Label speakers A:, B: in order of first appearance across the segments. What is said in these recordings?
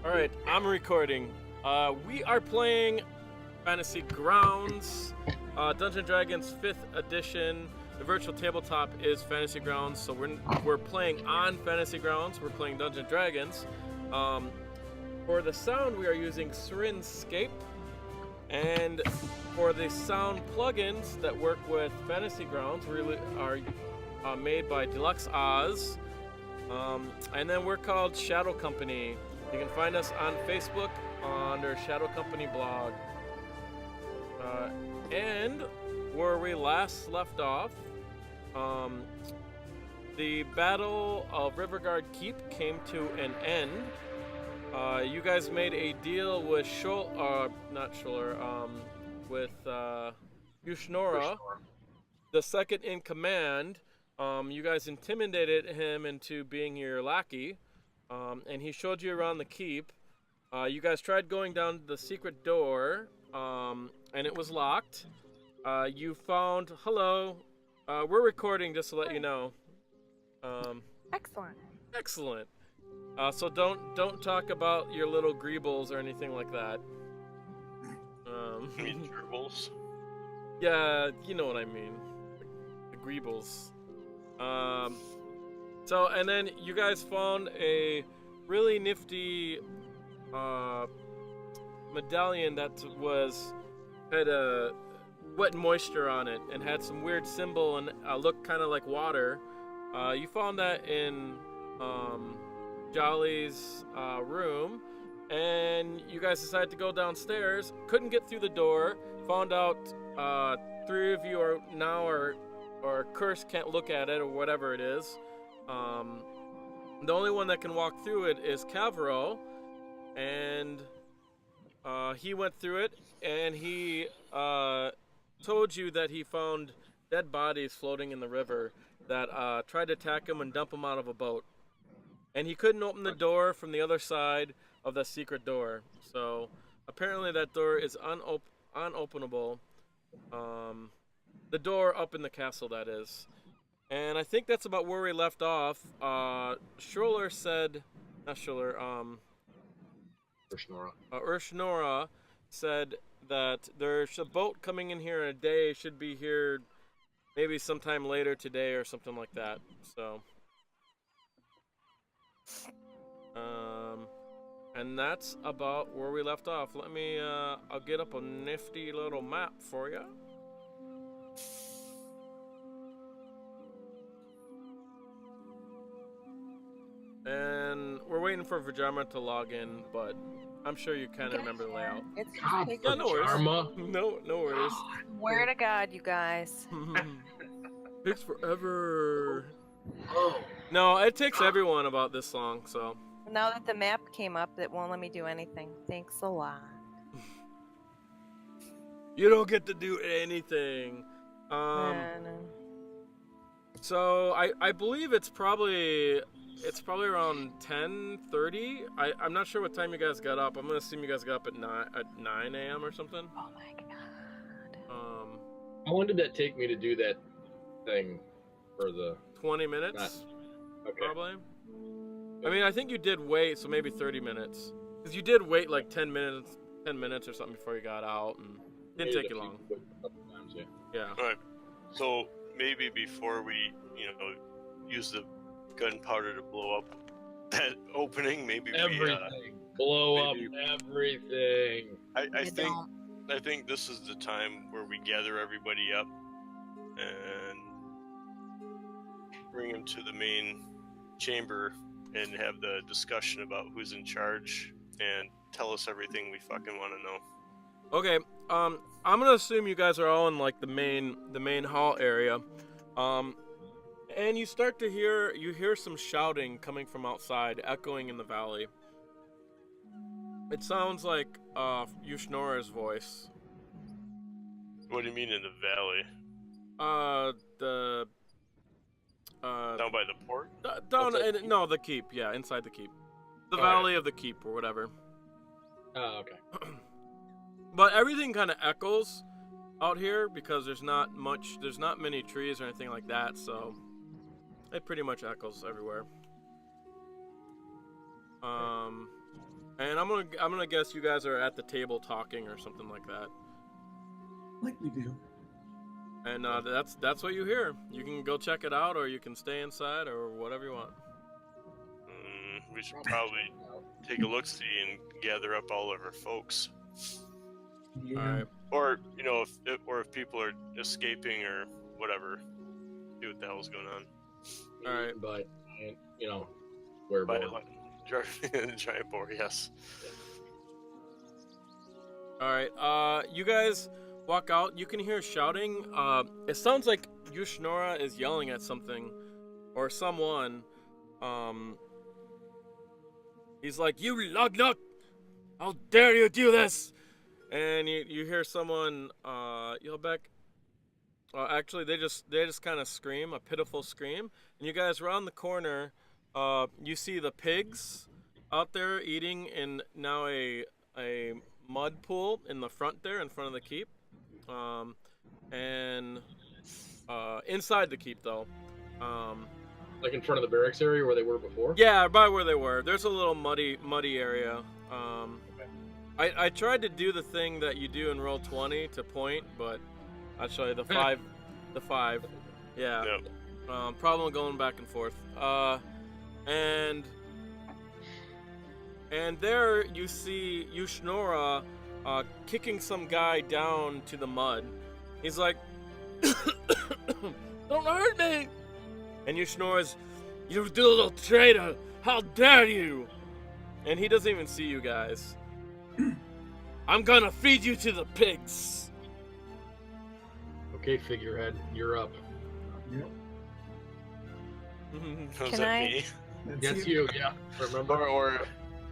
A: Alright, I'm recording. We are playing Fantasy Grounds, Dungeons & Dragons 5th edition. The virtual tabletop is Fantasy Grounds, so we're playing on Fantasy Grounds. We're playing Dungeons & Dragons. For the sound, we are using Syrinscape. And for the sound plugins that work with Fantasy Grounds, are made by dulux-oz. And then we're called Shadow Company. You can find us on Facebook under Shadow Company blog. And where we last left off, the Battle of Riverguard Keep came to an end. You guys made a deal with with Urshnora, the second in command. You guys intimidated him into being your lackey. And he showed you around the keep. You guys tried going down the secret door, and it was locked. You found... Hello. We're recording, just to let you know.
B: Excellent.
A: Excellent. So don't talk about your little greebles or anything like that.
C: You mean gerbils?
A: Yeah, you know what I mean. The greebles. So, and then you guys found a really nifty medallion that had a wet moisture on it and had some weird symbol and looked kind of like water. You found that in Jolly's room, and you guys decided to go downstairs. Couldn't get through the door. Found out three of you are now or cursed, can't look at it or whatever it is. The only one that can walk through it is Kevril, and he went through it, and he told you that he found dead bodies floating in the river that tried to attack him and dump him out of a boat. And he couldn't open the door from the other side of the secret door. So apparently that door is unopenable. The door up in the castle, that is. And I think that's about where we left off. Urshnora said, Urshnora said that there's a boat coming in here in a day. Should be here maybe sometime later today or something like that. So, and that's about where we left off. Let me, I'll get up a nifty little map for you. And we're waiting for Vhajjharma to log in, but I'm sure you kind of remember the layout.
B: It's
A: Yeah, no worries. No worries.
B: Where to God, you guys?
A: Takes forever. No, it takes everyone about this long, so.
B: Now that the map came up, it won't let me do anything. Thanks a lot.
A: You don't get to do anything.
B: No.
A: So I believe it's probably around 10:30. I'm not sure what time you guys got up. I'm gonna assume you guys got up at 9 a.m. or something.
B: Oh my god.
D: How long did that take me to do that thing for the
A: 20 minutes?
D: Okay.
A: Probably. I mean, I think you did wait, so maybe 30 minutes. Because you did wait like 10 minutes or something before you got out, and it didn't take you long.
D: Times, yeah.
A: Yeah.
C: Alright, so maybe before we, use the gunpowder to blow up that opening, maybe
D: Everything. Blow up everything.
C: I think this is the time where we gather everybody up and bring them to the main chamber and have the discussion about who's in charge and tell us everything we fucking want to know.
A: Okay, I'm gonna assume you guys are all in like the main hall area, and you start to hear some shouting coming from outside, echoing in the valley. It sounds like Ushnora's voice.
C: What do you mean in the valley? Down by the port?
A: The keep. Yeah, inside the keep, the valley of the keep or whatever.
D: Oh, okay.
A: But everything kind of echoes out here because there's not many trees or anything like that, so it pretty much echoes everywhere. And And I'm gonna guess you guys are at the table talking or something like that.
E: Like we do.
A: And that's what you hear. You can go check it out, or you can stay inside, or whatever you want.
C: We should probably take a look-see and gather up all of our folks.
E: Yeah.
A: All right.
C: Or, you know, if people are escaping or whatever, see what the hell's going on.
A: All right.
D: But, you know, where
C: By
D: more.
C: giant boar, yes.
A: All right. You guys walk out. You can hear shouting. It sounds like Urshnora is yelling at something, or someone. He's like, "You lugnut! How dare you do this!" And you hear someone yell back. Actually, they just kind of scream, a pitiful scream. And you guys round the corner. You see the pigs out there eating in now a mud pool in the front there, in front of the keep. And inside the keep though.
D: Like in front of the barracks area where they were before?
A: Yeah, by where they were. There's a little muddy area. I tried to do the thing that you do in Roll20 to point, but I'll show you the 5. The 5. Yeah.
C: Yep.
A: Problem going back and forth. And there you see Urshnora kicking some guy down to the mud. He's like, "Don't hurt me!" And Ushnora's, "You little traitor! How dare you!" And he doesn't even see you guys. "I'm gonna feed you to the pigs."
D: Okay, figurehead, you're up.
E: Yep.
C: Was
B: Can
C: that
B: I-
C: me?
D: That's you, yeah. Remember?
C: Or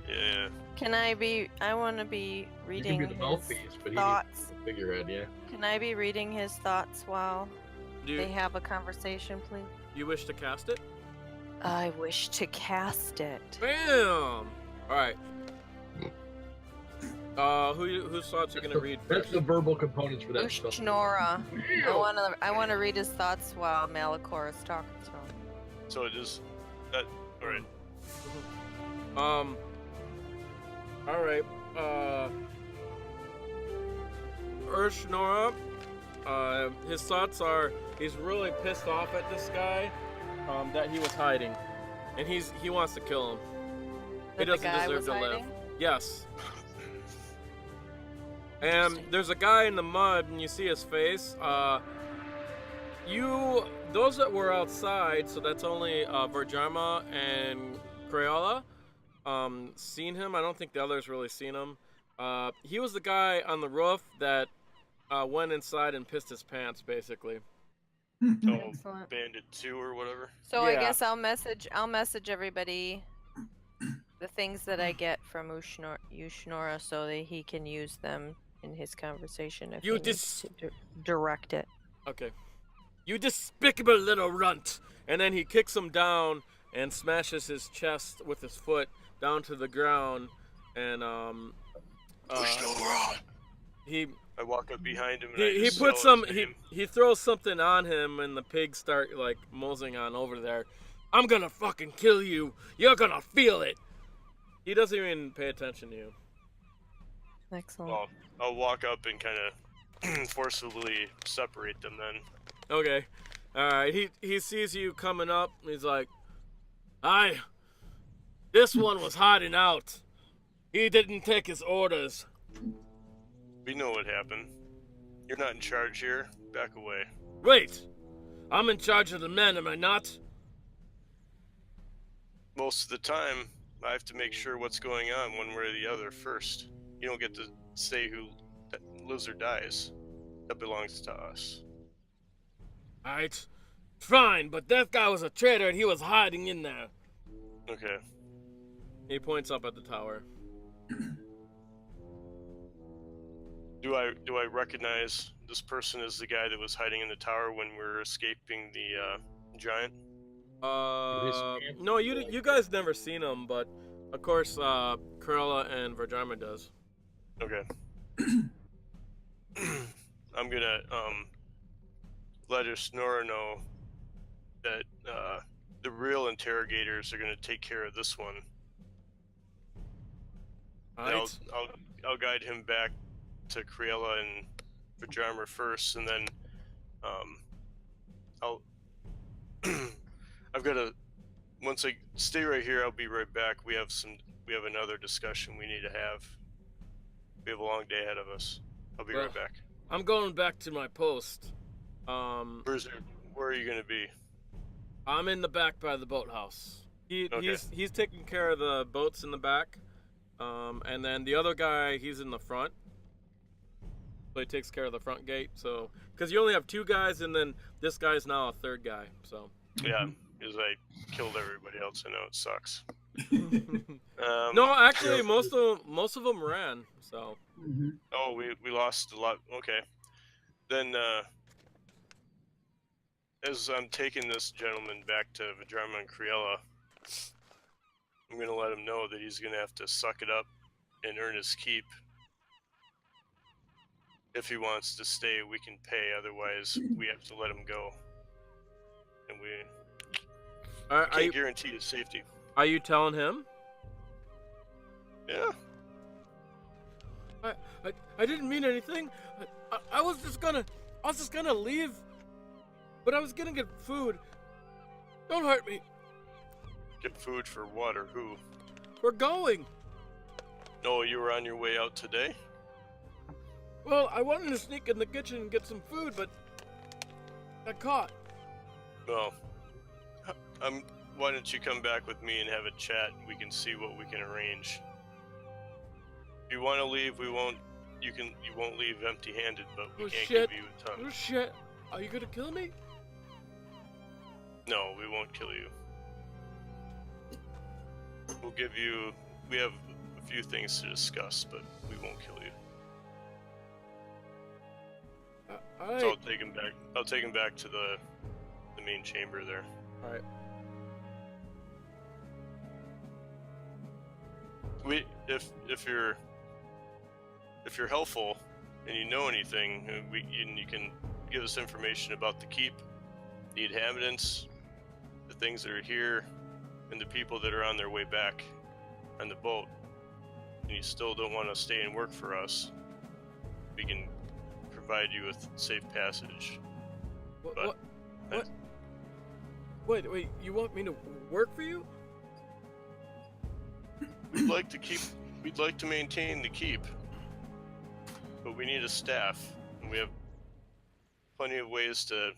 C: yeah.
B: Can I be? I want to be
D: You
B: reading
D: can be the
B: his
D: mouthpiece, but he
B: thoughts.
D: needs the figurehead, yeah.
B: Can I be reading his thoughts while
A: Do
B: they have a conversation, please?
A: you wish to cast it?
B: I wish to cast it.
A: Bam! Alright. Whose thoughts are gonna read
D: That's
A: first?
D: the verbal components for that stuff.
B: Urshnora. I wanna read his thoughts while Malichor is talking to him.
C: So it is that. All right.
A: Alright. Urshnora, his thoughts are he's really pissed off at this guy that he was hiding. And he wants to kill him. He
B: That the
A: doesn't
B: guy
A: deserve
B: was
A: to live.
B: hiding?
A: Yes. And there's a guy in the mud, and you see his face. Those that were outside, so that's only Vhajjharma and Criella, seen him. I don't think the others really seen him. He was the guy on the roof that went inside and pissed his pants, basically.
C: Oh,
B: Excellent.
C: Bandit 2 or whatever.
B: So I
A: Yeah.
B: guess I'll message everybody the things that I get from Urshnora so that he can use them in his conversation if
A: You
B: he needs to direct it.
A: Okay. "You despicable little runt!" And then he kicks him down and smashes his chest with his foot down to the ground. And he
C: I walk up behind him and
A: he
C: just
A: puts
C: yell
A: some
C: his name.
A: he throws something on him, and the pigs start like moseying on over there. "I'm gonna fucking kill you. You're gonna feel it." He doesn't even pay attention to you.
B: Excellent.
C: Well, I'll walk up and kind of forcibly separate them then.
A: Okay. Alright, he sees you coming up, and he's like, this one was hiding out. He didn't take his orders."
C: We know what happened. You're not in charge here. Back away.
A: "Wait! I'm in charge of the men, am I not?"
C: Most of the time, I have to make sure what's going on one way or the other first. You don't get to say who lives or dies. That belongs to us.
A: Alright. Fine, but that guy was a traitor and he was hiding in there.
C: Okay.
A: He points up at the tower.
C: Do I recognize this person as the guy that was hiding in the tower when we were escaping the giant?
A: No, you guys never seen him, but of course, Criella and Vhajjharma does.
C: Okay. I'm gonna let Urshnora know that the real interrogators are gonna take care of this one. And
A: Alright.
C: I'll guide him back to Criella and Vhajjharma first, and then I'll I've got to once I stay right here. I'll be right back. We have another discussion we need to have. We have a long day ahead of us. I'll be right back.
A: I'm going back to my post.
C: Where are you gonna be?
A: I'm in the back by the boathouse.
C: Okay.
A: He's taking care of the boats in the back. And then the other guy, he's in the front. So he takes care of the front gate. So, because you only have 2 guys, and then this guy's now a 3rd guy. So.
C: Yeah, because I killed everybody else. I know it sucks.
A: No, actually, most of them ran. So.
C: Oh, we lost a lot. Okay, then as I'm taking this gentleman back to Vhajjharma and Criella, I'm gonna let him know that he's gonna have to suck it up and earn his keep. If he wants to stay, we can pay. Otherwise, we have to let him go. And we can't guarantee his safety.
A: Are you telling him?
C: Yeah.
A: I didn't mean anything. I was just gonna leave, but I was gonna get food. Don't hurt me.
C: Get food for what or who?
A: We're going.
C: No, you were on your way out today?
A: Well, I wanted to sneak in the kitchen and get some food, but got caught.
C: Well, why don't you come back with me and have a chat? We can see what we can arrange. If you want to leave, we won't. You won't leave empty-handed, but we can't give you a ton.
A: Oh shit! Are you gonna kill me?
C: No, we won't kill you. We'll give you. We have a few things to discuss, but we won't kill you. So I'll take him back. I'll take him back to the main chamber there.
A: All right.
C: If you're helpful and you know anything, and you can give us information about the keep, the inhabitants, the things that are here, and the people that are on their way back on the boat, and you still don't want to stay and work for us, we can provide you with safe passage.
A: What? Wait, you want me to work for you?
C: We'd like to maintain the keep, but we need a staff, and we have plenty of ways to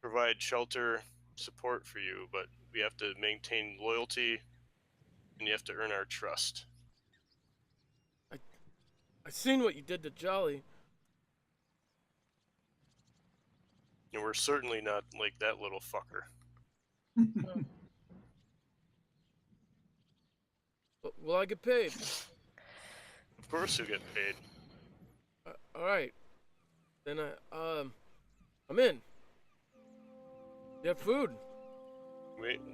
C: provide shelter, support for you, but we have to maintain loyalty, and you have to earn our trust.
A: I seen what you did to Jolly.
C: And we're certainly not like that little fucker.
A: Will I get paid?
C: Of course you'll get paid.
A: All right. Then I'm in. You have food.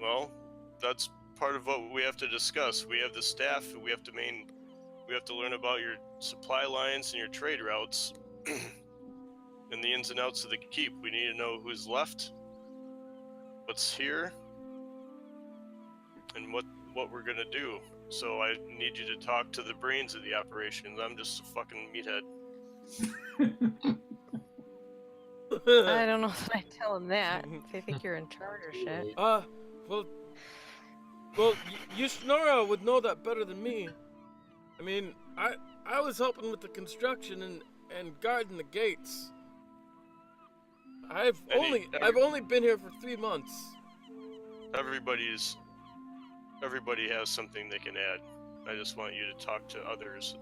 C: Well, that's part of what we have to discuss. We have the staff. We have to learn about your supply lines and your trade routes, and the ins and outs of the keep. We need to know who's left, what's here, and what we're gonna do. So I need you to talk to the brains of the operations. I'm just a fucking meathead.
B: I don't know if I tell him that. They think you're in charge or shit.
A: Well, Urshnora would know that better than me. I mean, I was helping with the construction and guarding the gates. I've only been here for 3 months.
C: Everybody has something they can add. I just want you to talk to others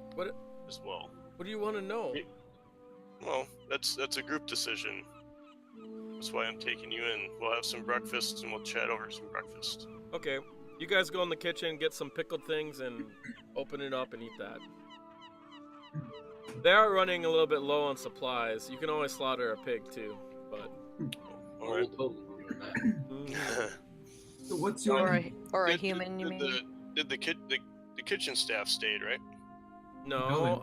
C: as well.
A: What do you want to know?
C: Well, that's a group decision. That's why I'm taking you in. We'll have some breakfast and we'll chat over some breakfast.
A: Okay, you guys go in the kitchen, get some pickled things, and open it up and eat that. They are running a little bit low on supplies. You can always slaughter a pig too, but.
C: All right.
E: So what's your
B: Or a human, you mean?
C: Did the kitchen staff stayed, right?
A: No,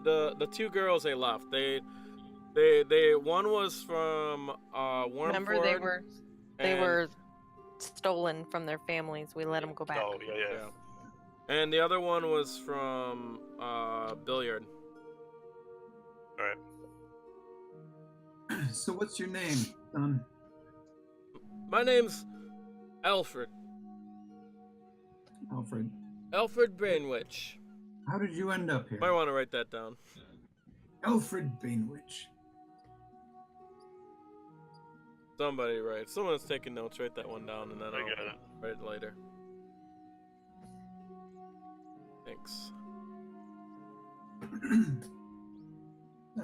A: the 2 girls they left. They one was from Wormford.
B: Remember they were stolen from their families. We let them go back.
C: Oh yeah.
A: And the other one was from Billiard.
C: All right.
E: So what's your name, son?
A: My name's Alfred.
E: Alfred.
A: Alfred Bainwich.
E: How did you end up here?
A: Might want to write that down.
E: Alfred Bainwich.
A: Somebody write. Someone's taking notes. Write that one down, and then
C: I
A: I'll
C: got it.
A: write it later. Thanks.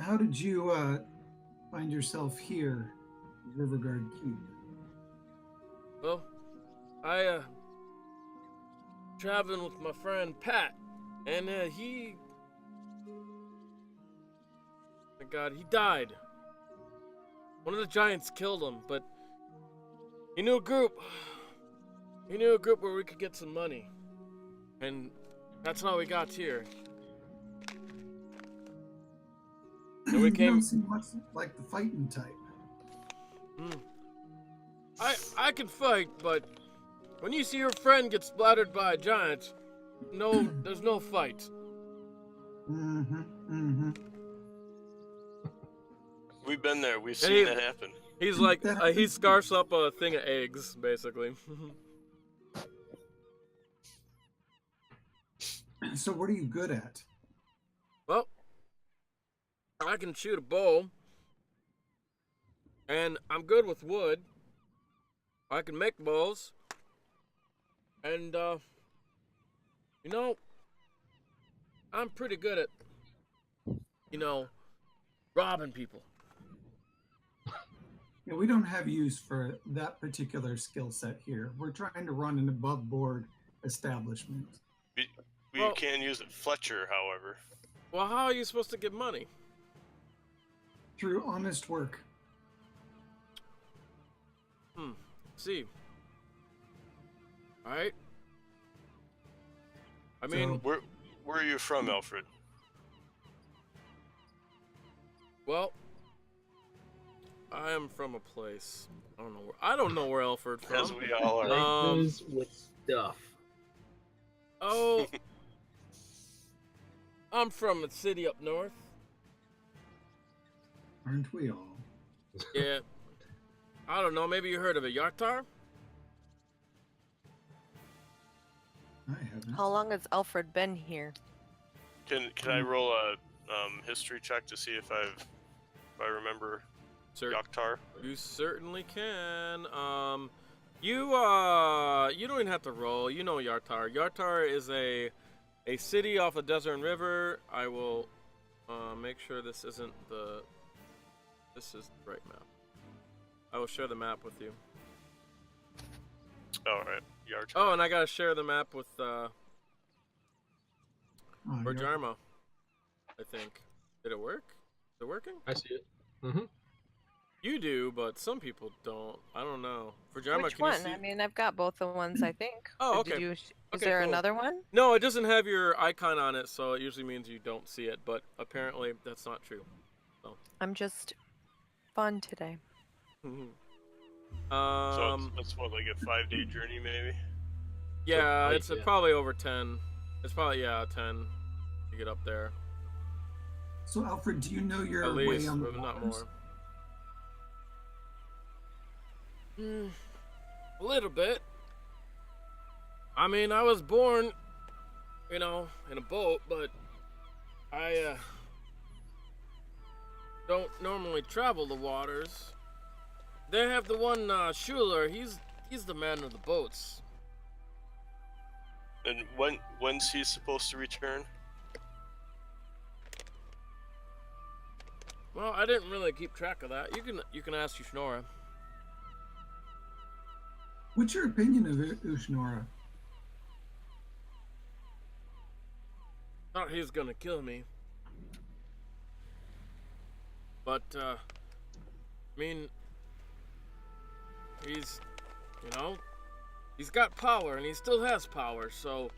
E: How did you find yourself here, Riverguard Keep?
A: Well, I traveling with my friend Pat, and he, my God, he died. One of the giants killed him, but he knew a group. He knew a group where we could get some money, and that's how we got here. And we
E: You
A: came.
E: don't seem much like the fighting type.
A: I can fight, but when you see your friend get splattered by a giant, no, there's no fight.
C: We've been there. We've seen that happen.
A: He's like, he scarfs up a thing of eggs, basically.
E: So what are you good at?
A: Well, I can shoot a bow, and I'm good with wood. I can make bows, and, you know, I'm pretty good at, robbing people.
E: Yeah, we don't have use for that particular skill set here. We're trying to run an above-board establishment.
C: We can use it Fletcher, however.
A: Well, how are you supposed to get money?
E: Through honest work.
A: See. Alright. I mean,
C: Where are you from, Alfred?
A: well, I am from a place. I don't know where Alfred's from.
C: As we all are.
D: Places with stuff.
A: Oh, I'm from a city up north.
E: Aren't we all?
A: Yeah. I don't know. Maybe you heard of it, Yartar?
E: I haven't.
B: How long has Alfred been here?
C: Can I roll a history check to see if I remember Yoktar?
A: You certainly can. You don't even have to roll. You know Yartar. Yartar is a city off the Desert River. I will make sure this isn't the. This is the right map. I will share the map with you.
C: All right, Yartar.
A: Oh, and I gotta share the map with
E: Oh, you're-
A: Vhajjharma. I think. Did it work? Is it working?
D: I see it. Mm-hmm.
A: You do, but some people don't. I don't know. Vhajjharma,
B: Which
A: can you
B: one?
A: see?
B: I mean, I've got both the ones, I think.
A: Oh,
B: Or did
A: okay.
B: Is
A: Okay,
B: there
A: cool.
B: another one?
A: No, it doesn't have your icon on it, so it usually means you don't see it, but apparently that's not true.
B: I'm just fun today.
C: So it's what, like a 5-day journey, maybe?
A: Yeah,
D: So,
A: it's
D: yeah.
A: probably over 10. It's probably, 10 to get up there.
E: So, Alfred, do you know your
A: At
E: way
A: least,
E: on the
A: but not
E: waters?
A: more. A little bit. I mean, I was born, in a boat, but I don't normally travel the waters. They have the one Schuler. He's the man of the boats.
C: And when's he supposed to return?
A: Well, I didn't really keep track of that. You can ask Urshnora.
E: What's your opinion of Urshnora?
A: Thought he was gonna kill me. But, I mean, he's got power, and he still has power, so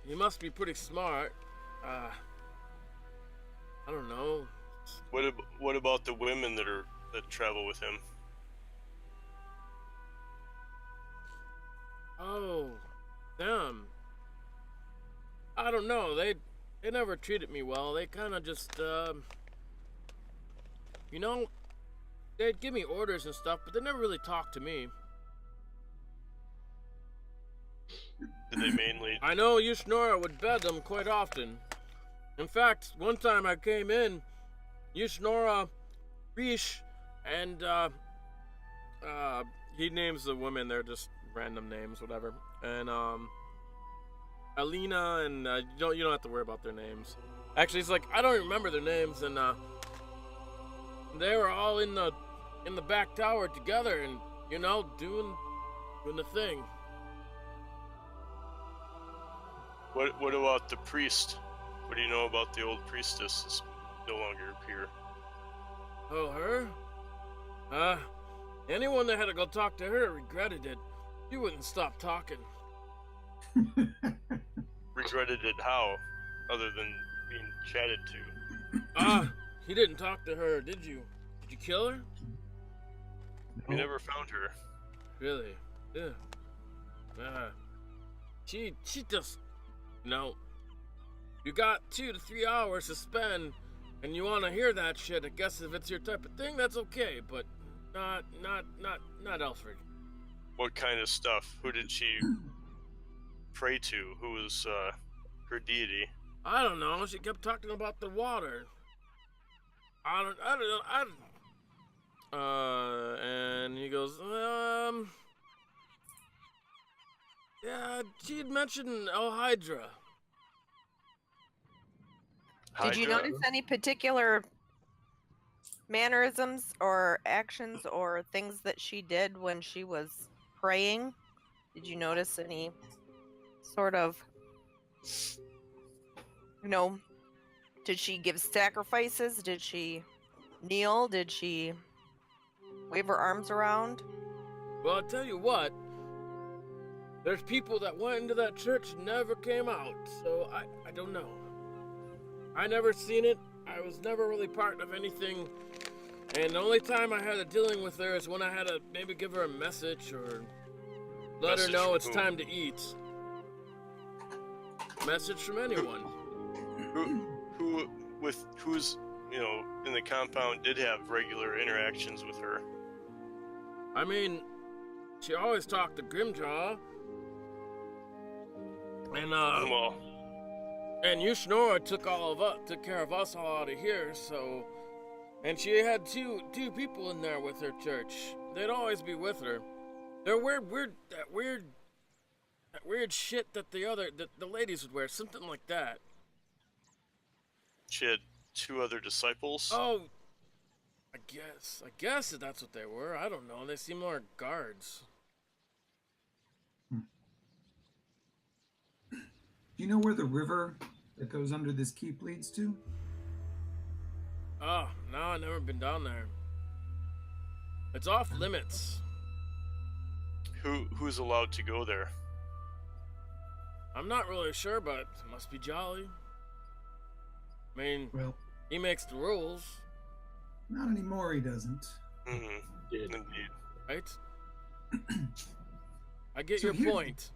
A: he must be pretty smart. I don't know.
C: What about the women that travel with him?
A: Oh, them. I don't know. They never treated me well. They kind of just, you know, they'd give me orders and stuff, but they never really talked to me.
C: Did they mainly?
A: I know Urshnora would bed them quite often. In fact, one time I came in, Urshnora, Rish, and he names the women. They're just random names, whatever. And Alina and you don't have to worry about their names. Actually, it's like I don't remember their names, and they were all in the back tower together, and you know, doing the thing.
C: What about the priest? What do you know about the old priestess that's no longer here?
A: Oh, her? Anyone that had to go talk to her regretted it. She wouldn't stop talking.
C: Regretted it how? Other than being chatted to?
A: You didn't talk to her, did you? Did you kill her?
C: We never found her.
A: Really? Yeah. She just, you know, you got 2 to 3 hours to spend, and you want to hear that shit. I guess if it's your type of thing, that's okay, but not Alfred.
C: What kind of stuff? Who did she pray to? Who was her deity?
A: I don't know. She kept talking about the water. I don't know. And he goes, yeah, she'd mentioned Hydra.
B: Did you notice any particular mannerisms or actions or things that she did when she was praying? Did you notice any sort of, you know, did she give sacrifices? Did she kneel? Did she wave her arms around?
A: Well, I'll tell you what. There's people that went into that church and never came out, so I don't know. I never seen it. I was never really part of anything. And the only time I had a dealing with her is when I had to maybe give her a message or let her know it's time to eat. Message from anyone.
C: Who's, you know, in the compound did have regular interactions with her?
A: I mean, she always talked to Grimjaw. And, and Urshnora took care of us all out of here, so... And she had two people in there with her church. They'd always be with her. They're that weird shit that the ladies would wear, something like that.
C: She had 2 other disciples?
A: Oh, I guess that's what they were. I don't know. They seem more guards.
E: Do you know where the river that goes under this keep leads to?
A: Oh, no, I've never been down there. It's off limits.
C: Who's allowed to go there?
A: I'm not really sure, but it must be Jolly. I mean,
E: Well,
A: he makes the rules,
E: not anymore, he doesn't.
C: Indeed.
A: right? I get
E: So
A: your point.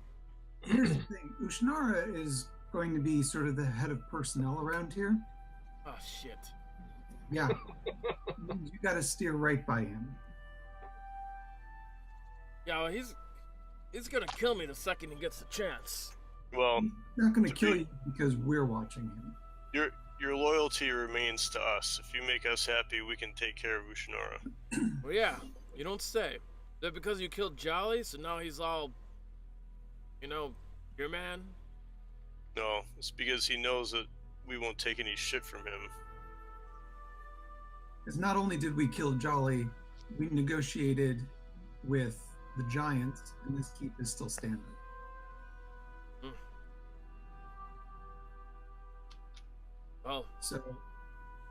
E: Here's the thing. Urshnora is going to be sort of the head of personnel around here.
A: Oh, shit.
E: Yeah. You got to steer right by him.
A: Yeah, well, he's gonna kill me the second he gets the chance.
C: Well,
E: He's not going to kill you because we're watching him.
C: your loyalty remains to us. If you make us happy, we can take care of Urshnora.
A: Well, yeah, you don't say. Is that because you killed Jolly, so now he's all, you know, your man?
C: No, it's because he knows that we won't take any shit from him.
E: Because not only did we kill Jolly, we negotiated with the giants, and this keep is still standing.
A: Well,
E: So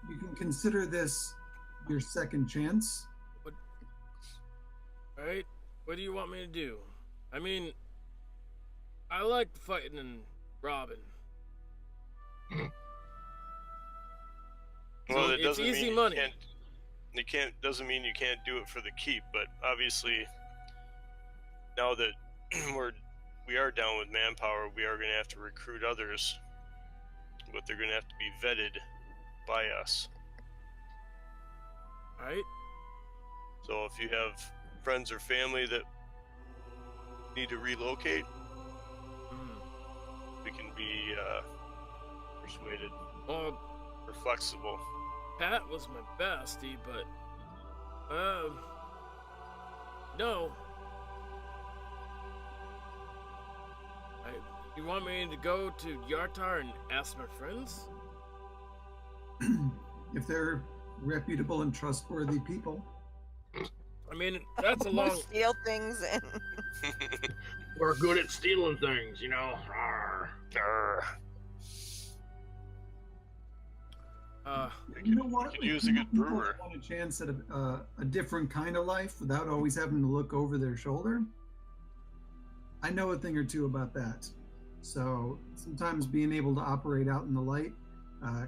E: you can consider this your second chance.
A: alright, what do you want me to do? I mean, I like fighting and robbing.
C: Well,
A: So
C: it
A: it's
C: doesn't
A: easy
C: mean
A: money.
C: doesn't mean you can't do it for the keep, but obviously now that we are down with manpower, we are going to have to recruit others but they're going to have to be vetted by us.
A: Alright?
C: So if you have friends or family that need to relocate, we can be persuaded
A: Well,
C: or flexible.
A: Pat was my bestie, but no. You want me to go to Yartar and ask my friends?
E: If they're reputable and trustworthy people.
A: I mean, that's a long.
B: Steal things and
D: We're good at stealing things, you know. Arr.
C: Grr.
E: You know what?
C: You could use a good
E: People
C: brewer.
E: want a chance at a different kind of life without always having to look over their shoulder. I know a thing or two about that. So sometimes being able to operate out in the light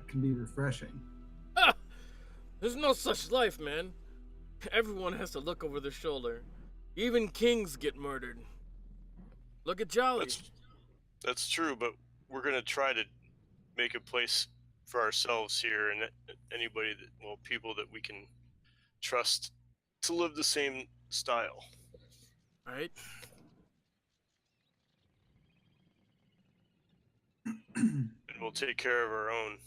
E: can be refreshing.
A: There's no such life, man. Everyone has to look over their shoulder. Even kings get murdered. Look at Jolly.
C: That's true, but we're going to try to make a place for ourselves here and anybody that, well, people that we can trust to live the same style.
A: Alright?
C: And we'll take care of our own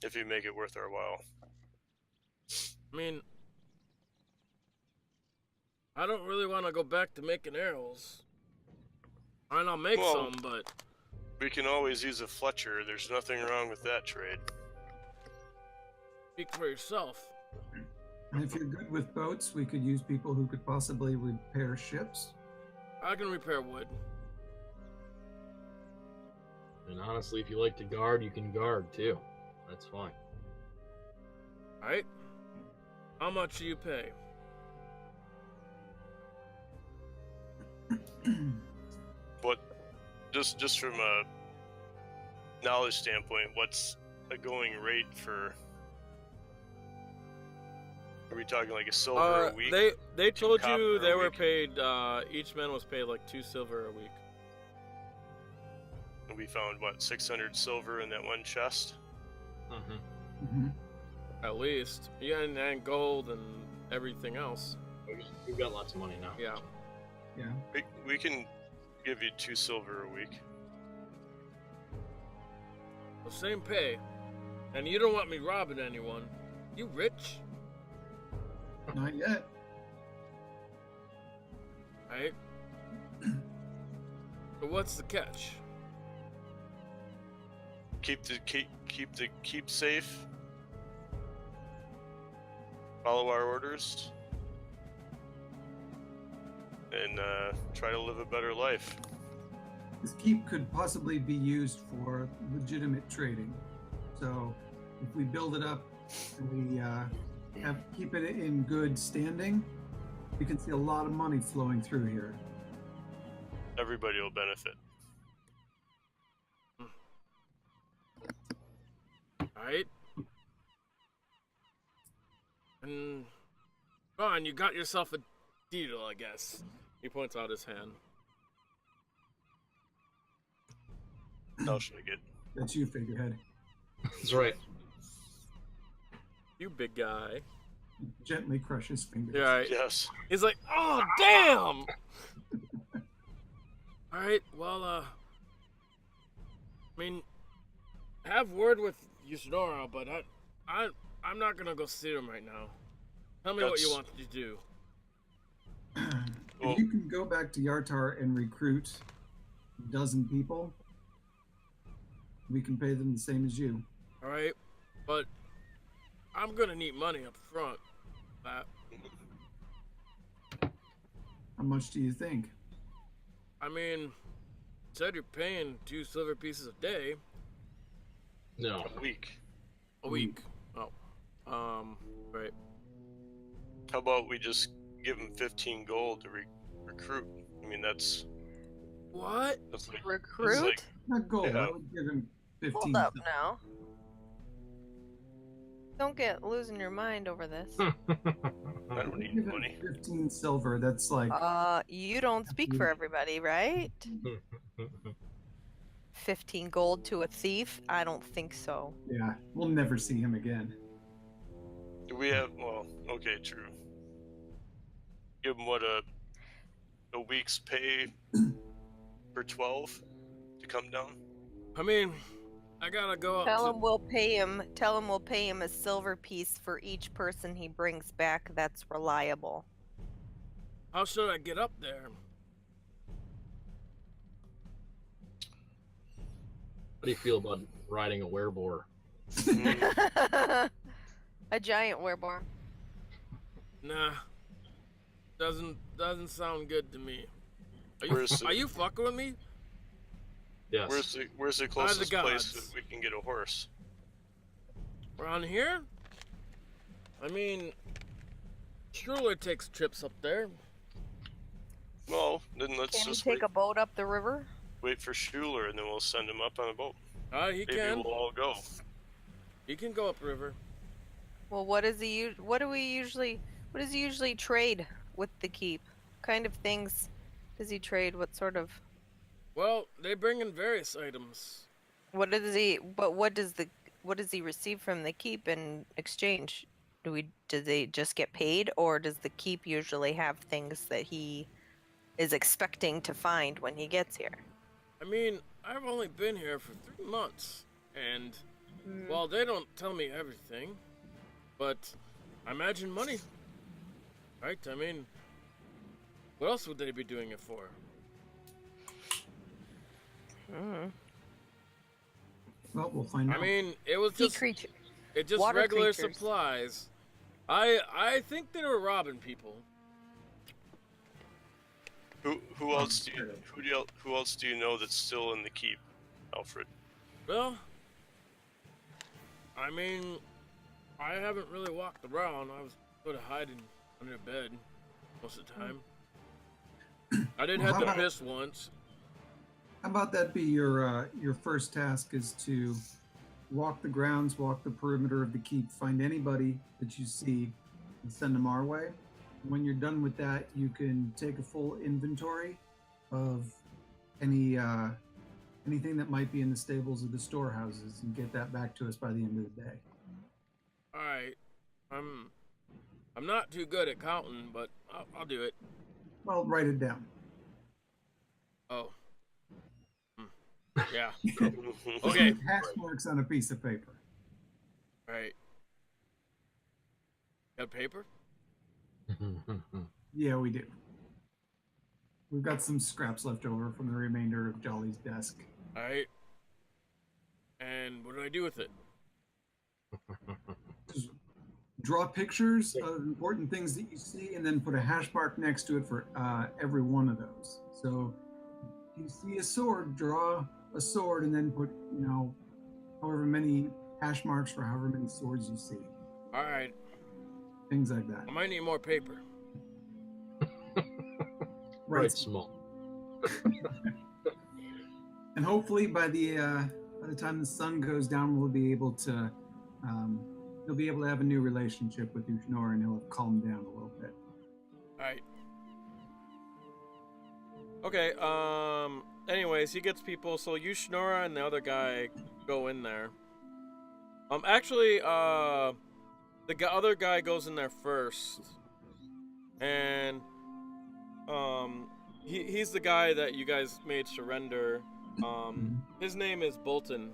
C: if you make it worth our while.
A: I mean, I don't really want to go back to making arrows. And I'll make
C: Well,
A: some, but
C: we can always use a Fletcher. There's nothing wrong with that trade.
A: speak for yourself.
E: And if you're good with boats, we could use people who could possibly repair ships.
A: I can repair wood.
D: And honestly, if you like to guard, you can guard too. That's fine.
A: Alright? How much do you pay?
C: What, just from a knowledge standpoint, what's a going rate for? Are we talking like a silver a week?
A: They told
C: copper
A: you
C: a
A: they were
C: week?
A: paid, each man was paid like 2 silver a week.
C: And we found what, 600 silver in that one chest.
D: Mm-hmm.
E: Mhm.
A: At least. Yeah, and gold and everything else.
D: We've got lots of money now.
A: Yeah.
E: Yeah.
C: We can give you 2 silver a week.
A: The same pay. And you don't want me robbing anyone. You rich?
E: Not yet.
A: Right? But what's the catch?
C: Keep the keep safe. Follow our orders. And try to live a better life.
E: This keep could possibly be used for legitimate trading. So if we build it up and we keep it in good standing, we can see a lot of money flowing through here.
C: Everybody will benefit.
A: Alright? And go on, you got yourself a deal, I guess. He points out his hand.
C: How should I get?
E: That's you, figurehead.
D: That's right.
A: You big guy.
E: Gently crush his fingers.
A: Yeah, right.
C: Yes.
A: He's like, oh damn! Alright, well, I mean, have word with Urshnora, but I'm not gonna go see him right now. Tell me what you want to do.
E: If you can go back to Yartar and recruit a dozen people, we can pay them the same as you.
A: Alright? But I'm gonna need money up front. That
E: How much do you think?
A: I mean, said you're paying 2 silver pieces a day.
D: No.
C: A week.
A: A week. Oh. Right.
C: How about we just give them 15 gold to recruit? I mean, that's
A: What?
C: like,
B: recruit.
C: It's like,
E: Not gold.
C: Yeah.
E: I would give him 15.
B: Hold up now. Don't get losing your mind over this.
C: I don't need
E: Give him
C: money.
E: 15 silver. That's like
B: You don't speak for everybody, right? 15 gold to a thief? I don't think so.
E: Yeah, we'll never see him again.
C: Do we have? Well, okay, true. Give him what a week's pay for 12 to come down.
A: I mean, I gotta go up
B: Tell
A: to...
B: him we'll pay him. Tell him we'll pay him a silver piece for each person he brings back that's reliable.
A: How should I get up there?
D: How do you feel about riding a wereboar?
B: A giant wereboar.
A: Nah. Doesn't sound good to me. Are you fucking with me?
D: Yes.
C: Where's the closest place that we can get a horse?
A: Around here? I mean, Schruller takes trips up there.
C: Well, then let's
B: Can he
C: just
B: take a boat up the river?
C: wait for Schuler, and then we'll send him up on a boat.
A: He
C: Maybe
A: can.
C: we'll all go.
A: He can go upriver.
B: Well, what does he usually trade with the keep? What kind of things does he trade? What sort of?
A: Well, they bring in various items.
B: What does he receive from the keep in exchange? Do they just get paid, or does the keep usually have things that he is expecting to find when he gets here?
A: I mean, I've only been here for 3 months, and well, they don't tell me everything, but I imagine money. Right? I mean, what else would they be doing it for?
E: Well, we'll find out.
A: I mean, it was
B: Sea
A: just
B: creature.
A: it just
B: Water
A: regular
B: creatures.
A: supplies. I think they were robbing people.
C: Who else do you know that's still in the keep, Alfred?
A: Well, I mean, I haven't really walked around. I was sort of hiding under bed most of the time. I did
E: Well,
A: have
E: how
A: to
E: about-
A: piss once.
E: How about that be your first task is to walk the grounds, walk the perimeter of the keep, find anybody that you see, and send them our way. When you're done with that, you can take a full inventory of anything that might be in the stables or the storehouses and get that back to us by the end of the day.
A: All right, I'm not too good at counting, but I'll do it.
E: Well, write it down.
A: Oh. Yeah. Okay.
E: Hash marks on a piece of paper.
A: All right. Got paper?
E: Yeah, we do. We've got some scraps left over from the remainder of Jolly's desk.
A: All right. And what do I do with it?
E: Just draw pictures of important things that you see and then put a hash mark next to it for every one of those. So if you see a sword, draw a sword and then put, however many hash marks for however many swords you see.
A: All right.
E: Things like that.
A: I might need more paper.
D: Right, small.
E: And hopefully by the time the sun goes down, we'll be able to he'll be able to have a new relationship with Urshnora and he'll have calmed down a little bit.
A: All right. Okay, anyways, he gets people, so Urshnora and the other guy go in there. Actually, the other guy goes in there first. And, he's the guy that you guys made surrender. His name is Bolton.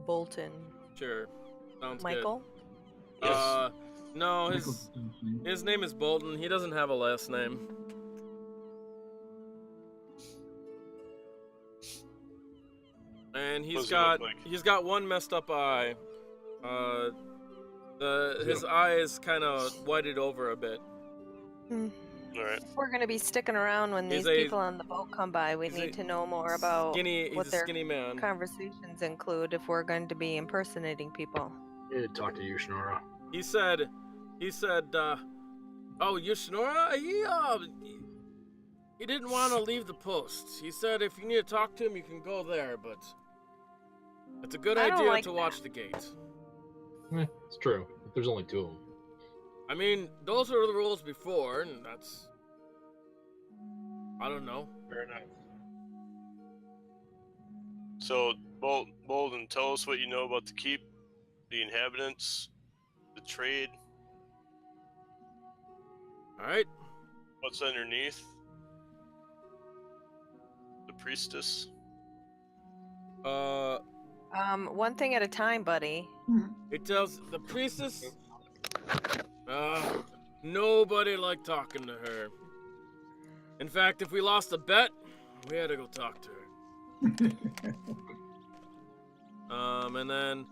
B: Bolton.
A: Sure. Sounds
B: Michael?
A: good.
C: Yes.
A: No, his name is Bolton. He doesn't have a last name. And
C: What's he look like?
A: he's got one messed up eye. His eye is kind of whited over a bit.
C: All right.
B: We're gonna be sticking around when
A: He's
B: these
A: a-
B: people on the boat come by. We
A: he's
B: need
A: a
B: to know more about
A: He's
B: what
A: a
B: their
A: skinny man.
B: conversations include if we're going to be impersonating people.
D: You need to talk to Urshnora.
A: He said, oh, Urshnora, he didn't want to leave the post. He said if you need to talk to him, you can go there, but it's a good
B: I don't
A: idea
B: like
A: to
B: that.
A: watch the gate.
D: It's true. There's only two of them.
A: I mean, those are the rules before, and that's... I don't know.
C: Fair enough. So, Bolden, tell us what you know about the keep, the inhabitants, the trade,
A: All right.
C: what's underneath, the priestess.
B: One thing at a time, buddy.
A: It tells the priestess. Nobody liked talking to her. In fact, if we lost a bet, we had to go talk to her. And then,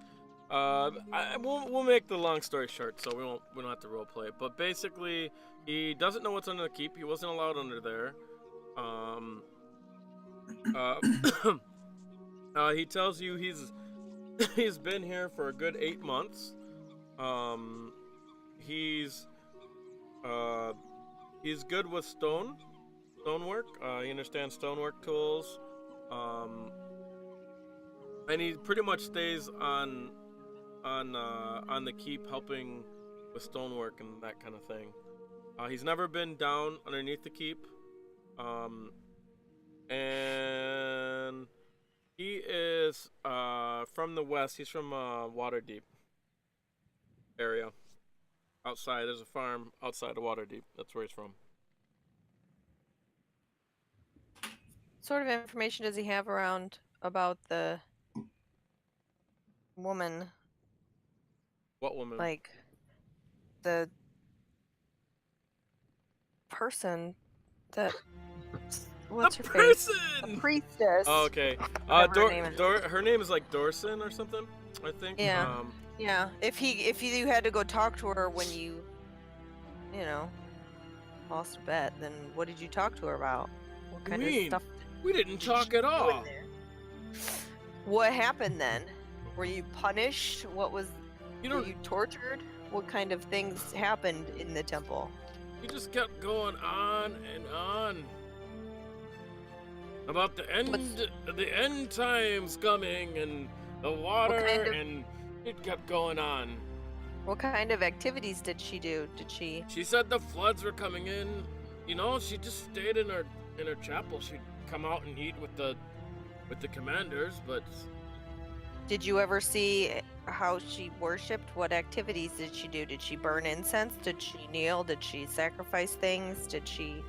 A: we'll make the long story short, so we don't have to role play it. But basically, he doesn't know what's under the keep. He wasn't allowed under there. He tells you he's been here for a good 8 months. He's good with stonework. He understands stonework tools. And he pretty much stays on the keep, helping with stonework and that kind of thing. He's never been down underneath the keep. And he is from the west. He's from Waterdeep area. Outside, there's a farm outside of Waterdeep. That's where he's from.
B: What sort of information does he have around about the woman?
A: What woman?
B: Like the person that what's her face? The priestess.
A: Oh, okay. Her name is like Dorson or something, I think.
B: Yeah. Yeah. If you had to go talk to her when you lost a bet, then what did you talk to her about? What kind of stuff?
A: We didn't talk at all.
B: What happened then? Were you punished? Were you tortured? What kind of things happened in the temple?
A: He just kept going on and on about the end times coming and the water, and it kept going on.
B: What kind of activities did she do?
A: She said the floods were coming in. She just stayed in her chapel. She'd come out and eat with the commanders, but.
B: Did you ever see how she worshipped? What activities did she do? Did she burn incense? Did she kneel? Did she sacrifice things? Did she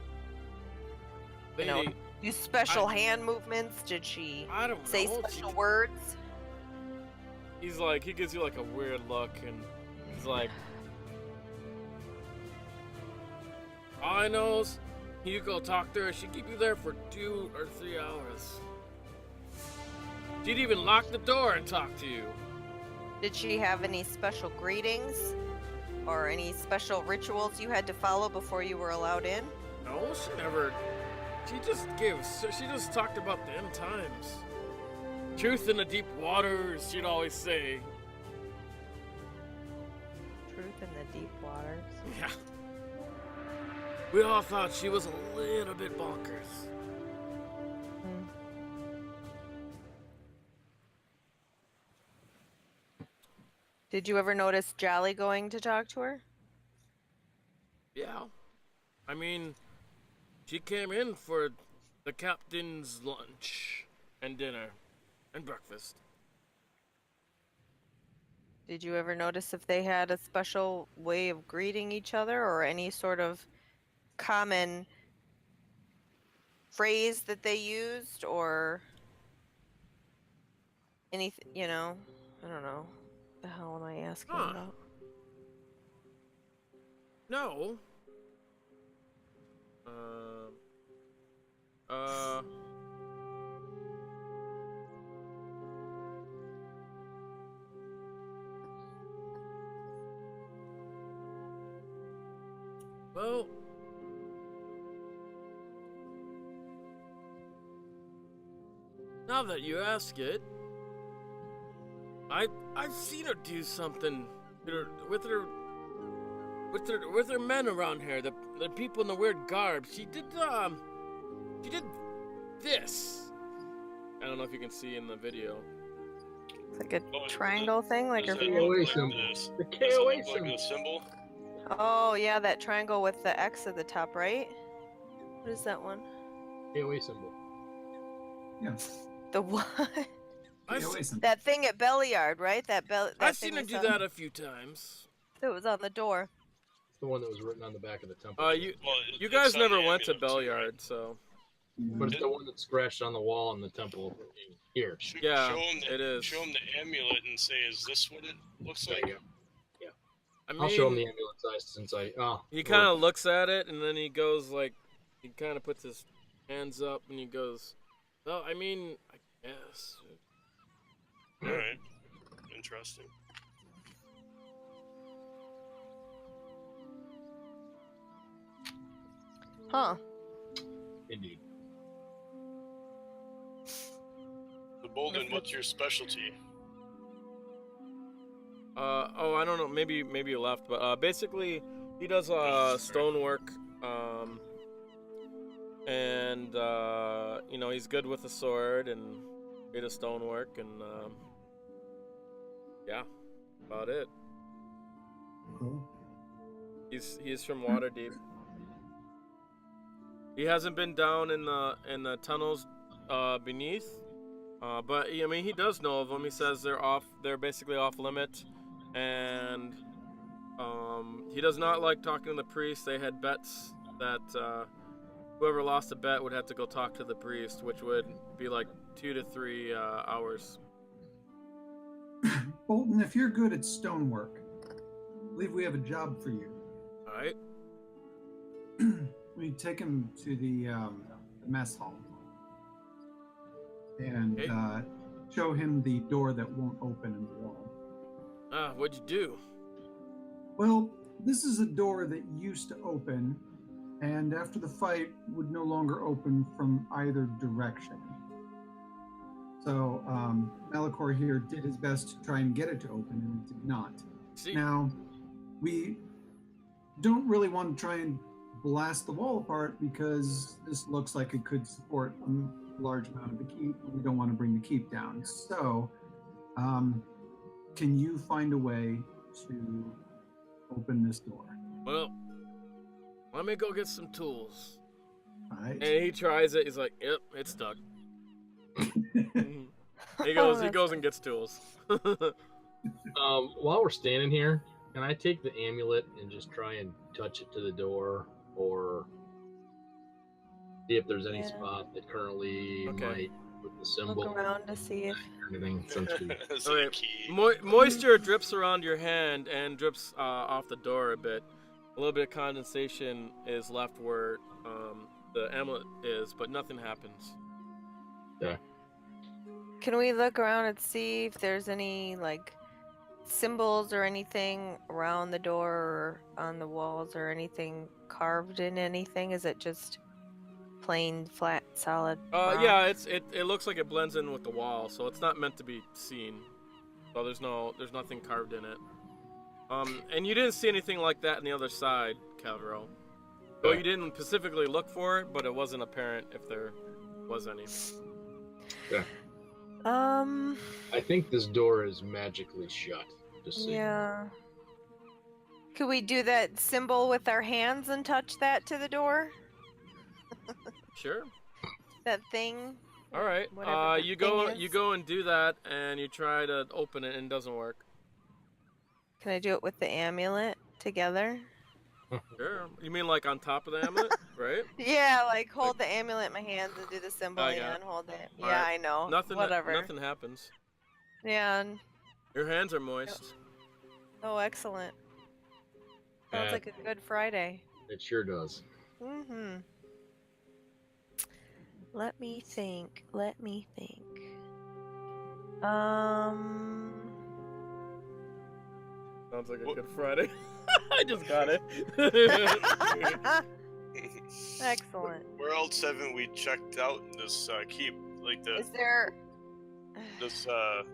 B: do special hand movements? Did she say special words?
A: He's like, he gives you like a weird look, and he's like, all I know is you go talk to her. She'd keep you there for 2 or 3 hours. She'd even lock the door and talk to you.
B: Did she have any special greetings or any special rituals you had to follow before you were allowed in?
A: No, she never. She just talked about the end times. Truth in the deep waters, she'd always say.
B: Truth in the deep waters?
A: Yeah. We all thought she was a little bit bonkers.
B: Did you ever notice Jolly going to talk to her?
A: Yeah. I mean, she came in for the captain's lunch and dinner and breakfast.
B: Did you ever notice if they had a special way of greeting each other or any sort of common phrase that they used or anything, I don't know. What the hell am I asking about?
A: No. Well, now that you ask it, I've seen her do something with her men around here. The people in the weird garb. She did this. I don't know if you can see in the video.
B: It's like a triangle thing, like her
D: KOA symbol. The KOA
C: symbol.
B: Oh yeah, that triangle with the X at the top, right? What is that one?
D: KOA symbol.
E: Yeah.
B: The what?
A: I've,
E: Yeah, wait,
B: That thing at Belliard, right? That
A: I've
B: thing
A: seen her
B: we
A: do
B: saw
A: that a few times.
B: that was on the door.
D: It's the one that was written on the back of the temple.
A: You
C: Well,
A: you
C: it's
A: guys
C: on
A: never
C: the
A: went to
C: amulet too, right?
A: Belliard, so
D: But it's the one that's scratched on the wall in the temple here.
A: Yeah,
C: show him
A: it is.
C: Show him the amulet and say, "Is this what it looks
D: There
C: like?"
D: you go.
A: I mean,
D: I'll show him the amulet size since I.
A: he kind of looks at it and then he goes like, he kind of puts his hands up and he goes, "Well, I mean, I guess."
C: All right, interesting.
B: Huh.
D: Indeed.
C: The Bolden, what's your specialty?
A: Oh, I don't know. Maybe you left, but basically, he does stonework, and you know, he's good with a sword and he does stonework, and yeah, about it.
E: Cool.
A: He's from Waterdeep. He hasn't been down in the tunnels beneath, but I mean, he does know of them. He says they're basically off limit. And he does not like talking to the priest. They had bets that whoever lost a bet would have to go talk to the priest, which would be like 2 to 3 hours.
E: Bolton, if you're good at stonework, I believe we have a job for you.
A: All right.
E: We take him to the mess hall and
A: Okay.
E: show him the door that won't open in the wall.
A: What'd you do?
E: Well, this is a door that used to open, and after the fight would no longer open from either direction. So Malichor here did his best to try and get it to open, and it did not.
A: See,
E: Now, we don't really want to try and blast the wall apart because this looks like it could support a large amount of the keep. We don't want to bring the keep down. So, can you find a way to open this door?
A: well, let me go get some tools.
E: All right.
A: And he tries it. He's like, "Yep, it's stuck." He goes and gets tools.
D: While we're standing here, can I take the amulet and just try and touch it to the door, or see if there's any
B: Yeah.
D: spot that currently
A: Okay.
D: might with the symbol
B: Look around to see if
D: or anything? Since we
C: It's
A: Okay.
C: a key.
A: Moisture drips around your hand and drips off the door a bit. A little bit of condensation is left where the amulet is, but nothing happens.
B: Can we look around and see if there's any like symbols or anything around the door or on the walls or anything carved in anything? Is it just plain, flat, solid rock?
A: Yeah, it looks like it blends in with the wall, so it's not meant to be seen. So there's nothing carved in it. And you didn't see anything like that on the other side, Kevril. Though you didn't specifically look for it, but it wasn't apparent if there was any.
D: I think this door is magically shut. Just saying.
B: Yeah. Could we do that symbol with our hands and touch that to the door?
A: Sure.
B: That thing?
A: All right.
B: Whatever that
A: You
B: thing
A: go
B: is.
A: and do that, and you try to open it, and it doesn't work.
B: Can I do it with the amulet together?
A: Sure. You mean like on top of the amulet, right?
B: Yeah, like hold the amulet in my hands and do the symbol,
A: I
B: yeah,
A: got it.
B: and hold it.
A: All
B: Yeah,
A: right.
B: I know.
A: Nothing.
B: Whatever.
A: Nothing happens.
B: Yeah. And...
A: Your hands are moist.
B: Oh, excellent. Sounds like a good Friday.
D: It sure does.
B: Mm-hmm. Let me think.
A: Sounds like a good Friday. I just got it.
B: Excellent.
C: Where else haven't we checked out this keep? Like
B: Is there...
C: the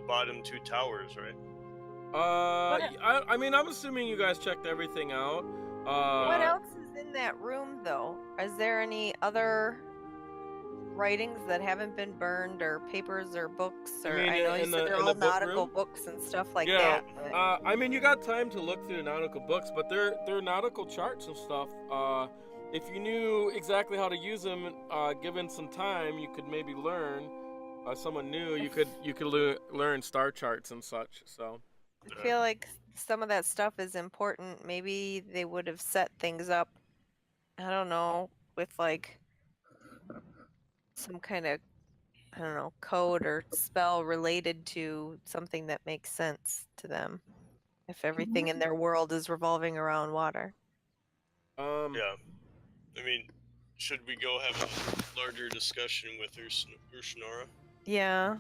C: bottom two towers, right?
A: I mean, I'm assuming you guys checked everything out.
B: What else is in that room, though? Is there any other writings that haven't been burned, or papers, or books? Or
A: mean
B: I know you
A: in
B: said
A: the-
B: they're
A: in
B: all
A: the book
B: nautical
A: room?
B: books and stuff like
A: Yeah,
B: that. But...
A: I mean, you got time to look through the nautical books, but they're nautical charts and stuff. If you knew exactly how to use them, given some time, you could maybe learn. someone new, you could learn star charts and such. So
B: I feel like some of that stuff is important. Maybe they would have set things up, I don't know, with like some kind of, I don't know, code or spell related to something that makes sense to them. If everything in their world is revolving around water.
C: Yeah. I mean, should we go have a larger discussion with Urshnora?
B: Yeah.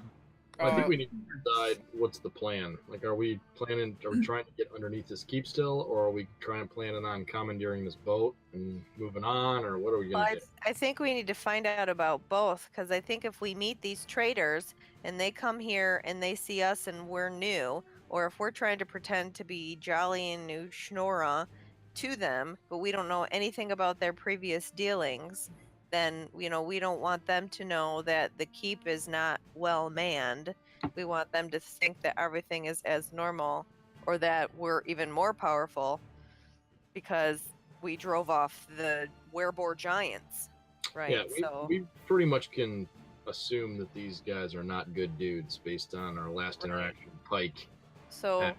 D: I think we need to decide what's the plan. Like, are we trying to get underneath this keep still, or are we planning on commandeering this boat and moving on, or what are we going to do?
B: I think we need to find out about both, because I think if we meet these traders and they come here and they see us and we're new, or if we're trying to pretend to be Jolly and Urshnora to them, but we don't know anything about their previous dealings, then we don't want them to know that the keep is not well manned. We want them to think that everything is as normal, or that we're even more powerful because we drove off the werebore giants, right?
D: Yeah,
B: So
D: we pretty much can assume that these guys are not good dudes based on our last interaction with Pike.
B: so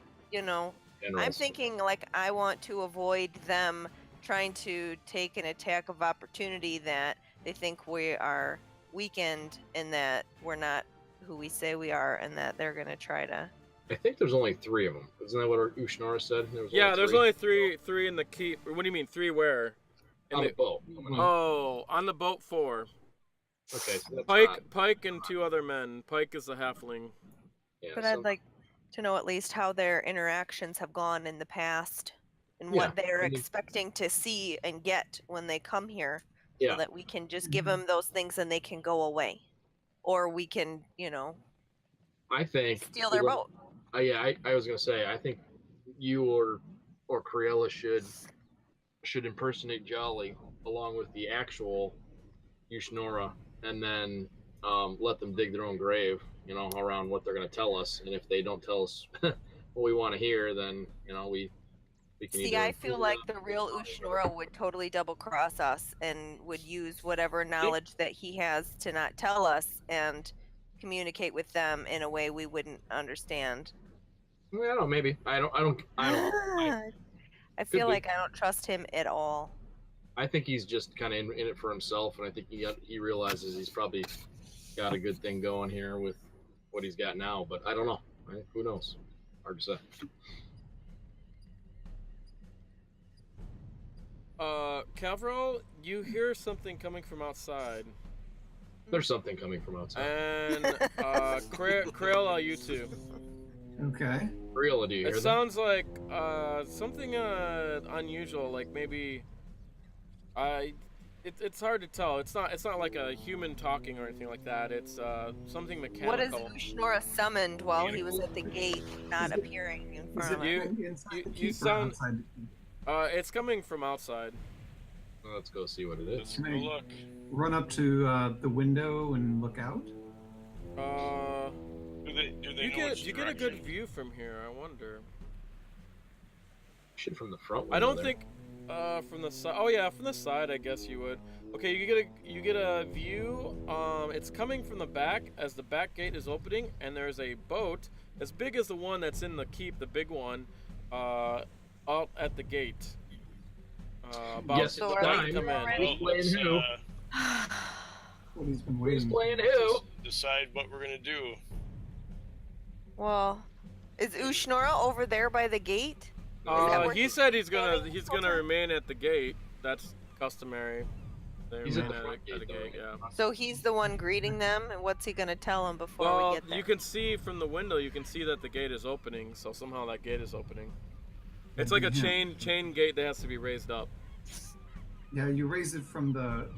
D: and
B: I'm thinking like I want to avoid them trying to take an attack of opportunity that they think we are weakened and that we're not who we say we are, and that they're going to try to.
D: I think there's only 3 of them. Isn't that what Urshnora said?
A: there's only three in the keep. What do you mean 3 where?
D: On the boat.
A: Oh, on the boat 4.
D: Okay, so that's
A: Pike and 2 other men. Pike is the halfling.
D: Yeah,
B: But I'd like to know at least how their interactions have gone in the past and
D: Yeah,
B: what they're
D: I mean-
B: expecting to see and get when they come here,
D: Yeah.
B: so that we can just give them those things and they can go away, or we can,
D: I think
B: steal their boat.
D: I was gonna say, I think you or Criella should impersonate Jolly along with the actual Urshnora, and then let them dig their own grave, around what they're gonna tell us. And if they don't tell us what we want to hear, then we can.
B: See, I feel like the real Urshnora would totally double cross us and would use whatever knowledge that he has to not tell us and communicate with them in a way we wouldn't understand.
D: I don't know, maybe. I don't.
B: I feel like I don't trust him at all.
D: I think he's just kind of in it for himself, and I think he realizes he's probably got a good thing going here with what he's got now. But I don't know. Who knows? Hard to say.
A: Kevril, you hear something coming from outside.
D: There's something coming from outside.
A: And Criella, you too.
E: Okay.
D: Criella, do you hear
A: It
D: that?
A: sounds like something unusual, like maybe it's hard to tell. It's not like a human talking or anything like that. It's something mechanical.
B: What is Urshnora summoned while he was at the gate, not appearing in front of us?
E: Inside the
A: you
E: keep or
A: sound-
E: outside the keep?
A: It's coming from outside.
D: Well, let's go see what it is.
C: Let's
E: Can
C: go
E: I
C: look.
E: run up to the window and look out?
C: Do they
A: You
C: know which
A: get a good
C: direction?
A: view from here. I wonder.
D: Shit from the front.
A: I don't
D: window
A: think from the side. Oh yeah, from the side I guess you would. Okay, you get a view. It's coming from the back as the back gate is opening, and there's a boat as big as the one that's in the keep, the big one, out at the gate.
D: Yes,
B: So
D: it's
B: are
D: time.
B: we
A: Come in.
B: already?
C: Well,
D: Playing
C: let's
D: who?
E: What he's been
D: Who's
E: waiting.
D: playing who?
C: decide what we're gonna do.
B: Well, is Urshnora over there by the gate? that where
A: He
B: he's
A: said he's
B: standing
A: gonna
B: full time?
A: remain at the gate. That's customary. They
D: He's at
A: remain
D: the front
A: at the
D: gate,
A: gate.
D: though.
A: Yeah.
B: So he's the one greeting them, and what's he gonna tell them before we
A: Well,
B: get there?
A: you can see from the window. You can see that the gate is opening. So somehow that gate is opening. It's like a
E: Yeah.
A: chain gate that has to be raised up.
E: Yeah, you raised it from the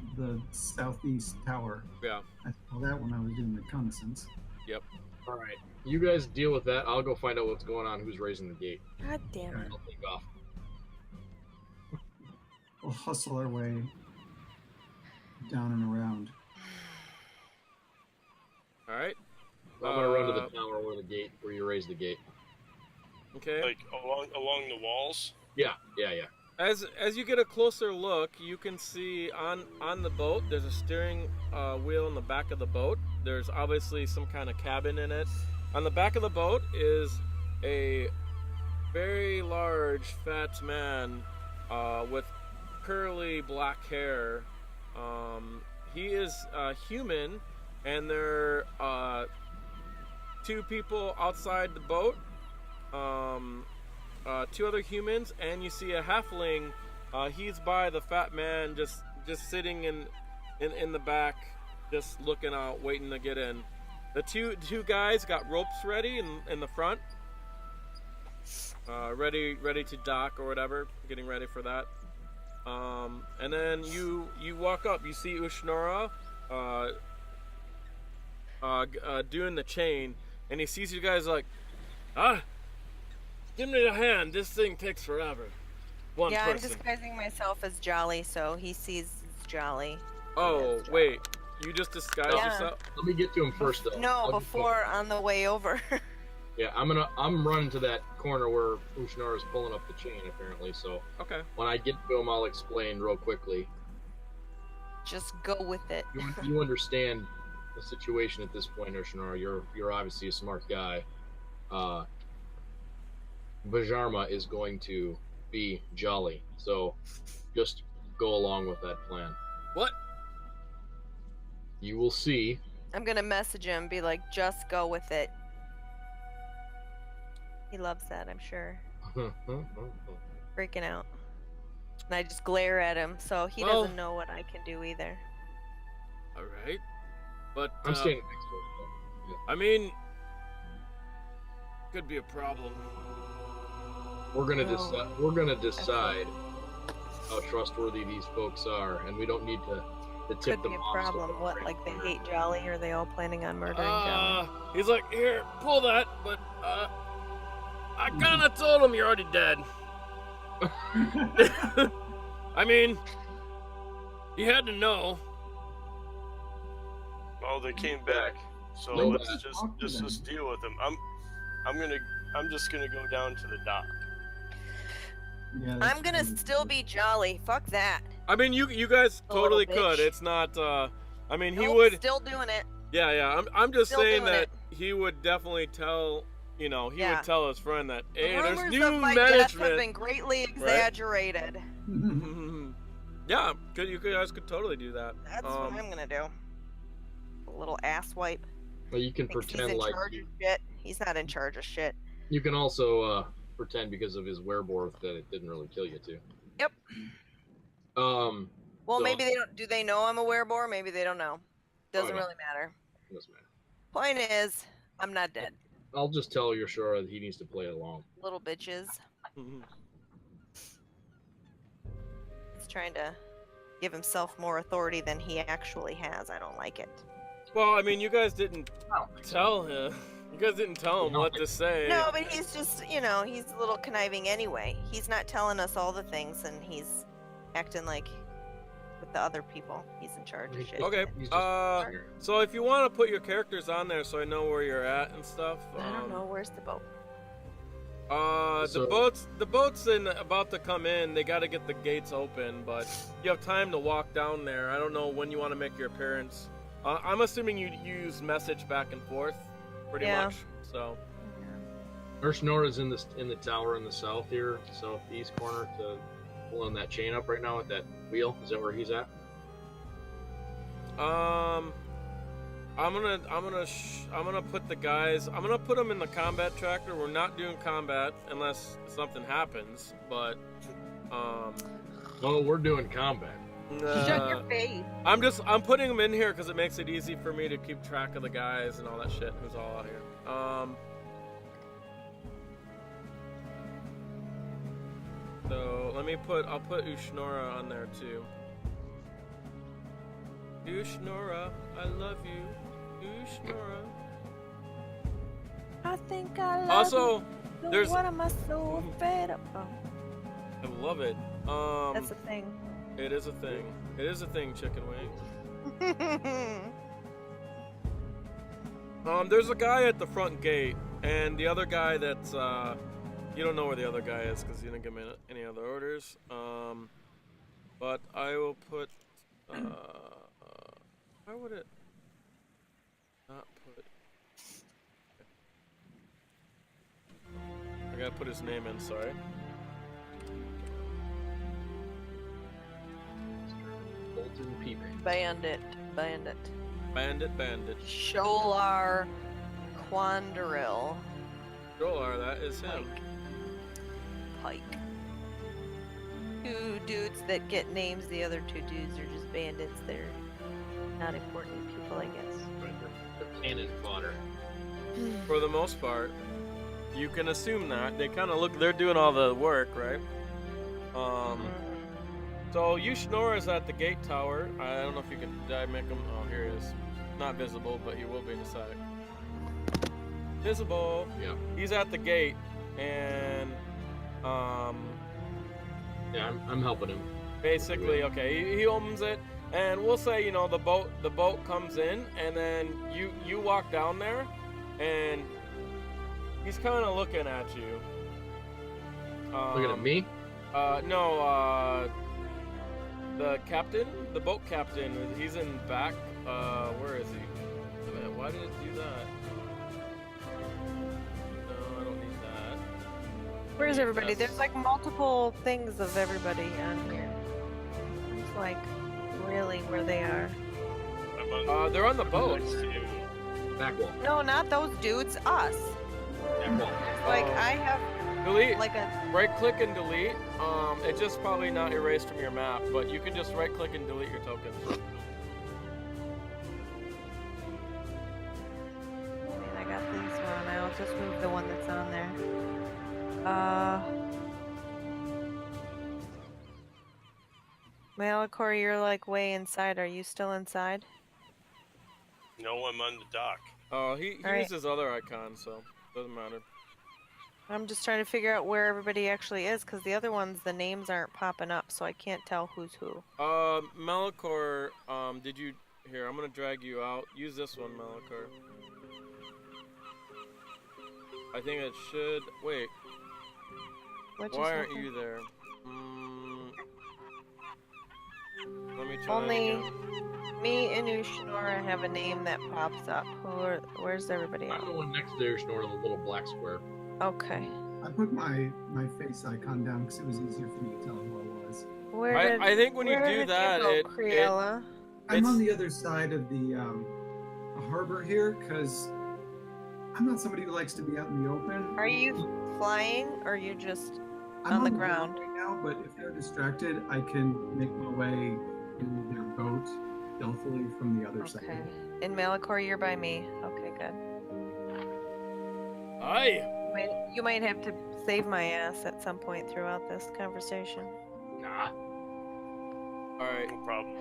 E: southeast tower.
A: Yeah.
E: I saw that when I was doing reconnaissance.
D: All right, you guys deal with that. I'll go find out what's going on. Who's raising the gate?
B: God damn it!
D: I'll take off.
E: We'll hustle our way down and around.
A: All right.
D: I'm gonna run to the tower where you raise the gate.
A: Okay.
C: Like along the walls.
D: Yeah.
A: As you get a closer look, you can see on the boat there's a steering wheel in the back of the boat, There's obviously some kind of cabin in it. On the back of the boat is a very large, fat man with curly black hair. He is human, and there are 2 people outside the boat. 2 other humans, and you see a halfling. He's by the fat man, just sitting in the back, just looking out, waiting to get in. The two guys got ropes ready in the front, ready to dock or whatever, getting ready for that. And then you walk up, you see Urshnora doing the chain, and he sees you guys like, give me a hand. This thing takes forever. One person.
B: I'm disguising myself as Jolly, so he sees Jolly.
A: Oh, wait. You just disguised yourself?
D: Let me get to him first, though.
B: No, before on the way over.
D: Yeah, I'm running to that corner where Urshnora is pulling up the chain, apparently. So
A: okay.
D: When I get to him, I'll explain real quickly.
B: Just go with it.
D: You understand the situation at this point, Urshnora. You're obviously a smart guy. Vhajjharma is going to be Jolly, so just go along with that plan.
A: What?
D: You will see.
B: I'm gonna message him, be like, just go with it. He loves that, I'm sure. Freaking out. And I just glare at him, so he doesn't know what I can do either.
A: Alright. But,
D: I'm standing next to him. Yeah.
A: I mean, could be a problem.
D: We're gonna decide how trustworthy these folks are, and we don't need to tip
B: Could be
D: them
B: a
D: off.
B: problem. What, like they hate Jolly? Or are they all planning on murdering Jolly?
A: He's like, here, pull that, but, I kinda told him you're already dead. I mean, you had to know.
C: Well, they came back, so let's just deal with them. I'm just gonna go down to the dock.
E: Yeah,
B: I'm gonna still be Jolly. Fuck that.
A: I mean, you guys
B: A
A: totally
B: little bitch.
A: could. It's not. I mean, he
B: Nope,
A: would.
B: Still doing it.
A: Yeah. I'm just
B: Still
A: saying
B: doing
A: that
B: it.
A: he would definitely tell. He would tell his friend that, hey,
B: The
A: there's
B: rumors
A: new
B: of my death have
A: management.
B: been greatly exaggerated.
A: Yeah, you guys could totally do that.
B: That's what I'm gonna do. A little ass wipe.
D: Well, you can
B: Thinks
D: pretend
B: he's in
D: like
B: charge of shit. He's not in charge of shit.
D: you can also pretend because of his werewolf that it didn't really kill you too.
B: Yep.
D: Well,
B: Well, maybe they don't. Do they know I'm a werewolf? Maybe they don't know. Doesn't
D: no.
B: really matter.
D: Doesn't matter.
B: Point is, I'm not dead.
D: I'll just tell Urshnora that he needs to play along.
B: Little bitches. He's trying to give himself more authority than he actually has. I don't like it.
A: Well, I mean, you guys didn't tell him. You guys didn't tell him what to say.
B: No, but he's just, he's a little conniving anyway. He's not telling us all the things, and he's acting like with the other people, he's in charge of shit.
A: Okay. So if you want to put your characters on there, so I know where you're at and stuff.
B: I don't know. Where's the boat?
A: The boat's about to come in. They got to get the gates open, but you have time to walk down there. I don't know when you want to make your appearance. I'm assuming you use message back and forth, pretty much. So.
D: Urshnora's in the tower in the south here, southeast corner, to pulling that chain up right now with that wheel. Is that where he's at?
A: I'm gonna put the guys. I'm gonna put them in the combat tractor. We're not doing combat unless something happens. But
D: Oh, we're doing combat.
B: Shut your face.
A: I'm putting them in here because it makes it easy for me to keep track of the guys and all that shit who's all out here. So I'll put Urshnora on there too. Urshnora, I love you. Urshnora.
B: I think I love
A: Also,
B: you.
A: there's.
B: What am I so fed up of?
A: I love it.
B: That's a thing.
A: It is a thing. It is a thing, chicken wing. There's a guy at the front gate, and the other guy that's you don't know where the other guy is because he didn't give me any other orders. But I will put. Why would it? put? I gotta put his name in. Sorry.
D: Bolton Peeping.
B: Bandit.
A: Bandit.
B: Sholar Quandaril.
A: Jolar, that is him.
B: Pike. Two dudes that get names, the other two dudes are just bandits. They're not important people, I guess.
D: Right, they're cannon fodder.
A: For the most part, you can assume that. They kind of look, they're doing all the work, right? So Urshnora is at the gate tower. I don't know if you can, did I make him? Oh, here he is. Not visible, but he will be in a sec. Visible.
D: Yeah.
A: He's at the gate, and
D: Yeah, I'm helping him.
A: basically, okay, he opens it, and we'll say, you know, the boat comes in, and then you walk down there, and he's kind of looking at you.
D: Looking at me?
A: No, the captain, the boat captain, he's in back. Where is he? Man, why did it do that? No, I don't need that.
B: Where's everybody?
A: That's-
B: There's like multiple things of everybody on here. It's like really where they are.
C: I'm on
A: They're on the boat.
C: next to you.
D: Back wall.
B: No, not those dudes. Us.
D: Back wall.
B: Like
A: Oh.
B: I have
A: Delete.
B: like a.
A: Right click and delete. It's just probably not erased from your map, but you can just right click and delete your tokens.
B: I got these one. I'll just move the one that's on there. Malichor, you're like way inside. Are you still inside?
C: No, I'm on the dock.
A: Oh, he
B: All right.
A: used his other icon, so doesn't matter.
B: I'm just trying to figure out where everybody actually is, because the other ones, the names aren't popping up, so I can't tell who's who.
A: Malichor, did you... Here, I'm gonna drag you out. Use this one, Malichor. I think it should... Wait,
B: What just
A: why aren't
B: happened?
A: you there? Let me try
B: Only
A: again.
B: me and Urshnora have a name that pops up. Where's everybody
D: I'm
B: else?
D: the one next to Urshnora, the little black square.
B: Okay.
E: I put my face icon down because it was easier for me to tell who I was.
B: Where
A: I think when you
B: where
A: do
B: did
A: that,
B: go,
A: it-
B: Criella?
E: I'm
A: It's-
E: on the other side of the harbor here because I'm not somebody who likes to be out in the open.
B: Are you flying, or are you just
E: I'm
B: on the ground?
E: right now, but if they're distracted, I can make my way in their boat stealthily from the other
B: okay?
E: side.
B: In Malichor, you're by me. Okay, good.
A: Aye!
B: You might have to save my ass at some point throughout this conversation.
D: Nah.
A: Alright.
C: No problem.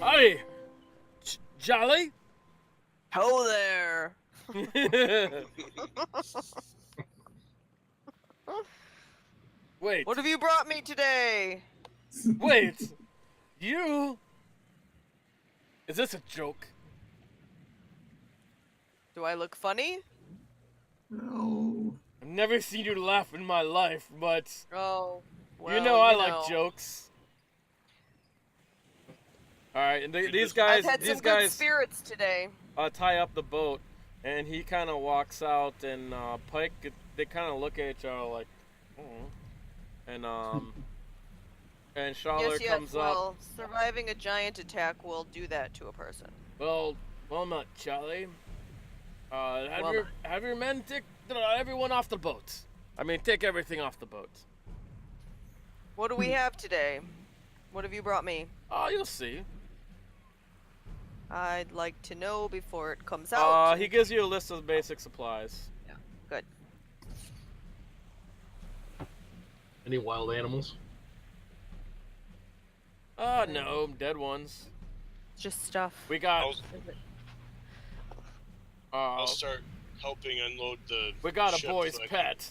A: Aye! Jolly?
B: Ho there!
A: Wait,
B: What have you brought me today?
A: wait! You? Is this a joke?
B: Do I look funny?
E: No.
A: I've never seen you laugh in my life, but
B: Oh, well,
A: you know I like jokes. Alright, and these guys,
B: I've had some good spirits today.
A: tie up the boat, and he kind of walks out, and Pike, they kind of look at each other like, oh. And Shaller
B: Yes,
A: comes up.
B: well, surviving a giant attack will do that to a person.
A: Well, not Charlie. Have
B: Well,
A: your men take everyone off the boat. I mean, take everything off the boat.
B: What do we have today? What have you brought me?
A: Oh, you'll see.
B: I'd like to know before it comes out.
A: He gives you a list of basic supplies.
B: Good.
D: Any wild animals?
A: No, dead ones.
B: Just stuff.
A: We got.
C: I'll start helping unload the.
A: We got a
C: ship
A: boy's
C: so I can-
A: pet.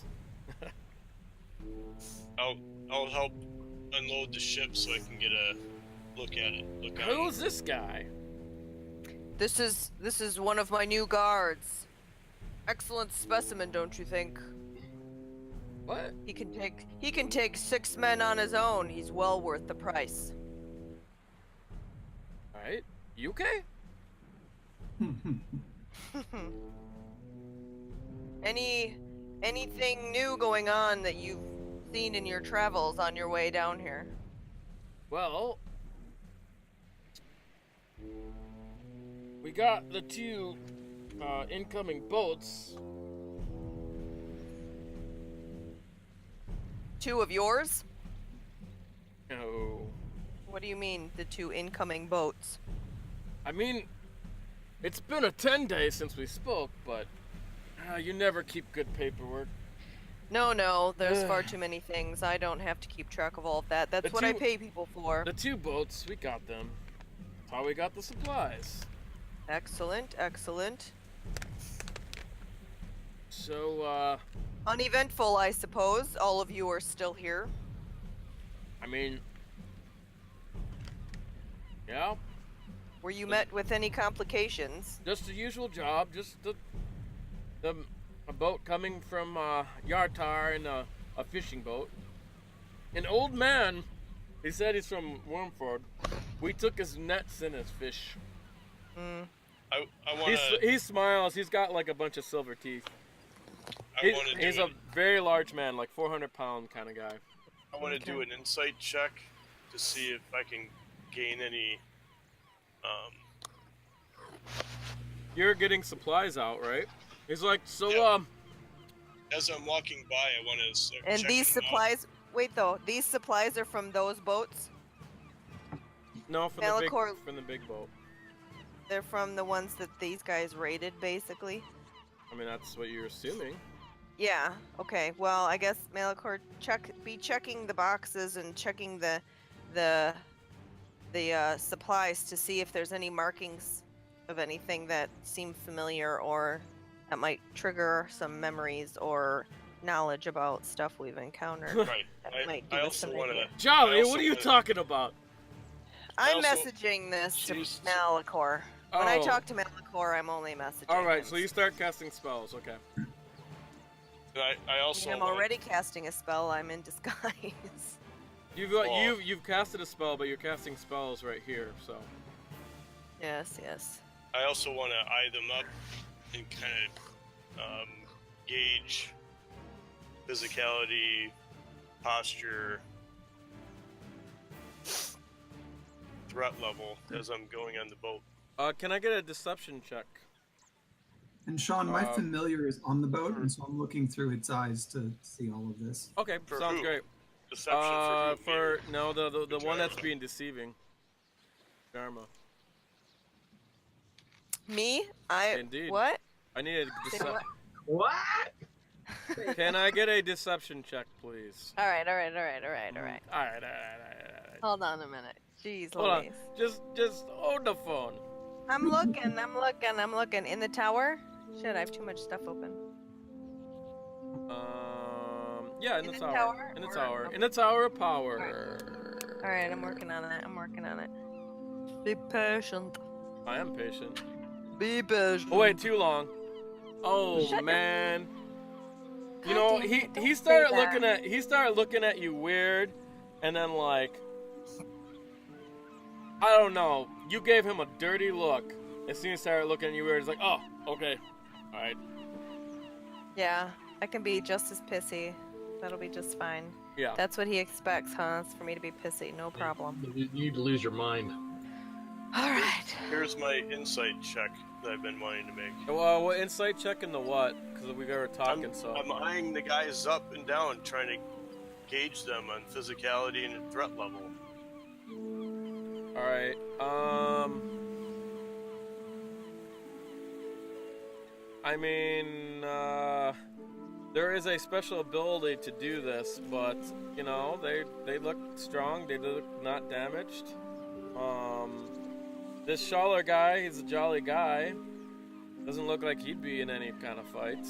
C: I'll help unload the ship so I can get a look at it. Look at
A: Who's this guy?
B: This is one of my new guards. Excellent specimen, don't you think?
A: What?
B: He can take 6 men on his own. He's well worth the price.
A: All right. You okay?
B: Anything new going on that you've seen in your travels on your way down here?
A: Well, we got the two incoming boats.
B: Two of yours?
A: No.
B: What do you mean, the two incoming boats?
A: I mean, it's been a 10 days since we spoke, but you never keep good paperwork.
B: No, there's far too many things. I don't have to keep track of all of that. That's what I pay people for.
A: The two boats, we got them. That's how we got the supplies.
B: Excellent.
A: So,
B: Uneventful, I suppose. All of you are still here.
A: I mean, yeah.
B: Were you met with any complications?
A: Just the usual job, just a boat coming from Yartar and a fishing boat. An old man, he said he's from Wormford. We took his nets and his fish.
B: Hmm.
C: I want to.
A: He smiles. He's got like a bunch of silver teeth. He's a very large man, like 400-pound kind of guy.
C: I want to do an insight check to see if I can gain any.
A: You're getting supplies out, right? He's like, so
C: Yeah. As I'm walking by, I want to start
B: And
C: checking
B: these
C: them out.
B: supplies... Wait, though. These supplies are from those boats?
A: No, from
B: Malichor-
A: the big boat.
B: They're from the ones that these guys raided, basically?
A: I mean, that's what you're assuming.
B: Yeah, okay. Well, I guess Malichor be checking the boxes and checking the supplies to see if there's any markings of anything that seem familiar or that might trigger some memories or knowledge about stuff we've encountered.
C: Right.
B: That might give
C: I
B: us
C: also
B: an
C: want to.
B: idea.
A: Jolly,
C: also
A: what are you
C: wanna-
A: talking about?
B: I'm
C: also-
B: messaging this to
C: Jeez.
B: Malichor. When I
A: Oh.
B: talk to Malichor, I'm only messaging
A: All right,
B: him.
A: so you start casting spells, okay.
C: And I also.
B: I'm
C: wanna-
B: already casting a spell. I'm in disguise.
A: You've casted a spell, but you're casting spells right here, so.
B: Yes.
C: I also want to eye them up and kind of gauge physicality, posture, threat level as I'm going on the boat.
A: Can I get a deception check?
E: And Shawn, my familiar is on the boat, and so I'm looking through its eyes to see all of this.
A: Okay,
C: For
A: sounds
C: who?
A: great.
C: Deception for who?
A: No, the one that's
C: Vhajjharma.
A: being deceiving. Dharma.
B: Me?
A: Indeed.
B: What?
A: I need a
B: Say
A: deception.
B: what?
D: What?
A: Can I get a deception check, please?
B: All right.
A: Alright.
B: Hold on a minute. Jeez
A: Hold on.
B: Louise.
A: Just hold the phone.
B: I'm looking. In the tower? Shit, I have too much stuff open.
A: Yeah, in
B: In
A: the
B: the
A: tower.
B: tower?
A: In the
B: Or-
A: tower.
B: okay.
A: In the tower of power.
B: Alright, I'm working on it. Be patient.
A: I am patient.
B: Be patient.
A: Oh wait, too long. Oh
B: Shut your-
A: man. You
B: God
A: know,
B: damn
A: he
B: it, don't
A: he
B: say
A: started
B: that.
A: he started looking at you weird, and then like, I don't know. You gave him a dirty look. As soon as he started looking at you weird, he's like, oh, okay, all right,
B: Yeah, I can be just as pissy. That'll be just fine.
A: yeah.
B: That's what he expects, huh? It's for me to be pissy. No problem.
D: You need to lose your mind.
B: Alright.
C: Here's my insight check that I've been wanting to make.
A: Well, what insight check into what? Because we were talking, so.
C: I'm eyeing the guys up and down, trying to gauge them on physicality and threat level.
A: All right. I mean, there is a special ability to do this, but you know, they look strong. They look not damaged. This Shaller guy, he's a jolly guy. Doesn't look like he'd be in any kind of fights.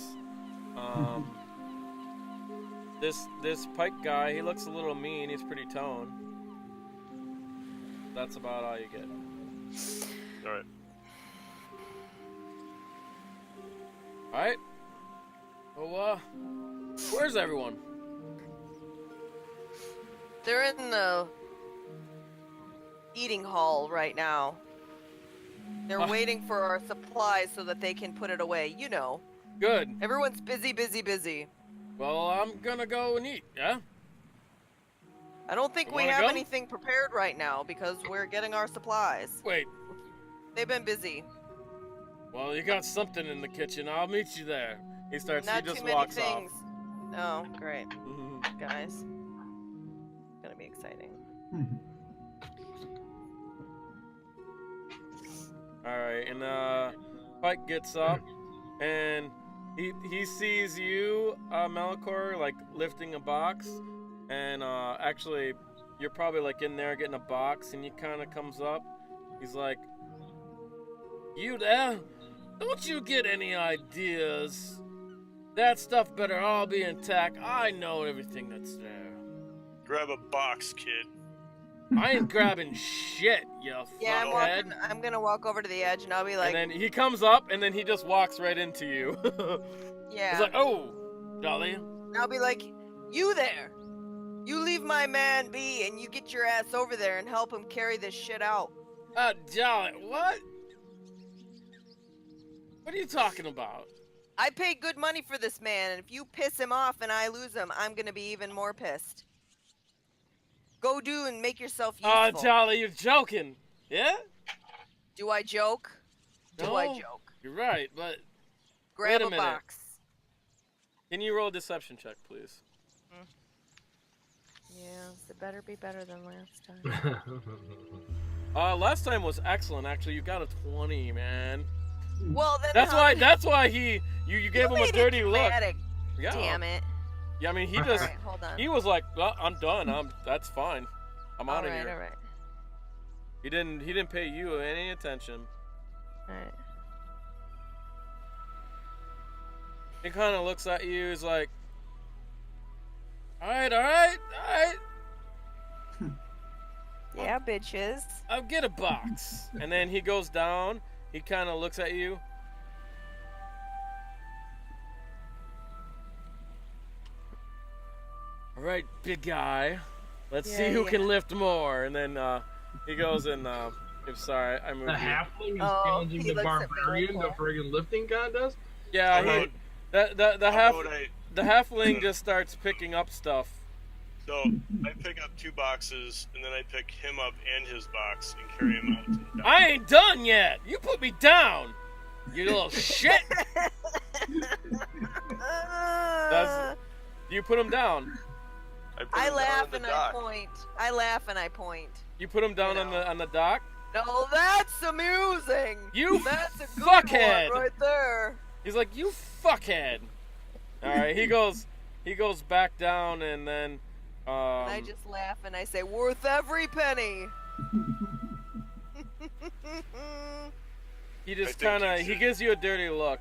A: This Pike guy, he looks a little mean. He's pretty toned. That's about all you get.
C: All right.
A: Alright. Well, where's everyone?
B: They're in the eating hall right now. They're waiting for our supplies so that they can put it away. You know.
A: Good.
B: Everyone's busy.
A: Well, I'm gonna go and eat, yeah?
B: I don't think
A: You
B: we
A: wanna
B: have
A: go?
B: anything prepared right now because we're getting our supplies.
A: Wait,
B: They've been busy.
A: well, you got something in the kitchen. I'll meet you there. He
B: Not
A: just
B: too many
A: walks
B: things.
A: off.
B: Oh, great,
A: Mhm.
B: guys. It's gonna be exciting.
A: Alright, and Pike gets up and he sees you, Malichor, like lifting a box, and actually you're probably like in there getting a box, and he kinda comes up. He's like, "You there? Don't you get any ideas? That stuff better all be intact. I know everything that's there.
C: Grab a box, kid.
A: I ain't grabbing shit, you
B: Yeah,
A: fuckhead."
B: I'm gonna walk over to the edge and I'll be like,
A: And then he comes up, and then he just walks right into you.
B: yeah.
A: He's like, "Oh, Jolly."
B: And I'll be like, you there? You leave my man be and you get your ass over there and help him carry this shit out.
A: Jolly, what? What are you talking about?
B: I paid good money for this man, and if you piss him off and I lose him, I'm gonna be even more pissed. Go do and make yourself useful.
A: Jolly, you're joking. Yeah?
B: Do I joke? Do I
A: No.
B: joke?
A: You're right, but
B: Grab
A: Wait a
B: a
A: minute.
B: box.
A: can you roll a deception check, please?
B: Yes, it better be better than last time.
A: Last time was excellent, actually. You got a 20, man.
B: Well, then
A: That's why you gave him a dirty look.
B: dramatic.
A: Yeah.
B: Damn it.
A: Yeah, I mean, he
B: All
A: just,
B: right, hold on.
A: he was like, "Well, I'm done. That's fine. I'm out of here."
B: All right.
A: He didn't pay you any attention.
B: All right.
A: He kind of looks at you. He's like, all right.
B: Yeah, bitches.
A: I'll get a box. And then he goes down. He kind of looks at you. All right, big guy. Let's see who can lift more. And then he goes and I'm sorry, I moved
D: The
A: you.
D: halfling is
B: Oh,
D: challenging
B: he
D: the
B: looks at
D: barbarian to
B: Malichor.
D: friggin' lifting contest?
A: Yeah,
C: How
A: the halfling just starts picking up stuff.
C: So I pick up 2 boxes, and then I pick him up and his box and carry him out to the dock.
A: I ain't done yet. You put me down, you little shit. You put him down.
C: put
B: I
C: him down
B: laugh
C: on the
B: and
C: dock.
B: I point. I laugh and I point.
A: You put him down
B: You
A: on the dock.
B: No, that's amusing.
A: You
B: That's a good
A: fuckhead.
B: one right there.
A: He's like, "You fuckhead." All right, he goes back down, and then
B: And I just laugh and I say, worth every penny.
A: he just
C: I think
A: kind of
C: you
A: he
C: should-
A: gives you a dirty look.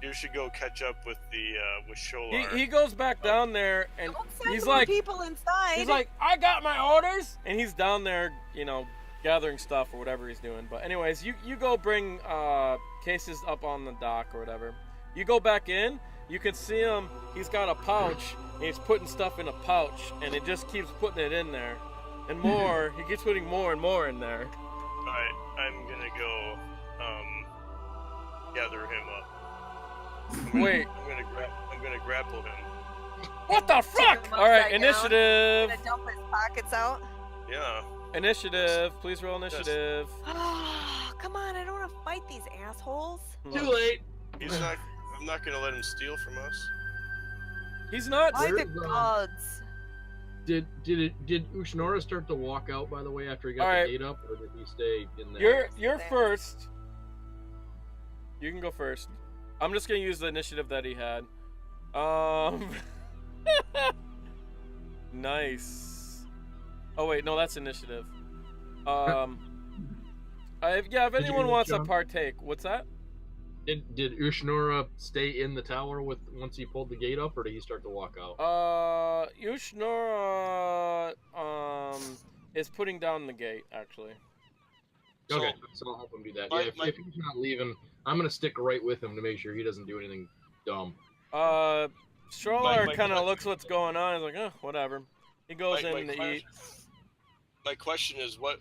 C: You should go catch up with the with Sholar.
A: He goes back down there, and
B: Don't send
A: he's
B: more
A: like,
B: people inside.
A: "I got my orders," and he's down there, gathering stuff or whatever he's doing. But anyways, you go bring cases up on the dock or whatever. You go back in. You can see him. He's got a pouch, and he's putting stuff in a pouch, and it just keeps putting it in there, and more. He keeps putting more and more in there.
C: Alright, I'm gonna go gather him up.
A: Wait,
C: I'm gonna grapple him.
A: what the
B: Take
A: fuck?
B: him
A: All right,
B: upside down.
A: initiative.
B: Gonna dump his pockets out.
C: Yeah.
A: Initiative. Please roll initiative.
B: Oh, come on! I don't want to fight these assholes.
D: Too late.
C: I'm not gonna let him steal from us.
A: He's not.
B: By the
D: Where's,
B: gods.
D: Did Urshnora start to walk out, by the way, after he got
A: Alright.
D: the gate up, or did he stay in there?
A: You're
B: There.
A: first. You can go first. I'm just gonna use the initiative that he had. Nice. Oh wait, no, that's initiative. If
D: you
A: anyone
D: get it,
A: wants to
D: Shawn?
A: partake, what's that?
D: Did Urshnora stay in the tower once he pulled the gate up, or did he start to walk out?
A: Urshnora is putting down the gate actually.
D: Okay, so I'll help him do that.
C: My-
D: Yeah, if he's not leaving, I'm gonna stick right with him to make sure he doesn't do anything dumb.
A: Stroller
C: my
A: kind of
C: que-
A: looks what's going on. He's like, oh, whatever. He goes
C: My
A: in to eat.
C: question is, what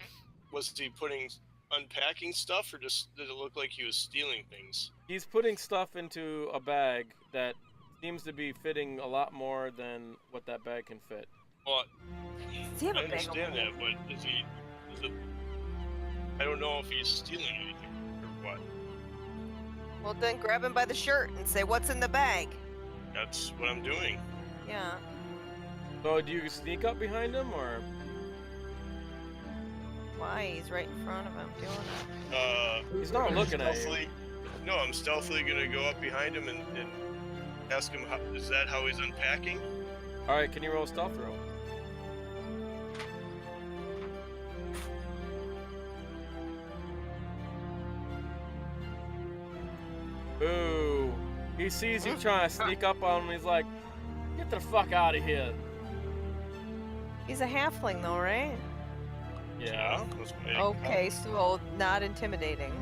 C: was he putting unpacking stuff, or just did it look like he was stealing things?
A: He's putting stuff into a bag that seems to be fitting a lot more than what that bag can fit.
C: Well,
B: Does he have
C: I
B: a bag
C: understand
B: opener?
C: that, but is it? I don't know if he's stealing anything or what.
B: Well, then grab him by the shirt and say, "What's in the bag?"
C: That's what I'm doing.
B: Yeah.
A: So do you sneak up behind him, or?
B: Why? He's right in front of him doing it.
A: He's not looking at you.
C: Stealthily. No, I'm stealthily gonna go up behind him and ask him, is that how he's unpacking?
A: Alright, can you roll a stealth roll? Ooh. He sees you trying to sneak up on him, he's like, get the fuck out of here.
B: He's a halfling, though, right?
A: Yeah.
C: That's why,
B: Okay, so not intimidating.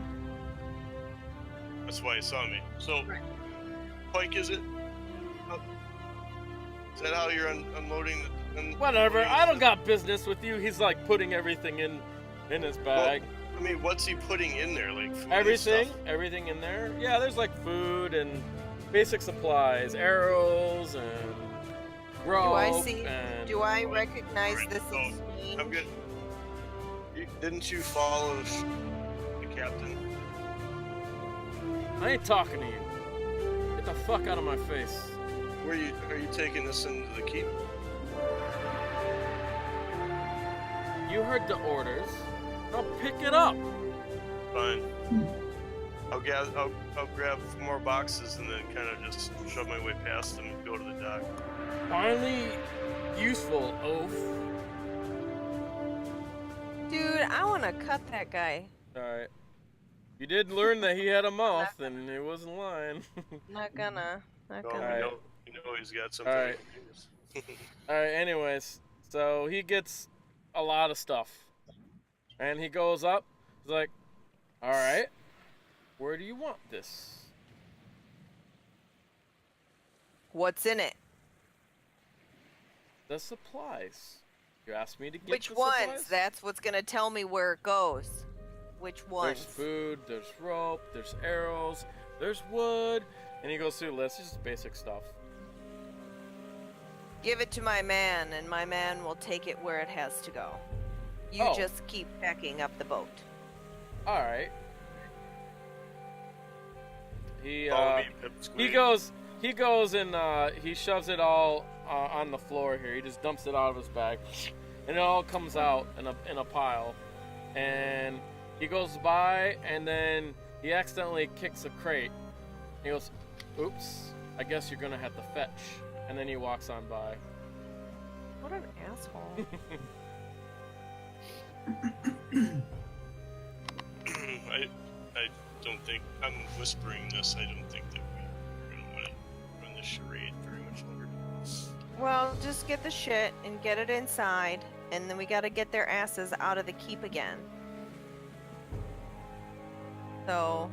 C: that's why he saw me. So, Pike, is it? Is that how you're unloading the...
A: Whatever, I don't got business with you. He's like putting everything in his bag.
C: I mean, what's he putting in there? Like food
A: Everything?
C: and stuff?
A: Everything in there? Yeah, there's like food and basic supplies, arrows and rope.
B: Do I recognize
C: Alright,
B: this
C: so,
B: as
C: I'm good. Didn't you follow the captain?
A: I ain't talking to you. Get the fuck out of my face.
C: Are you taking this into the keep?
A: You heard the orders. Now pick it up.
C: Fine. I'll grab more boxes and then kind of just shove my way past them and go to the dock.
A: Finally useful, oaf.
B: Dude, I want to cut that guy.
A: Alright. You did learn that he had a mouth and he wasn't lying.
B: Not gonna. Not
C: No,
B: gonna.
A: Alright.
C: you know he's got something.
A: Alright. Alright, anyways. So he gets a lot of stuff. And he goes up. He's like, alright. Where do you want this?
B: What's in it?
A: The supplies. You asked me to get
B: Which
A: the
B: ones?
A: supplies?
B: That's what's gonna tell me where it goes. Which ones?
A: There's food, there's rope, there's arrows, there's wood, and he goes through the list. It's just basic stuff.
B: Give it to my man, and my man will take it where it has to go. You
A: Oh.
B: just keep packing up the boat.
A: All right. He
C: Follow me, Pipsqueak.
A: he goes and he shoves it all on the floor here. He just dumps it out of his bag, and it all comes out in a pile. And he goes by, and then he accidentally kicks a crate. He goes, "Oops, I guess you're gonna have to fetch." And then he walks on by.
B: What an asshole.
C: I don't think I'm whispering this. I don't think that we're gonna want to run this charade very much longer.
B: Well, just get the shit and get it inside, and then we gotta get their asses out of the keep again. So,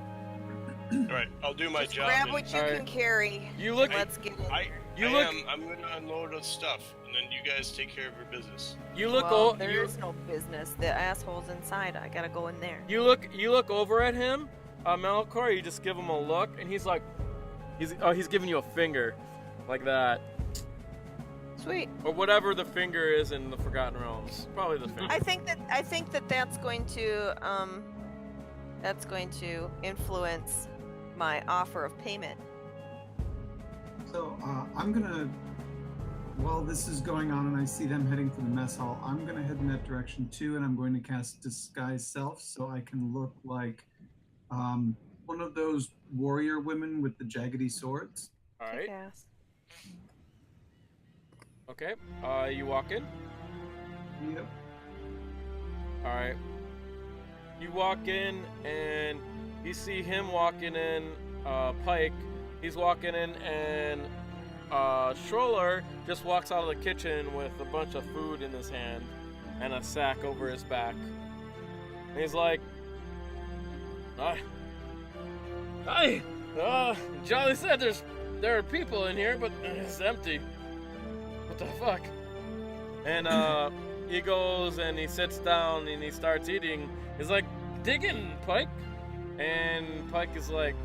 C: All right, I'll do my
B: just
C: job.
B: grab
C: and
B: what you
A: All
B: can
A: right.
B: carry.
A: You look.
B: Let's get in there.
C: I'm gonna unload the stuff, and then you guys take care of your business.
A: You look.
B: Well, there is no business. The asshole's inside. I gotta go in there.
A: You look over at him, Malichor. You just give him a look, and he's like, he's giving you a finger, like that,
B: Sweet.
A: or whatever the finger is in the Forgotten Realms. Probably the finger.
B: I think that's going to influence my offer of payment.
E: So I'm gonna, while this is going on and I see them heading for the mess hall, I'm gonna head in that direction too, and I'm going to cast Disguise Self so I can look like one of those warrior women with the jaggedy swords.
A: All right.
B: Kick-ass.
A: Okay. You walk in.
E: Yep.
A: All right. You walk in, and you see him walking in. Pike. He's walking in, and Stroller just walks out of the kitchen with a bunch of food in his hand and a sack over his back. And he's like, "Hi, Jolly said there are people in here, but it's empty. What the fuck?" And he goes and he sits down and he starts eating. He's like, digging, Pike? And Pike is like,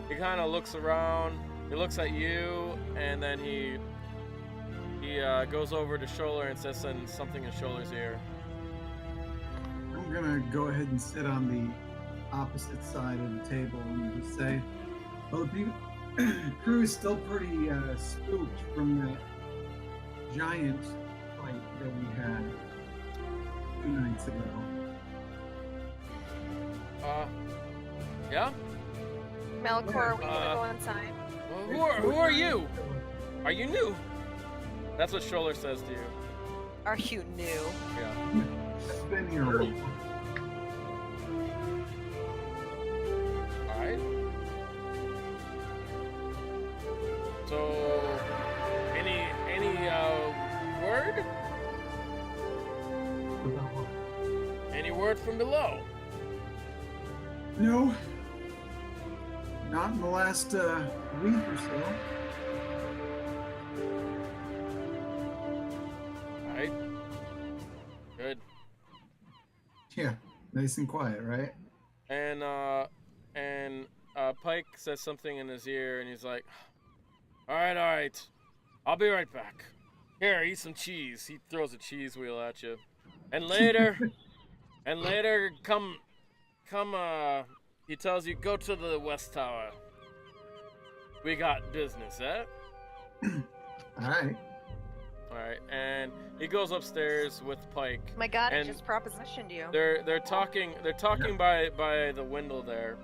A: he kind of looks around, he looks at you, and then he goes over to Shoulder and says something in Shoulder's ear.
E: I'm gonna go ahead and sit on the opposite side of the table and just say, well, the crew is still pretty spooked from that giant fight that we had 2 nights ago.
A: Yeah?
B: Malichor, are we gonna go inside?
A: Well, who are you? Are you new? That's what Shoulder says to you.
B: Are you new?
A: Yeah.
E: I've been here a while.
A: Alright. So, any word? Any word from below?
E: No. Not in the last week or so.
A: Alright. Good.
E: Yeah, nice and quiet, right?
A: And Pike says something in his ear, and he's like, Alright. I'll be right back. Here, eat some cheese. He throws a cheese wheel at you. And later, come, he tells you, go to the West Tower. We got business, eh?
E: Alright.
A: Alright, and he goes upstairs with Pike.
B: My God, I
A: And
B: just propositioned you.
A: They're talking by the window there.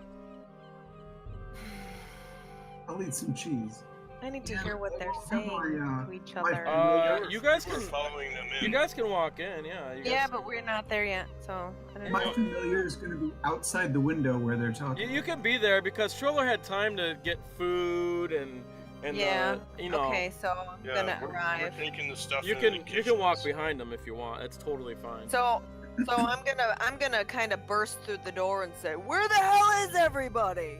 E: I'll eat some cheese.
B: I need to hear what they're
E: Come
B: saying
E: on,
B: to each
E: my
B: other.
A: You guys
C: We're
A: can
C: following them in.
A: you guys can walk in, yeah. You
B: Yeah,
A: guys,
B: but we're not there yet, so I don't
E: My
B: know.
E: familiar is going to be outside the window where they're talking.
A: you can be there because Stroller had time to get food and
B: Yeah.
A: you know.
B: Okay, so I'm
C: Yeah,
B: gonna
C: we're
B: arrive.
C: taking the stuff
A: You
C: into
A: can
C: the
A: you can walk
C: kitchens.
A: behind them if you want. It's totally fine.
B: So I'm gonna kind of burst through the door and say, "Where the hell is everybody?"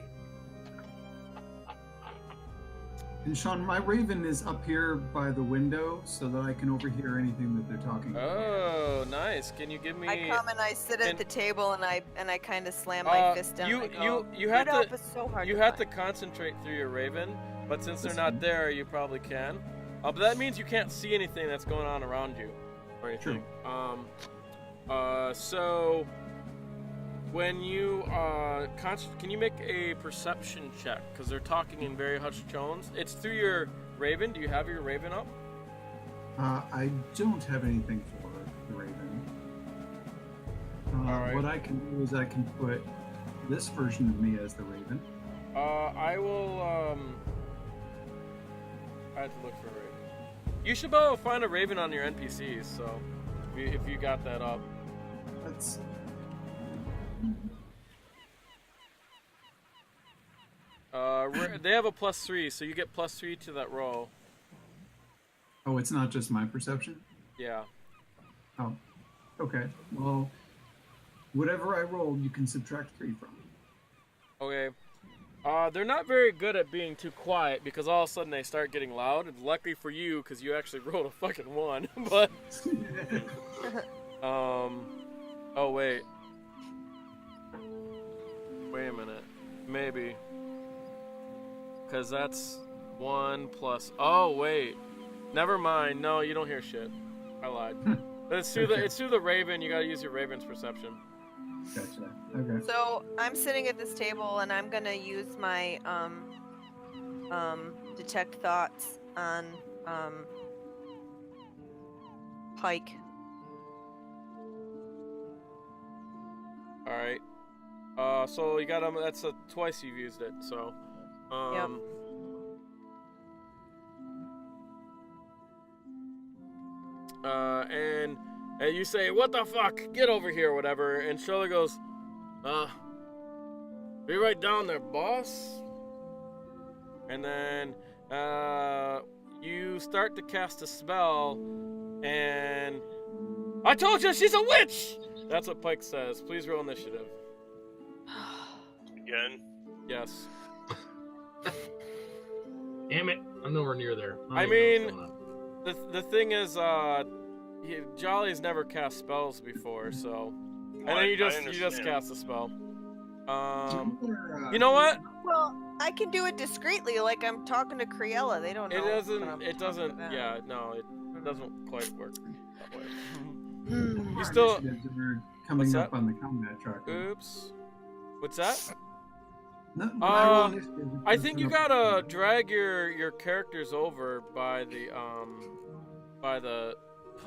E: And Shawn, my raven is up here by the window so that I can overhear anything that they're talking about.
A: Oh, nice. Can you give me?
B: I come and I sit at
A: and-
B: the table and I kind of slam my fist down. and I go,
A: you have
B: "Get up,
A: to
B: it's so hard
A: you
B: to
A: have to
B: find."
A: concentrate through your Raven, but since they're
E: That's
A: not
E: fine.
A: there, you probably can. But that means you can't see anything that's going on around you or anything. So when you can you make a perception check because they're talking in very hushed tones? It's through your Raven. Do you have your Raven up?
E: I don't have anything for the raven.
A: Alright.
E: What I can do is I can put this version of me as the raven.
A: I will. I have to look for a Raven. You should be able to find a Raven on your NPCs. So if you got that up.
E: That's
A: They have a +3, so you get +3 to that roll.
E: oh, it's not just my perception.
A: Yeah.
E: Oh, okay. Well, whatever I roll, you can subtract 3 from.
A: Okay. They're not very good at being too quiet because all of a sudden they start getting loud. And luckily for you, because you actually rolled a fucking 1. But oh wait. Wait a minute. Maybe. Because that's 1 plus. Oh wait. Never mind. No, you don't hear shit. I lied. It's through the Raven. You gotta use your Raven's perception.
E: Gotcha. Okay.
B: So I'm sitting at this table and I'm gonna use my detect thoughts on Pike.
A: All right. So you got them. That's twice you've used it. So.
B: Yep.
A: And you say, "What the fuck? Get over here," or whatever. And Shola goes, "Be right down there, boss." And then you start to cast a spell, and I told you she's a witch. That's what Pike says. Please roll initiative.
C: Again.
A: Yes.
D: Damn it! I'm nowhere near there.
A: I mean, the thing is, Jolly's never cast spells before, so And then you just
C: understand.
A: cast a spell.
E: Or,
A: You know what?
B: Well, I can do it discreetly, like I'm talking to Criella. They don't know.
A: It
B: what
A: doesn't.
B: I'm
A: It
B: talking
A: doesn't.
B: about.
A: Yeah. No. It doesn't quite work that way.
B: Hmm.
A: You still.
E: initiatives are coming
A: What's
E: up
A: that?
E: on the combat tracker.
A: Oops. What's that?
E: No, when I roll initiative, it
A: I
E: goes
A: think you
E: up.
A: gotta drag your characters over by the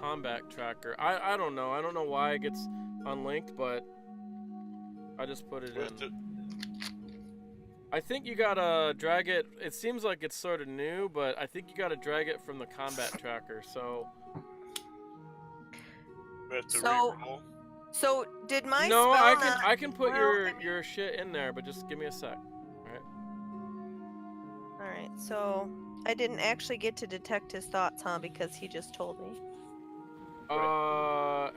A: combat tracker. I don't know. I don't know why it gets unlinked, but I just put it in. I think you gotta drag it. It seems like it's sort of new, but I think you gotta drag it from the combat tracker. So.
C: We have to
B: So-
C: re-roll.
B: So did my
A: No,
B: spell
A: I can put
B: well,
A: your
B: I mean-
A: your shit in there, but just give me a sec.
B: All right. So I didn't actually get to detect his thoughts, huh? Because he just told me.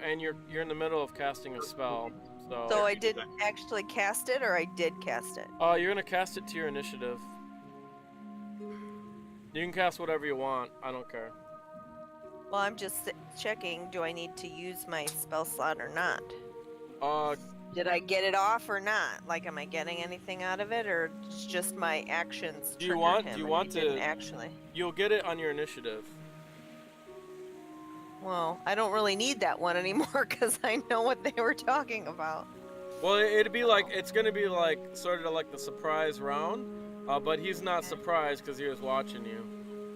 A: And you're in the middle of casting a spell, so.
B: So I didn't actually cast it, or I did cast it.
A: You're gonna cast it to your initiative. You can cast whatever you want. I don't care.
B: Well, I'm just checking. Do I need to use my spell slot or not? Did I get it off or not? Like, am I getting anything out of it, or it's just my actions?
A: Do you
B: triggered
A: want-
B: him
A: do you
B: and
A: want
B: he didn't
A: to-
B: actually?
A: You'll get it on your initiative.
B: Well, I don't really need that one anymore because I know what they were talking about.
A: Well, it'd be like it's gonna be like sort of like the surprise round, but he's not surprised because he was watching you.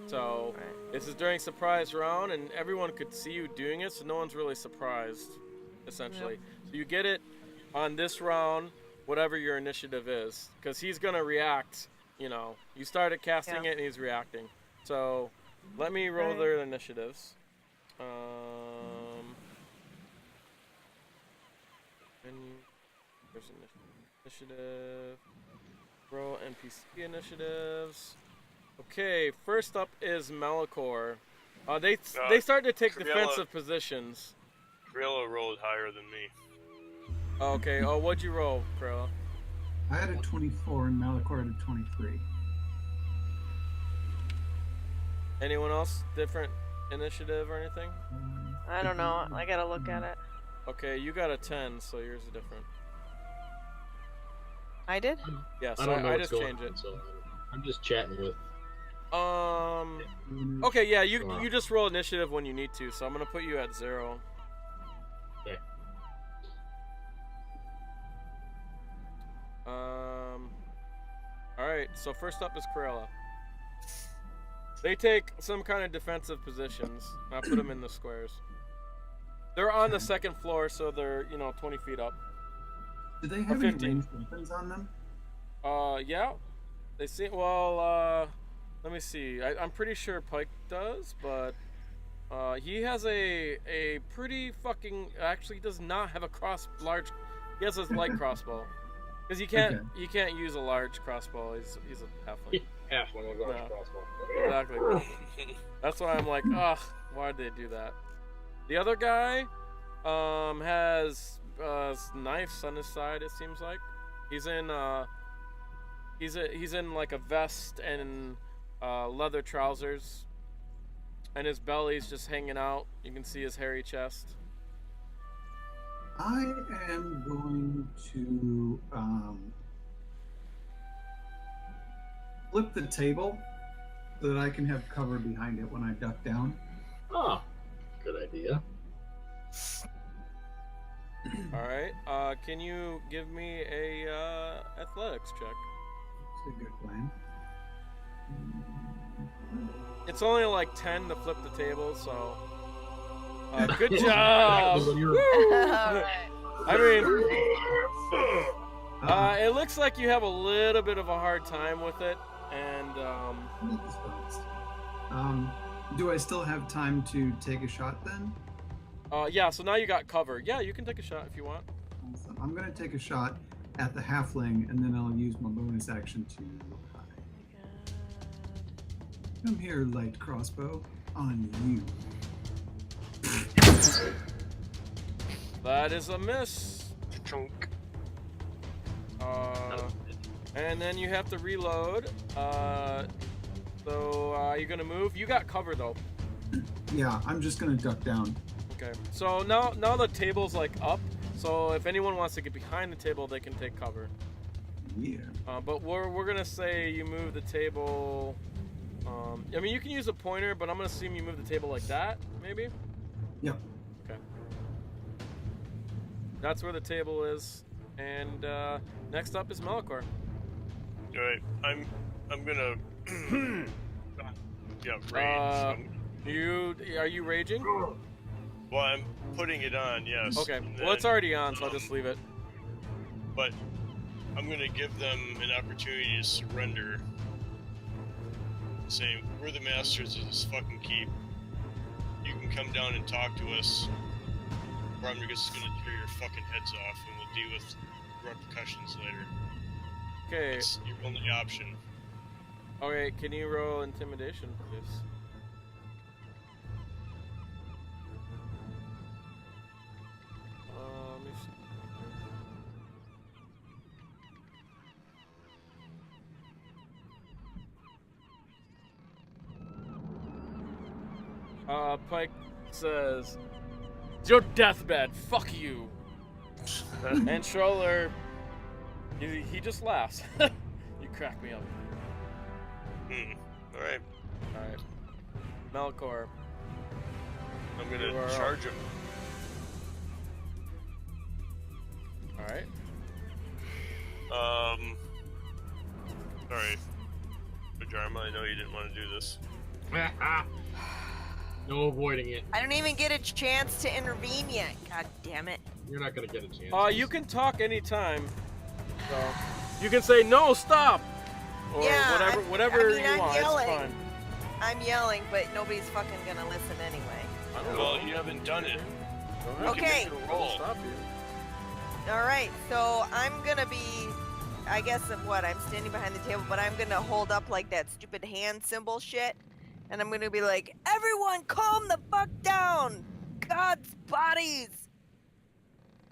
A: So
B: Right.
A: this is during surprise round, and everyone could see you doing it, so no one's really surprised, essentially. So you get it on this round, whatever your initiative is, because he's gonna react. You know, you started casting
B: Yeah.
A: it, and he's reacting. So let me roll
B: Right.
A: their initiatives. And there's initiative. Roll NPC initiatives. Okay, first up is Malichor. They start to take
C: Criella.
A: defensive positions.
C: Criella rolled higher than me.
A: Okay. Oh, what'd you roll, Criella?
E: I had a 24 and Malichor had a 23.
A: Anyone else different initiative or anything?
B: I don't know. I gotta look at it.
A: Okay, you got a 10, so yours is different.
B: I did?
A: Yeah, so
D: I don't know
A: I
D: what's
A: just
D: going
A: changed
D: on,
A: it.
D: so I'm just chatting with.
A: Okay, yeah, you just roll initiative when you need to, so I'm gonna put you at 0.
D: Okay.
A: Alright, so first up is Criella. They take some kind of defensive positions. I put them in the squares. They're on the second floor, so they're, 20 feet up.
E: Do they have any
A: 15.
E: ranged weapons on them?
A: Yeah. They see, well, let me see. I'm pretty sure Pike does, but he has a pretty fucking, actually he does not have a he has a light crossbow. Because you can't use a large crossbow. He's a halfling.
D: Half one of those
A: Yeah.
D: crossbow.
A: Exactly. That's why I'm like, ugh, why'd they do that? The other guy has knives on his side, it seems like. He's in he's in like a vest and leather trousers, and his belly's just hanging out. You can see his hairy chest.
E: I am going to flip the table so that I can have cover behind it when I duck down.
D: Oh, good idea.
A: All right. Can you give me a athletics check?
E: It's a good plan.
A: It's only like 10 to flip the table, so good job.
D: When you're-
B: Alright.
A: I mean, it looks like you have a little bit of a hard time with it, and
E: do I still have time to take a shot then?
A: yeah. So now you got cover. Yeah, you can take a shot if you want.
E: Awesome. I'm going to take a shot at the halfling, and then I'll use my bonus action to come here, light crossbow, on you.
A: That is a miss.
C: Chunk.
A: And then you have to reload. So you're gonna move. You got cover though.
E: Yeah, I'm just going to duck down.
A: Okay. So now the table's like up, So if anyone wants to get behind the table, they can take cover.
E: Yeah.
A: But we're gonna say you move the table. I mean, you can use a pointer, but I'm gonna assume you move the table like that, maybe.
E: Yep.
A: Okay. That's where the table is, and next up is Malichor.
C: All right, I'm gonna. Yeah, rage.
A: Are you raging?
C: Well, I'm putting it on, yes.
A: Okay.
C: And
A: Well, it's
C: then,
A: already on, so I'll just leave it.
C: But I'm gonna give them an opportunity to surrender, saying we're the masters of this fucking keep. You can come down and talk to us, or I'm just gonna tear your fucking heads off, and we'll deal with repercussions later.
A: Okay.
C: It's your only option.
A: Okay. Can you roll intimidation, please? Let me see. Pike says, "It's your deathbed. Fuck you." And Stroller, he just laughs. You crack me up.
C: All right.
A: All right. Malichor.
C: I'm gonna
A: You are
C: charge him.
A: All right.
C: Sorry, Vhajjharma, I know you didn't want to do this.
D: No avoiding it.
B: I don't even get a chance to intervene yet. God damn it.
D: You're not gonna get a chance.
A: You can talk anytime. So you can say no, stop, or
B: Yeah,
A: whatever
B: I mean,
A: you
B: I'm
A: want.
B: yelling.
A: It's fine.
B: I'm yelling, but nobody's fucking gonna listen anyway.
A: I don't
C: Well,
A: know.
C: you haven't done it.
A: Go ahead.
B: Okay.
C: You can make it a
A: I'll
C: roll.
A: stop you.
B: Alright, so I'm gonna be, I guess, I'm standing behind the table, but I'm gonna hold up like that stupid hand symbol shit. And I'm gonna be like, everyone calm the fuck down! God's bodies!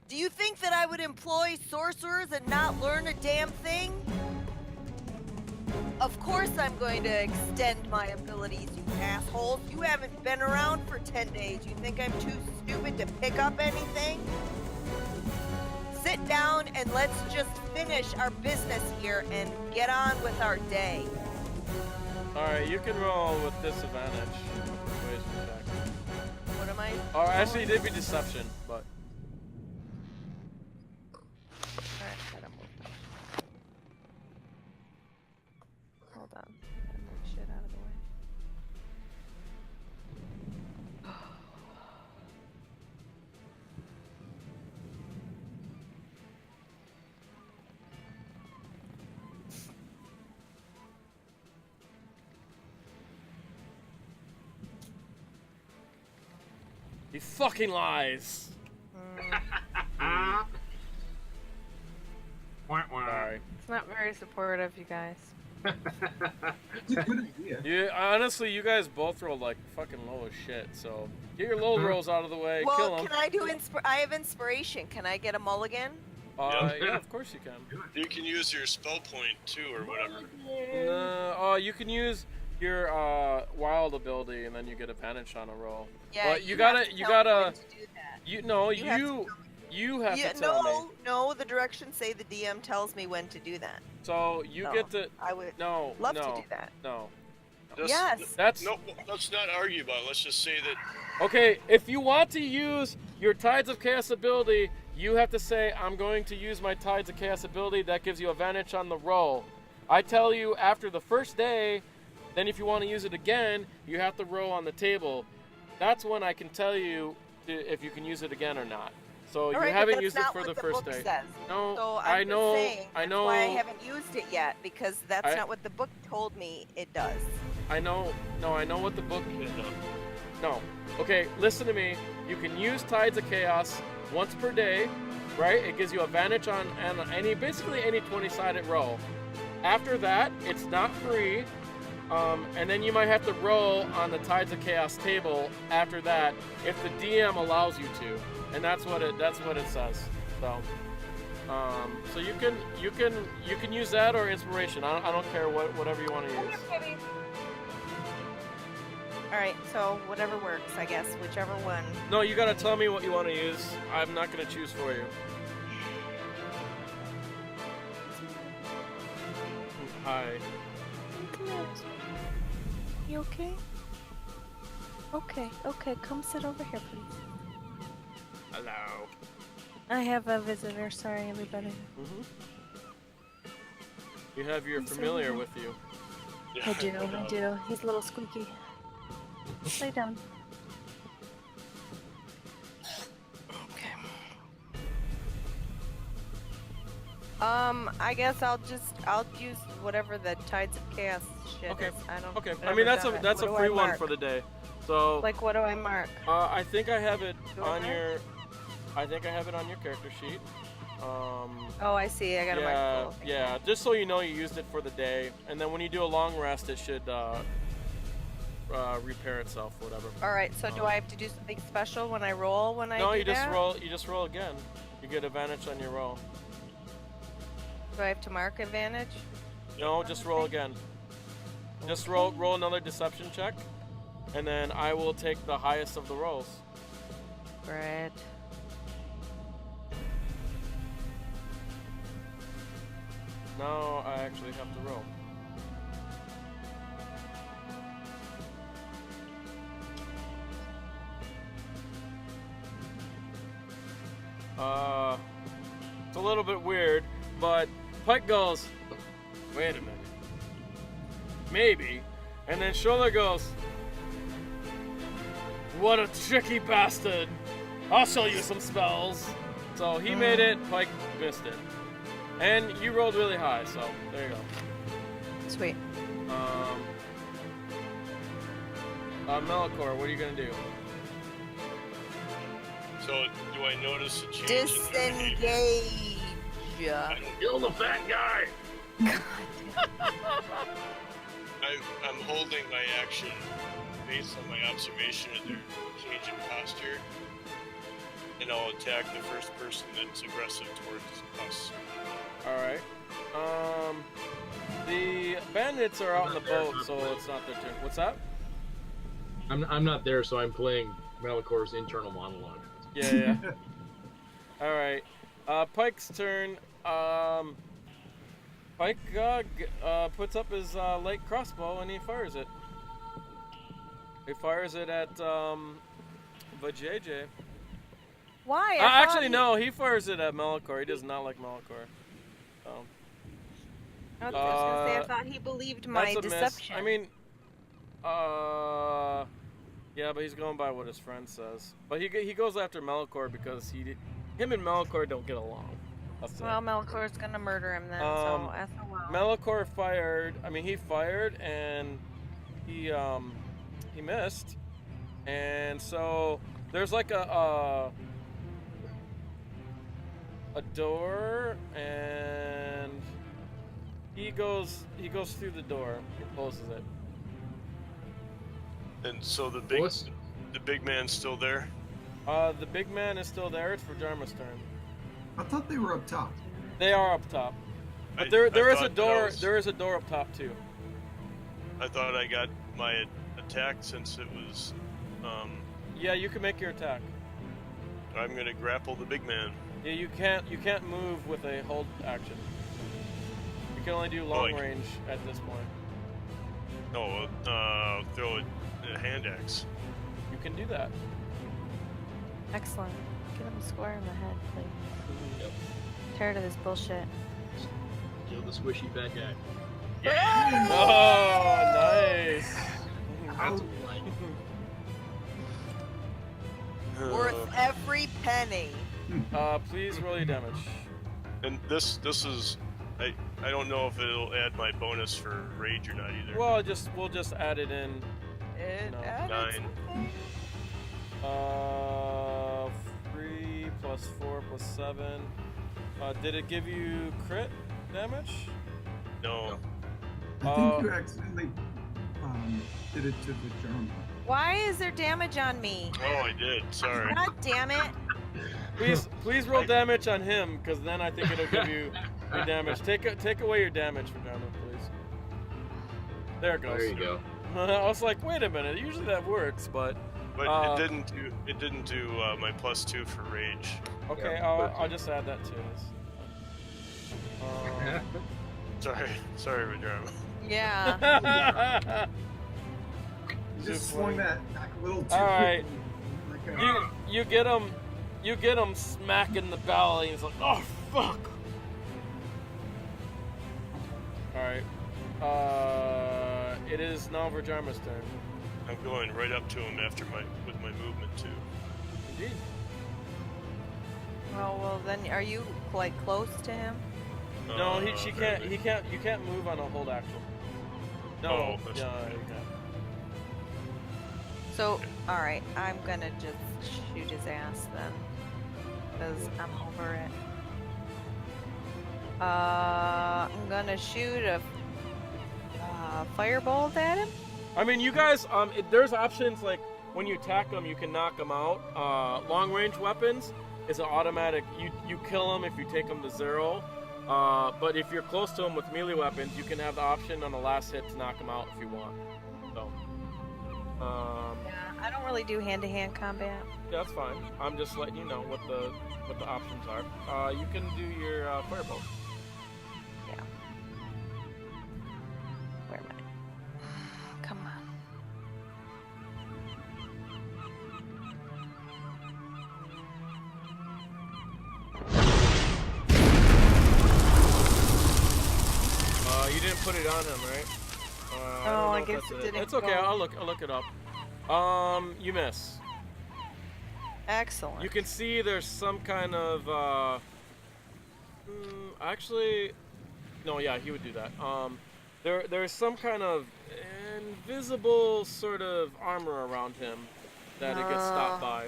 B: Do you think that I would employ sorcerers and not learn a damn thing? Of course I'm going to extend my abilities, you assholes. You haven't been around for 10 days. You think I'm too stupid to pick up anything? Sit down and let's just finish our business here and get on with our day.
A: All right, you can roll with disadvantage. Persuasion check.
B: What am I?
A: Or actually, it'd be deception, but
B: Alright, gotta move. Hold on. Gotta move shit out of the way.
A: he fucking lies. Sorry.
B: It's not very supportive, you guys.
E: It's a good idea.
A: Honestly, you guys both rolled like fucking low as shit. So get your low rolls out of the way. Kill
B: Well,
A: them.
B: can I do I have inspiration. Can I get a mulligan?
A: Yeah, of course you can.
C: You can use your spell point too, or whatever.
A: You can use your wild ability, and then you get advantage on a roll.
B: Yeah,
A: But you
B: have
A: gotta,
B: to
A: you
B: tell me
A: gotta,
B: when to do that.
A: you have
B: Yeah,
A: to tell me.
B: no, the directions say the DM tells me when to do that.
A: So you
B: No,
A: get to
B: I would
A: no,
B: love
A: no,
B: to do that.
A: no.
B: Yes.
A: That's
C: No, let's not argue about it. Let's just say that
A: okay. If you want to use your Tides of Chaos ability, you have to say, "I'm going to use my Tides of Chaos ability." That gives you advantage on the roll. I tell you after the first day. Then if you want to use it again, you have to roll on the table. That's when I can tell you if you can use it again or not. So
B: All
A: you
B: right,
A: haven't
B: but
A: used
B: that's
A: it
B: not
A: for
B: what
A: the first
B: book
A: day.
B: says.
A: No,
B: So
A: I
B: I'm
A: know,
B: just saying,
A: I
B: that's
A: know.
B: why I haven't used it yet, because that's
A: I-
B: not what the book told me it does.
A: I know. No, I know what the book. No. Okay, listen to me. You can use Tides of Chaos once per day, right? It gives you advantage on basically any 20-sided roll. After that, it's not free. And then you might have to roll on the Tides of Chaos table after that if the DM allows you to, and that's what it says. So, so you can use that or inspiration. I don't care whatever you want to use.
B: All right, so whatever works, I guess, whichever one.
A: No, you gotta tell me what you want to use. I'm not gonna choose for you. Hi.
B: You okay? Okay, come sit over here, please.
A: Hello.
B: I have a visitor, sorry everybody.
A: Mm-hmm. You have your familiar with you.
B: I do. He's a little squeaky. Lay down. Okay. I guess I'll use whatever the Tides of Chaos shit
A: Okay.
B: is. I don't.
A: Okay. I
B: whatever
A: mean that's
B: done
A: a
B: it.
A: that's
B: What
A: a
B: do
A: free
B: I
A: one
B: mark?
A: for the day. So
B: Like, what do I mark?
A: I think I have it
B: Do I
A: on
B: mark?
A: your. I think I have it on your character sheet.
B: Oh, I see. I got to mark full.
A: Yeah. Just so you know, you used it for the day, and then when you do a long rest, it should repair itself, whatever.
B: All right. So do I have to do something special when I roll? When I
A: No,
B: do
A: you just
B: that?
A: roll. You just roll again. You get advantage on your roll.
B: Do I have to mark advantage?
A: No, just roll again. Just roll another deception check, and then I will take the highest of the rolls.
B: Right.
A: Now I actually have to roll. It's a little bit weird, but Pike goes, wait a minute. Maybe. And then Shola goes, what a tricky bastard. I'll show you some spells. So he made it, Pike missed it. And you rolled really high, so there you go.
B: Sweet.
A: Malichor, what are you gonna do?
C: So, do I notice a change in their behavior?
B: Disengage.
D: Kill the fat guy!
C: I'm holding my action based on my observation of their change in posture, and I'll attack the first person that's aggressive towards us.
A: Alright. The bandits are out on the boat, so it's not their turn. What's that?
D: I'm not there, so I'm playing Malichor's internal monologue.
A: Yeah. Alright. Pike's turn. Pike puts up his light crossbow and he fires it. He fires it at Vhajjharma.
B: Why? I thought
A: Actually, no, he fires it at Malichor. He does not like Malichor.
B: I was gonna say I thought he believed my
A: That's a
B: deception.
A: miss. I mean, yeah, but he's going by what his friend says. But he goes after Malichor because him and Malichor don't get along. That's it.
B: Well, Malichor's gonna murder him then. So SOL.
A: Malichor fired. I mean, he fired and he missed, and so there's like a door, and he goes through the door. He closes it.
C: And so the big man's still there.
A: The big man is still there. It's Vhajjharma's turn.
E: I thought they were up top.
A: They are up top, but
C: I
A: there is a
C: thought that
A: door. There is a door up top too.
C: I thought I got my attack since it was.
A: Yeah, you can make your attack.
C: I'm gonna grapple the big man.
A: Yeah, you can't move with a hold action. You can only do long
C: Like-
A: range at this point.
C: No, throw a hand axe.
A: You can do that.
B: Excellent. Give him a square in the head, please.
D: Yep.
B: Tired of this bullshit.
D: Kill the squishy fat guy.
A: Oh, nice.
D: That's what we like.
B: Worth every penny.
A: Please roll your damage.
C: And this is, I don't know if it'll add my bonus for rage or not either.
A: Well, we'll just add it in.
B: It
A: No.
B: added
C: 9.
B: something.
A: 3 plus 4 plus 7. Did it give you crit damage?
C: No.
E: I think you accidentally did it to Vhajjharma.
B: Why is there damage on me?
C: Oh, I did. Sorry.
B: God damn it.
A: Please roll damage on him, because then I think it'll give you your damage. Take away your damage, Vhajjharma, please. There it goes.
D: There you go.
A: I was like, wait a minute. Usually that works, but
C: But it didn't do my +2 for rage.
A: okay.
D: Yeah,
A: I'll just add that to this.
C: Sorry, Vhajjharma.
B: Yeah.
E: You just
A: Too
E: swung
A: funny.
E: that back a little too
A: All right.
E: quickly. Like
A: You get him smack in the belly. And he's like, oh fuck. All right. It is now Vhajjharma's turn.
C: I'm going right up to him with my movement too.
A: Indeed.
B: well, then are you like close to him?
A: No, she
C: very
A: can't.
C: good.
A: He can't. You can't move on a hold action. No.
C: Oh, that's
A: Yeah,
C: okay.
A: you can't.
B: So, all right, I'm gonna just shoot his ass then, because I'm over it. I'm gonna shoot a firebolt at him.
A: I mean, you guys. There's options like when you attack them, you can knock them out. Long range weapons is an automatic. You kill them if you take them to 0. But if you're close to them with melee weapons, you can have the option on the last hit to knock them out if you want. So.
B: Yeah, I don't really do hand-to-hand combat.
A: Yeah, that's fine. I'm just letting you know what the options are. You can do your firebolt.
B: Yeah. Where am I? Come on.
A: You didn't put it on him, right?
B: Oh,
A: don't know
B: I
A: if
B: guess
A: that's
B: it didn't
A: It's okay.
B: go.
A: I'll look it up. You miss.
B: Excellent.
A: You can see there's some kind of actually, no, yeah, he would do that. There's some kind of invisible sort of armor around him that it gets stopped by,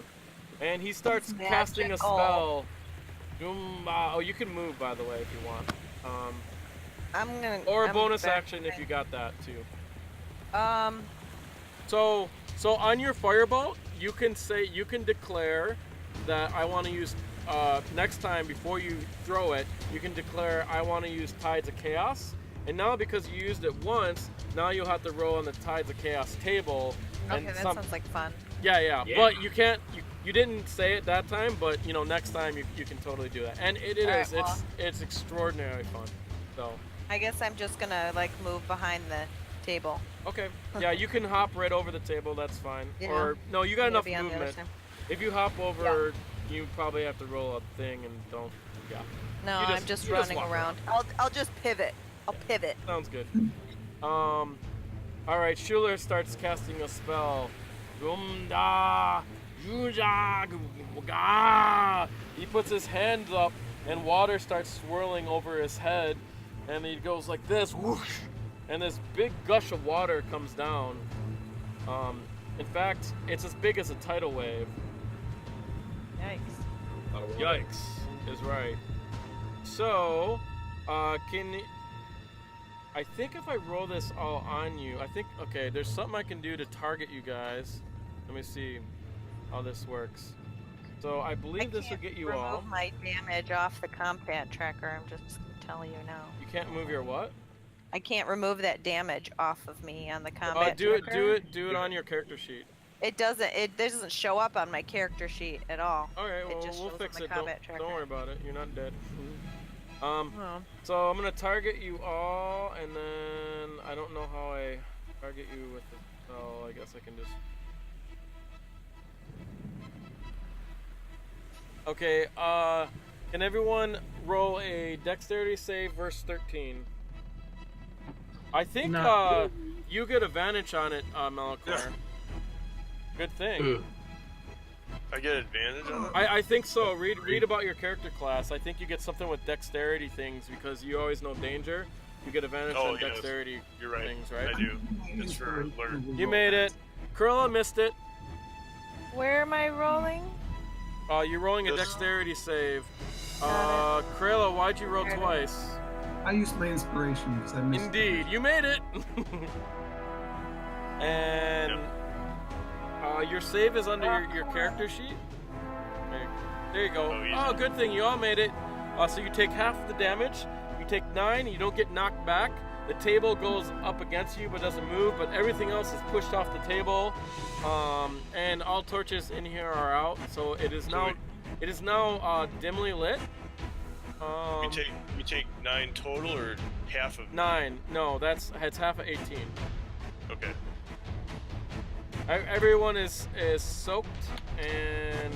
A: and he starts casting a
B: magical.
A: spell. Oh, you can move, by the way, if you want.
B: I'm gonna.
A: Or a
B: I'm
A: bonus
B: back
A: action if you got that too. So on your firebolt, you can declare that I want to use next time before you throw it. You can declare I want to use Tides of Chaos, and now because you used it once, now you'll have to roll on the Tides of Chaos table.
B: Okay,
A: and
B: that sounds like fun.
A: Yeah. But you can't. You didn't say it that time, but next time you can totally do that. And it
B: All
A: is.
B: right, well.
A: It's extraordinarily fun. So.
B: I guess I'm just gonna like move behind the table.
A: Okay. Yeah, you can hop right over the table. That's fine.
B: Yeah.
A: Or no, you got enough
B: Maybe on the other
A: movement.
B: side.
A: If you hop over, you probably have to roll a thing and don't. Yeah.
B: No,
A: You
B: I'm just
A: you
B: running
A: walk
B: around. I'll just pivot. I'll pivot.
A: Sounds good. All right. Schuler starts casting a spell. Gumda, Juja, Guga. He puts his hands up, and water starts swirling over his head, and he goes like this, whoosh, and this big gush of water comes down. In fact, it's as big as a tidal wave.
B: Yikes.
A: Yikes is right. So, I think if I roll this all on you, okay, there's something I can do to target you guys. Let me see how this works. So I believe this will get you all.
B: Remove my damage off the combat tracker. I'm just telling you now.
A: You can't move your what?
B: I can't remove that damage off of me on the combat
A: Do
B: tracker.
A: it on your character sheet.
B: It doesn't show up on my character sheet at all.
A: Alright, well,
B: It just
A: we'll
B: shows
A: fix
B: on the
A: it. Don't
B: combat tracker.
A: worry about it. You're not dead.
B: Oh.
A: So I'm gonna target you all, and then I don't know how I target you with the spell. I guess I can just. Okay. Can everyone roll a dexterity save verse 13? I think you get advantage on it, Malichor. Good thing.
C: I get advantage on it?
A: I think so. Read about your character class. I think you get something with dexterity things because you always know danger. You get advantage on
C: yes.
A: dexterity
C: You're right.
A: things, right?
C: I do. It's for learn.
A: You made it. Criella missed it.
B: Where am I rolling?
A: You're rolling a
C: This-
A: dexterity save.
B: Got
A: Criella, why'd you roll
B: There it is.
A: twice?
E: I used my inspiration because I missed.
A: Indeed, you made it. And your save is under your character sheet. There you go.
C: Oh, easy.
A: Good thing you all made it. So you take half the damage. You take 9. You don't get knocked back. The table goes up against you but doesn't move, but everything else is pushed off the table, and all torches in here are out. So it is now dimly lit.
C: We take 9 total or half of
A: 9. No, it's half of 18.
C: Okay.
A: Everyone is soaked, and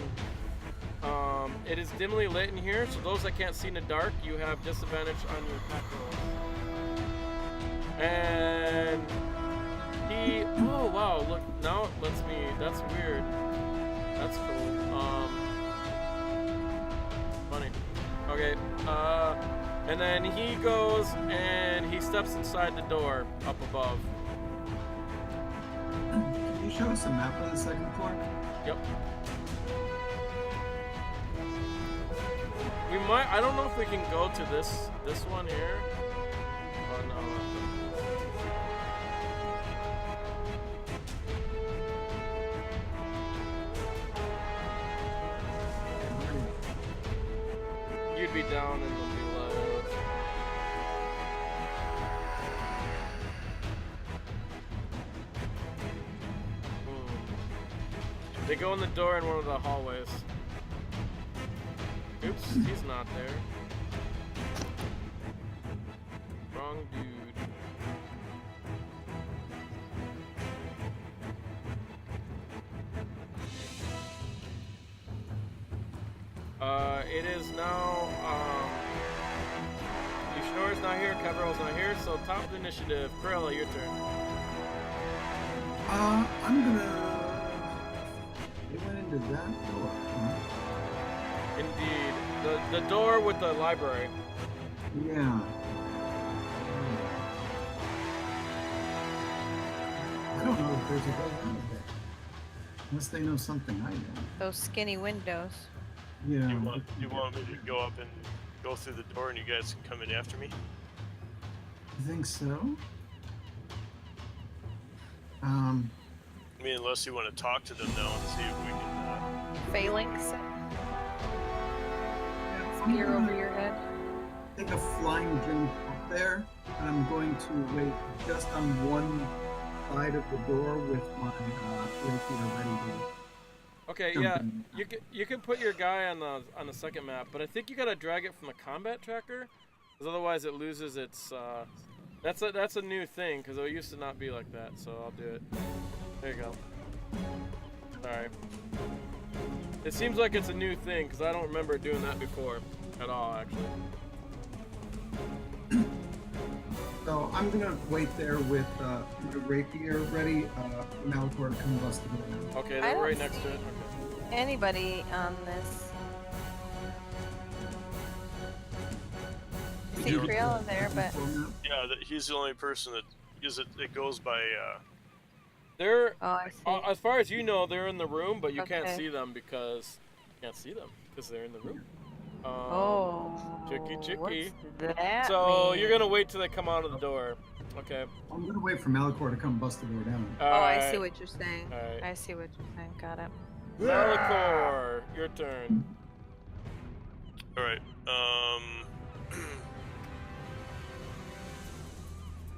A: it is dimly lit in here. So those that can't see in the dark, you have disadvantage on your attack rolls. And oh wow, look, now it lets me, that's weird. That's cool. Funny. Okay, and then he goes and he steps inside the door up above.
E: Can you show us a map of the second floor?
A: Yep. We might, I don't know if we can go to this one here. Oh no. You'd be down and they'll be low. They go in the door in one of the hallways. Oops, he's not there. Wrong dude. It is now, Ushnora's not here, Kevril's not here, so top of the initiative. Criella, your turn.
E: I'm gonna... They went into that door.
A: Indeed. The door with the library.
E: Yeah. I don't know if there's a way out of there. Unless they know something I don't.
B: Those skinny windows.
E: Yeah.
C: You want me to go up and go through the door and you guys can come in after me?
E: You think so?
C: I mean, unless you want to talk to them now and see if we can...
B: Phalanx. Spear over your head.
E: Take a flying jump up there, and I'm going to wait just on one side of the door with my rapier ready to.
A: Okay, yeah, you can put your guy on the second map, but I think you gotta drag it from the combat tracker, because otherwise it loses its. That's a new thing, because it used to not be like that. So I'll do it. There you go. Sorry. It seems like it's a new thing, because I don't remember doing that before at all, actually.
E: So I'm gonna wait there with the rapier ready. Malichor to come bust the door down.
A: Okay, they're right next to it. Okay.
B: Anybody on this? I see Criella there, but
C: Yeah, he's the only person that it goes by.
A: They're,
B: oh, I see.
A: as far as you know, they're in the room, but you can't
B: Okay.
A: see them because they're in the room. Chicky.
B: What's that
A: So
B: mean?
A: you're gonna wait till they come out of the door. Okay.
E: I'm gonna wait for Malichor to come bust the door down.
B: I see what you're saying.
A: Alright.
B: I see what you're saying. Got it.
A: Malichor, your turn.
C: All right.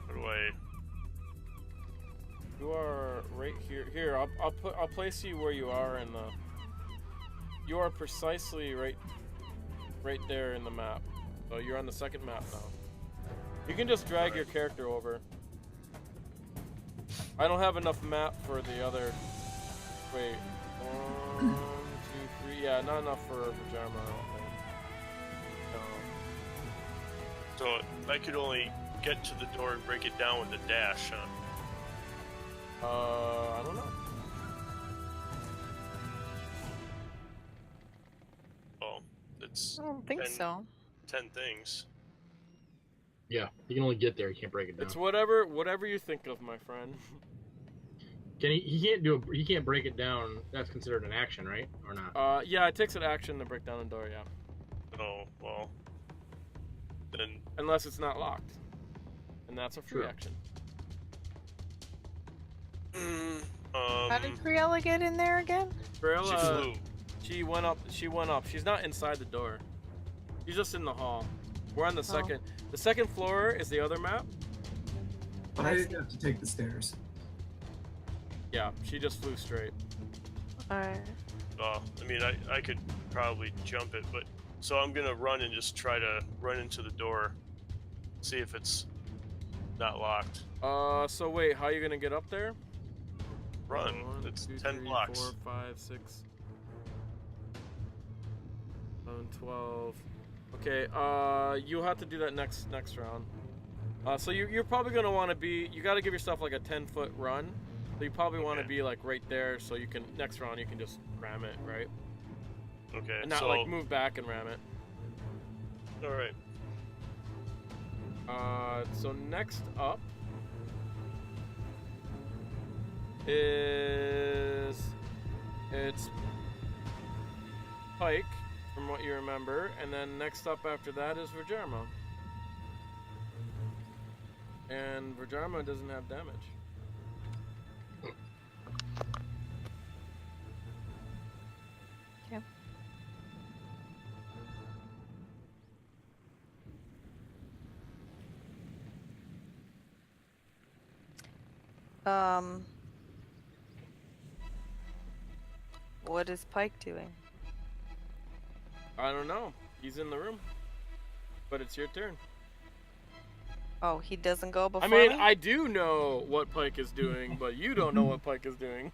C: What do I?
A: You are right here. Here, I'll place you where you are in the. You are precisely right there in the map. So you're on the second map now. You can just drag your character over. I don't have enough map for the other. Wait. 1, 2, 3. Yeah, not enough for Vhajjharma, I don't think. No.
C: So I could only get to the door and break it down with a dash, huh?
A: I don't know.
C: Well, it's
B: I don't think so.
C: 10 things.
D: Yeah, you can only get there. You can't break it down.
A: It's whatever you think of, my friend.
D: Can he can't break it down. That's considered an action, right? Or not?
A: Yeah, it takes an action to break down a door, yeah.
C: Oh, well. Then.
A: Unless it's not locked. And that's a free
D: True.
A: action.
B: How did Criella get in there again?
A: Criella,
C: She flew.
A: she went up. She's not inside the door. She's just in the hall. We're on the second. The second floor is the other map.
E: But I didn't have to take the stairs.
A: Yeah, she just flew straight.
B: Alright.
C: I mean, I could probably jump it, but so I'm gonna run and just try to run into the door, see if it's not locked.
A: So wait, how are you gonna get up there?
C: Run.
A: 1,
C: It's
A: 2,
C: 10
A: 3,
C: blocks.
A: 4, 5, 6, 7, 12. Okay, you'll have to do that next round. So you're probably gonna want to be. You got to give yourself like a 10-foot run. So you probably want to
C: Okay.
A: be like right there, so you can next round you can just ram it, right?
C: Okay.
A: And not
C: so
A: like move back and ram it.
C: all right.
A: So next up is it's Pike, from what you remember, and then next up after that is Vhajjharma. And Vhajjharma doesn't have damage.
B: Okay. What is Pike doing?
A: I don't know. He's in the room. But it's your turn.
B: Oh, he doesn't go before
A: I mean,
B: me?
A: I do know what Pike is doing, but you don't know what Pike is doing.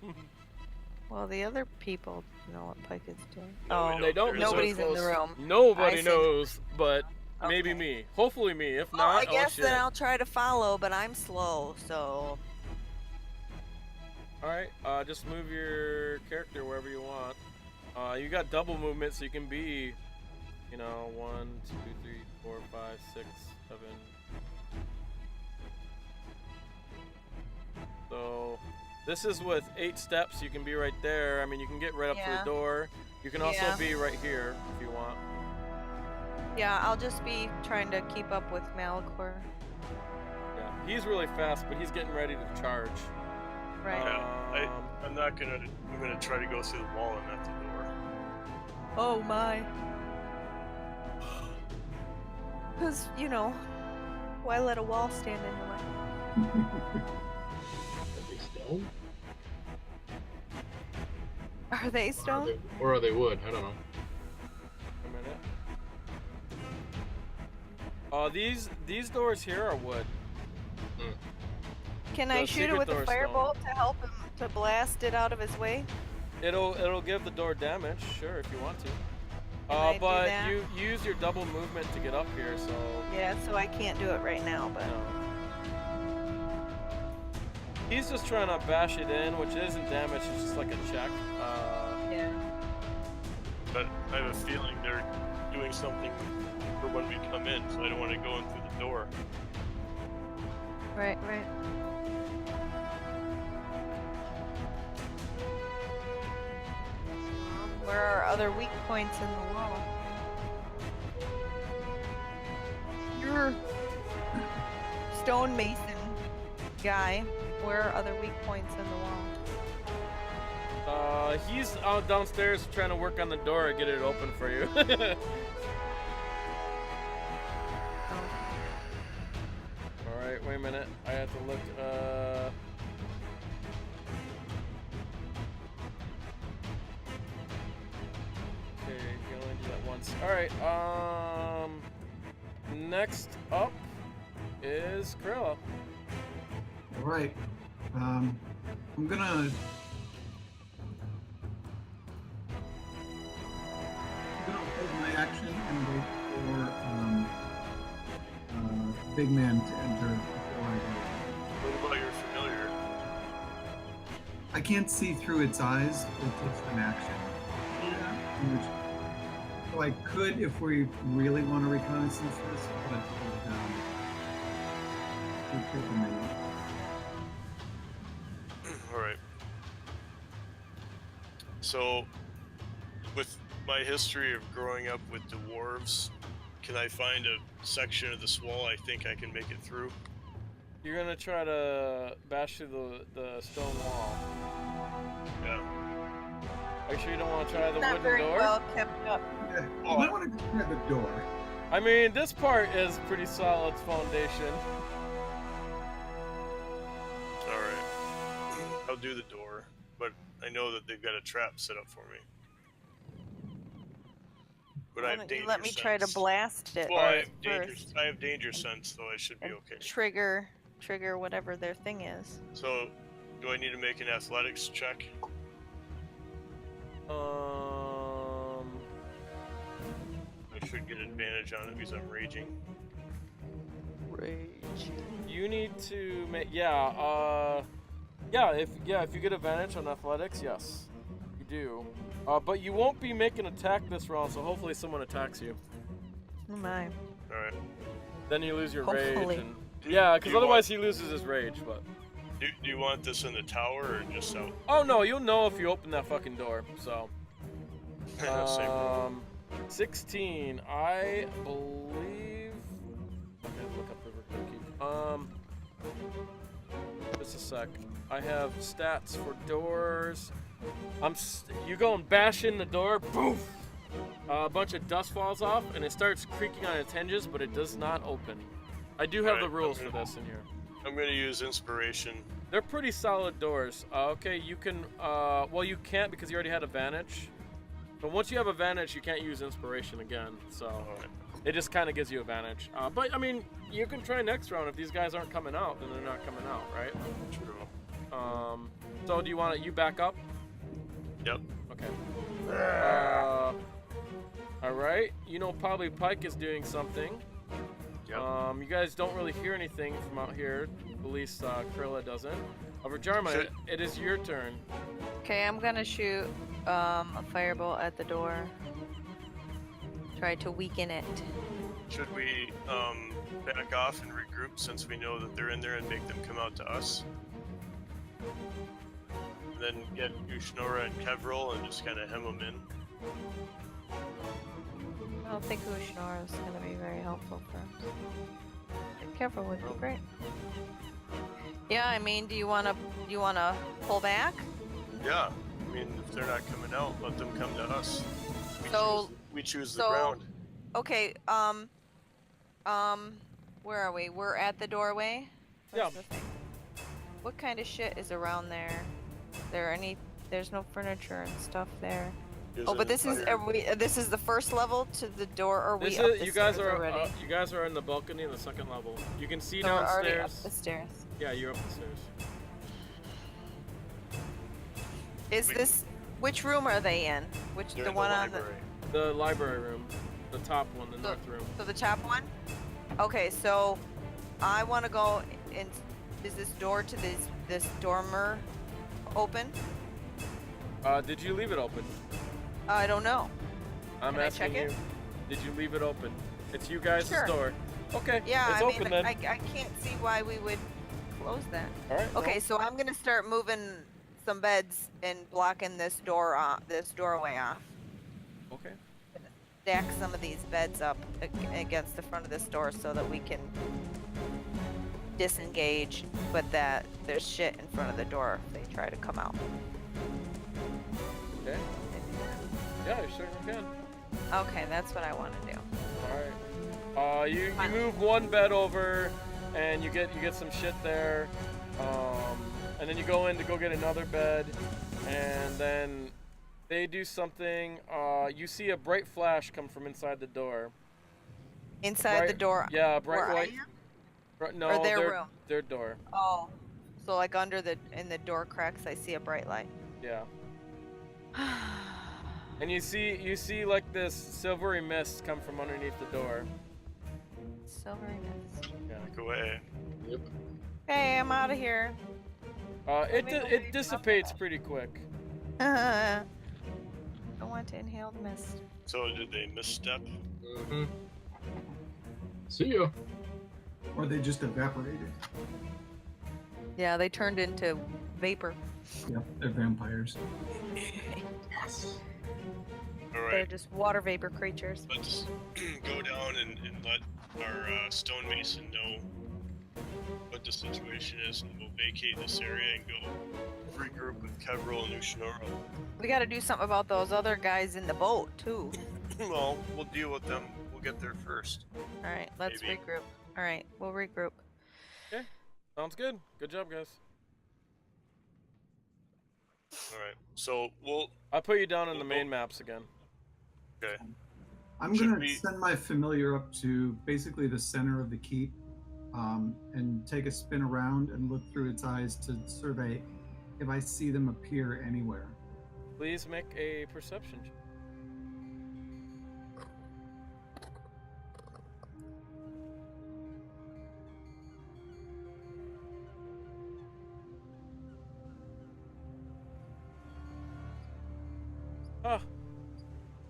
B: Well, the other people know what Pike is doing.
C: No, we
B: Oh,
A: They don't.
C: There's
A: know
B: nobody's in the
A: close.
B: room.
A: Nobody
B: I see.
A: knows, but maybe
B: Okay.
A: me. Hopefully me. If
B: Well,
A: not,
B: I guess
A: oh,
B: then
A: shit.
B: I'll try to follow, but I'm slow, so...
A: Alright, just move your character wherever you want. You got double movement, so you can be, 1, 2, 3, 4, 5, 6, 7. So, this is with 8 steps. You can be right there. I mean, you can get right up to
B: Yeah.
A: the door. You can also
B: Yeah.
A: be right here if you want.
B: Yeah, I'll just be trying to keep up with Malichor.
A: Yeah, he's really fast, but he's getting ready to charge.
B: Right.
C: Yeah, I'm not gonna. I'm gonna try to go through the wall and not the door.
B: Oh my. Because, why let a wall stand in the way?
D: Are they stone?
B: Are they stone?
D: Or are they wood? I don't know.
A: A minute. These doors here are wood.
B: Can
A: The
B: I shoot it
A: secret
B: with
A: door
B: a
A: is stone.
B: firebolt to help him to blast it out of his way?
A: It'll give the door damage, sure, if you want to.
B: Can I do
A: But
B: that?
A: you use your double movement to get up here, so
B: Yeah, so I can't do it right now, but...
A: no. He's just trying to bash it in, which isn't damage, it's just like a check.
B: Yeah.
C: But I have a feeling they're doing something for when we come in, so I don't want to go in through the door.
B: Right. Where are other weak points in the wall? You're stonemason guy. Where are other weak points in the wall?
A: He's out downstairs trying to work on the door and get it open for you. Alright, wait a minute. I have to look, Okay, you can only do that once. Alright, next up is Criella.
E: All right. I'm gonna hold my action and wait for big man to enter before I go.
C: What about your familiar?
E: I can't see through its eyes. It takes an action. So I could, if we really want to reconnaissance this, but it would take a minute.
C: Alright. So, with my history of growing up with dwarves, can I find a section of this wall I think I can make it through?
A: You're gonna try to bash through the stone wall.
C: Yeah.
A: Are you sure you don't want to try the
B: Not
A: wooden
B: very
A: door?
B: well kept up.
E: Yeah, you might want to try the door.
A: I mean, this part is pretty solid foundation.
C: I'll do the door, but I know that they've got a trap set up for me. But I
B: Why
C: have
B: don't you
C: danger
B: let me
C: sense.
B: try to blast it
C: Well,
B: first.
C: I have danger sense, so I should be
B: And
C: okay.
B: trigger whatever their thing is.
C: So, do I need to make an athletics check? I should get advantage on it because I'm raging.
B: Rage.
A: You need to make if you get advantage on athletics, yes, you do. But you won't be making attack this round, so hopefully someone attacks you.
B: Oh my.
C: All right.
A: Then you lose your
B: Hopefully.
A: rage. And, yeah, because
C: Do you
A: otherwise he loses his rage. But
C: Do you want this in the tower or just out?
A: oh no, you'll know if you open that fucking door. So.
C: Same rule.
A: 16. I believe. Okay, look up the keep. Just a sec. I have stats for doors. You go and bash in the door. Boom. A bunch of dust falls off and it starts creaking on its hinges, but it does not open. I do have the rules for this in here.
C: I'm going to use inspiration.
A: They're pretty solid doors. Okay, you can. Well, you can't because you already had advantage. But once you have advantage, you can't use inspiration again. So it just kind of gives you advantage. But I mean, you can try next round. If these guys aren't coming out, then they're not coming out, right?
C: True.
A: So do you want you back up?
C: Yep.
A: Okay. All right. You know, probably Pike is doing something.
C: Yep.
A: You guys don't really hear anything from out here. At least Criella doesn't. Vhajjharma, it is your turn.
B: Okay, I'm gonna shoot a firebolt at the door. Try to weaken it.
C: Should we back off and regroup since we know that they're in there and make them come out to us? Then get Urshnora and Kevril and just kind of hem them in.
B: I don't think Urshnora is gonna be very helpful for us. Kevril would be great. Yeah, I mean, do you wanna pull back?
C: Yeah, I mean, if they're not coming out, let them come to us. We choose the ground.
B: Okay, where are we? We're at the doorway?
A: Yeah.
B: That's the thing. What kind of shit is around there? There's no furniture and stuff there. But this is the first level to the door, or we up the
A: you guys
B: stairs
A: are
B: already?
A: you guys are in the balcony in the second level. You can see
B: So we're already
A: downstairs.
B: up the stairs.
A: Yeah, you're up the stairs.
B: Which room are they in?
C: They're
B: The
C: in
B: one
C: the
B: on
C: library.
A: The library room, the top one, the north room.
B: So the top one? Okay, so I want to go in. Is this door to this dormer open?
A: Did you leave it open?
B: I don't know.
A: I'm
B: Can I
A: asking
B: check it?
A: you. Did you leave it open? It's you guys'
B: Sure.
A: door. Okay.
B: Yeah,
A: it's
B: I
A: open
B: mean,
A: then.
B: I can't see why we would close that.
A: All right.
B: Okay, so I'm gonna start moving some beds and blocking this doorway off.
A: Okay.
B: Stack some of these beds up against the front of this door so that we can disengage, but that there's shit in front of the door if they try to come out.
A: Okay. Yeah, you certainly can.
B: Okay, that's what I want to do.
A: All right. You move one bed over, and you get some shit there, and then you go in to go get another bed, and then they do something. You see a bright flash come from inside the door.
B: Inside the door?
A: Yeah, bright
B: where
A: white. No,
B: or their room?
A: Their door.
B: Oh, so like in the door cracks, I see a bright light.
A: Yeah. And you see like this silvery mist come from underneath the door.
B: Silvery mist.
A: Yeah.
C: Go away.
D: Yep.
B: Hey, I'm out of here.
A: It dissipates pretty quick.
B: I want to inhale the mist.
C: So did they misstep?
D: Mm-hmm. See ya.
E: Or they just evaporated.
B: Yeah, they turned into vapor.
E: Yep, they're vampires.
B: Yes.
C: All
B: They're
C: right.
B: just water vapor creatures.
C: Let's go down and let our stonemason know what the situation is, and we'll vacate this area and go regroup with Kevril and Urshnora.
B: We got to do something about those other guys in the boat too.
C: Well, we'll deal with them. We'll get there first.
B: All right, let's
C: Maybe.
B: regroup. All right, we'll regroup.
A: Okay. Sounds good. Good job, guys.
C: All right. So we'll.
A: I put you down in the main maps again.
C: Okay.
E: I'm
C: Should
E: gonna
C: we-
E: send my familiar up to basically the center of the keep, and take a spin around and look through its eyes to survey if I see them appear anywhere.
A: Please make a perception check. Oh,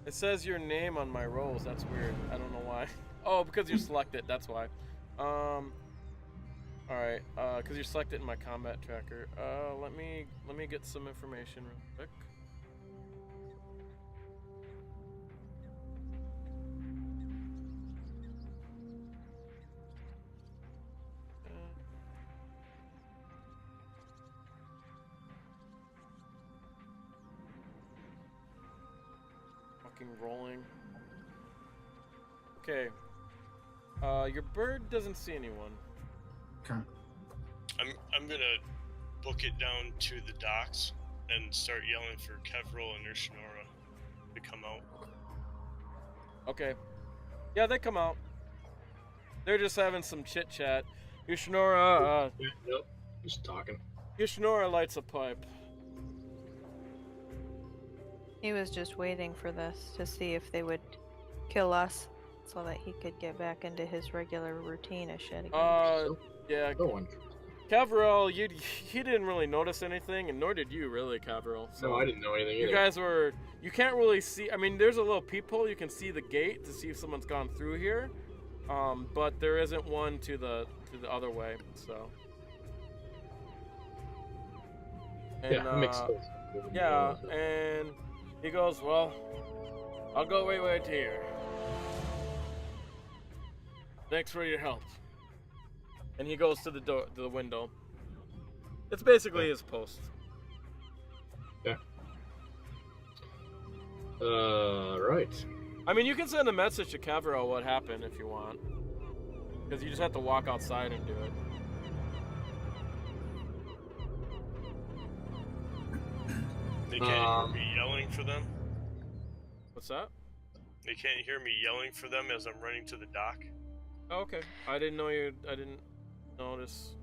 A: it says your name on my rolls. That's weird. I don't know why. Oh, because you're selected. That's why. All right. Because you're selected in my combat tracker. Let me get some information real quick. Fucking rolling. Okay. Your bird doesn't see anyone.
E: Okay.
C: I'm gonna book it down to the docks and start yelling for Kevril and Urshnora to come out.
A: Okay. Yeah, they come out. They're just having some chit chat. Urshnora,
D: Yep. Just talking.
A: Urshnora lights a pipe.
B: He was just waiting for this to see if they would kill us so that he could get back into his regular routine of shit again.
A: Yeah.
D: Go on.
A: Kevril, you didn't really notice anything, and nor did you really, Kevril. So
D: No, I didn't know anything either.
A: you guys were. You can't really see. I mean, there's a little peephole. You can see the gate to see if someone's gone through here, but there isn't one to the other way. So. And,
D: yeah, that makes sense.
A: Yeah, and he goes, well, I'll go right here. Thanks for your help. And he goes to the door, to the window. It's basically his post.
D: Yeah. Right.
A: I mean, you can send a message to Kevril what happened if you want. Because you just have to walk outside and do it.
C: They can't hear me yelling for them.
A: What's that?
C: They can't hear me yelling for them as I'm running to the dock.
A: Oh, okay. I didn't notice.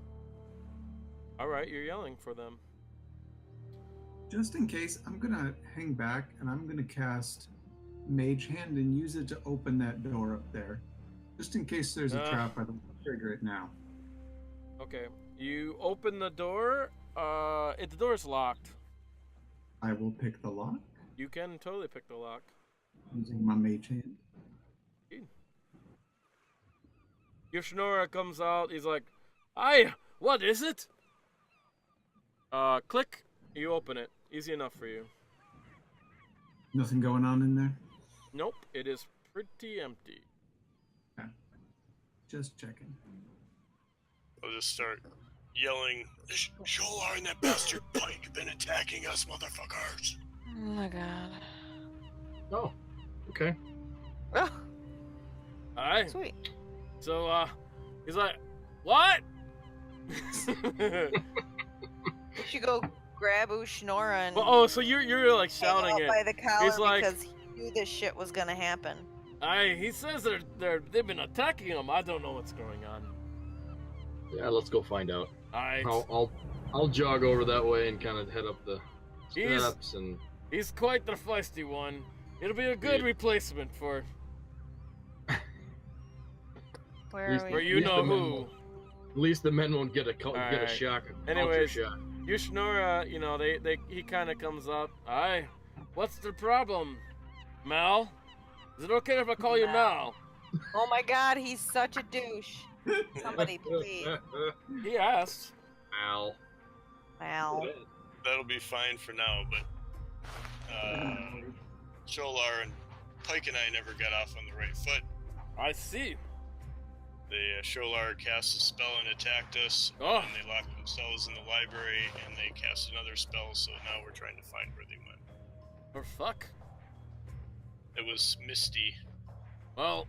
A: Alright, you're yelling for them.
E: Just in case, I'm gonna hang back and I'm gonna cast Mage Hand and use it to open that door up there. Just in case there's a trap, I don't trigger it now.
A: Okay. You open the door. The door's locked.
E: I will pick the lock
A: You can totally pick the lock.
E: using my Mage Hand.
A: Urshnora comes out. He's like, "Hi, what is it?" Click. You open it. Easy enough for you.
E: Nothing going on in there?
A: Nope, it is pretty empty.
E: Okay. Just checking.
C: I'll just start yelling, Sholar and that bastard Pike have been attacking us, motherfuckers.
B: Oh my god.
D: Oh, okay.
B: Oh,
A: Alright.
B: sweet.
A: So, he's like, "What?"
B: You should go grab Urshnora and
A: Well, so you're like
B: hang
A: shouting
B: out
A: it.
B: by the collar
A: He's like-
B: because he knew this shit was gonna happen.
A: He says they've been attacking him. I don't know what's going on.
D: Yeah, let's go find out.
A: Alright.
D: I'll jog over that way and kind of head up the
A: He's-
D: steps and.
A: He's quite the feisty one. It'll be a good
D: Yeah.
A: replacement for
B: Where
D: Least-
B: are
A: for
B: we?
A: you
D: Least
A: know
D: the men
A: who.
D: won't- At least the men won't get a get a
A: Alright.
D: shock.
A: Anyways,
D: culture shock.
A: Urshnora, he kind of comes up. Aye, what's the problem, Mal? Is it okay if I call you Mal?
B: Oh my god, he's such a douche. Somebody please.
A: He asked.
D: Ow.
B: Wow.
C: That'll be fine for now, but Sholar and Pike and I never got off on the right foot.
A: I see.
C: Sholar cast a spell and attacked us,
A: Oh.
C: and they locked themselves in the library, and they cast another spell, so now we're trying to find where they went.
A: Or fuck.
C: It was misty.
A: Well,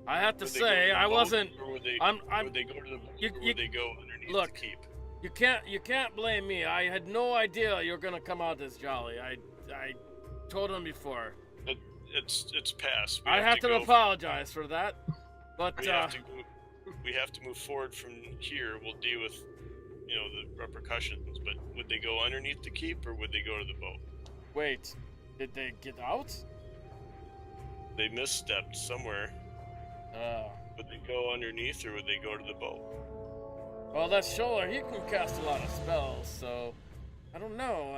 A: I have to
C: Would they go
A: say,
C: to the
A: I
C: boat,
A: wasn't.
C: Or would they,
A: I'm-
C: would they go to the
A: you-
C: or
A: you-
C: would they go underneath
A: look.
C: the keep?
A: You can't blame me. I had no idea you were gonna come out this jolly. I told him before.
C: It's past.
A: I have to apologize for that. But
C: we have to move forward from here. We'll deal with, the repercussions. But would they go underneath the keep or would they go to the boat?
A: wait, did they get out?
C: They misstepped somewhere. Would they go underneath or would they go to the boat?
A: Well, that Sholler, he can cast a lot of spells, so I don't know.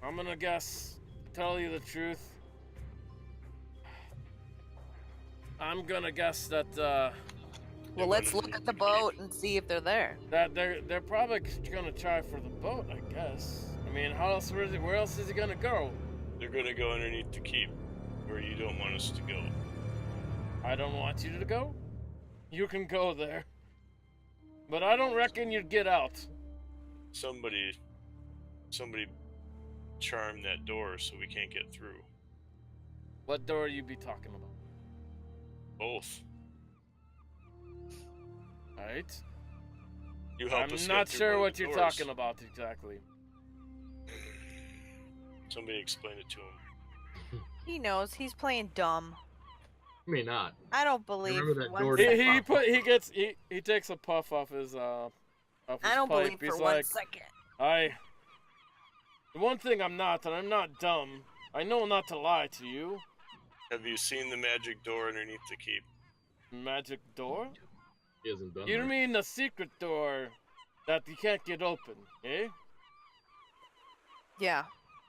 A: I'm gonna guess. Tell you the truth, I'm gonna guess that
B: Well, let's look at the boat and see if they're there.
A: that they're probably gonna try for the boat. I guess. I mean, where else is he gonna go?
C: They're gonna go underneath the keep, where you don't want us to go.
A: I don't want you to go. You can go there, but I don't reckon you'd get out.
C: Somebody charm that door so we can't get through.
A: What door you be talking about?
C: Both.
A: Right?
C: You help
A: I'm
C: us
A: not
C: get through
A: sure
C: one
A: what
C: of the
A: you're
C: doors.
A: talking about exactly.
C: Somebody explain it to him.
B: He knows. He's playing dumb.
D: May not.
B: I don't believe.
D: Remember that
B: one
D: door
B: second.
A: He takes a puff off his off his
B: I don't
A: pipe.
B: believe
A: He's
B: for
A: like,
B: 1 second.
A: The one thing I'm not, and I'm not dumb. I know not to lie to you.
C: Have you seen the magic door underneath the keep?
A: Magic door?
D: He hasn't done
A: You
D: that.
A: mean the secret door that you can't get open, eh?
B: Yeah.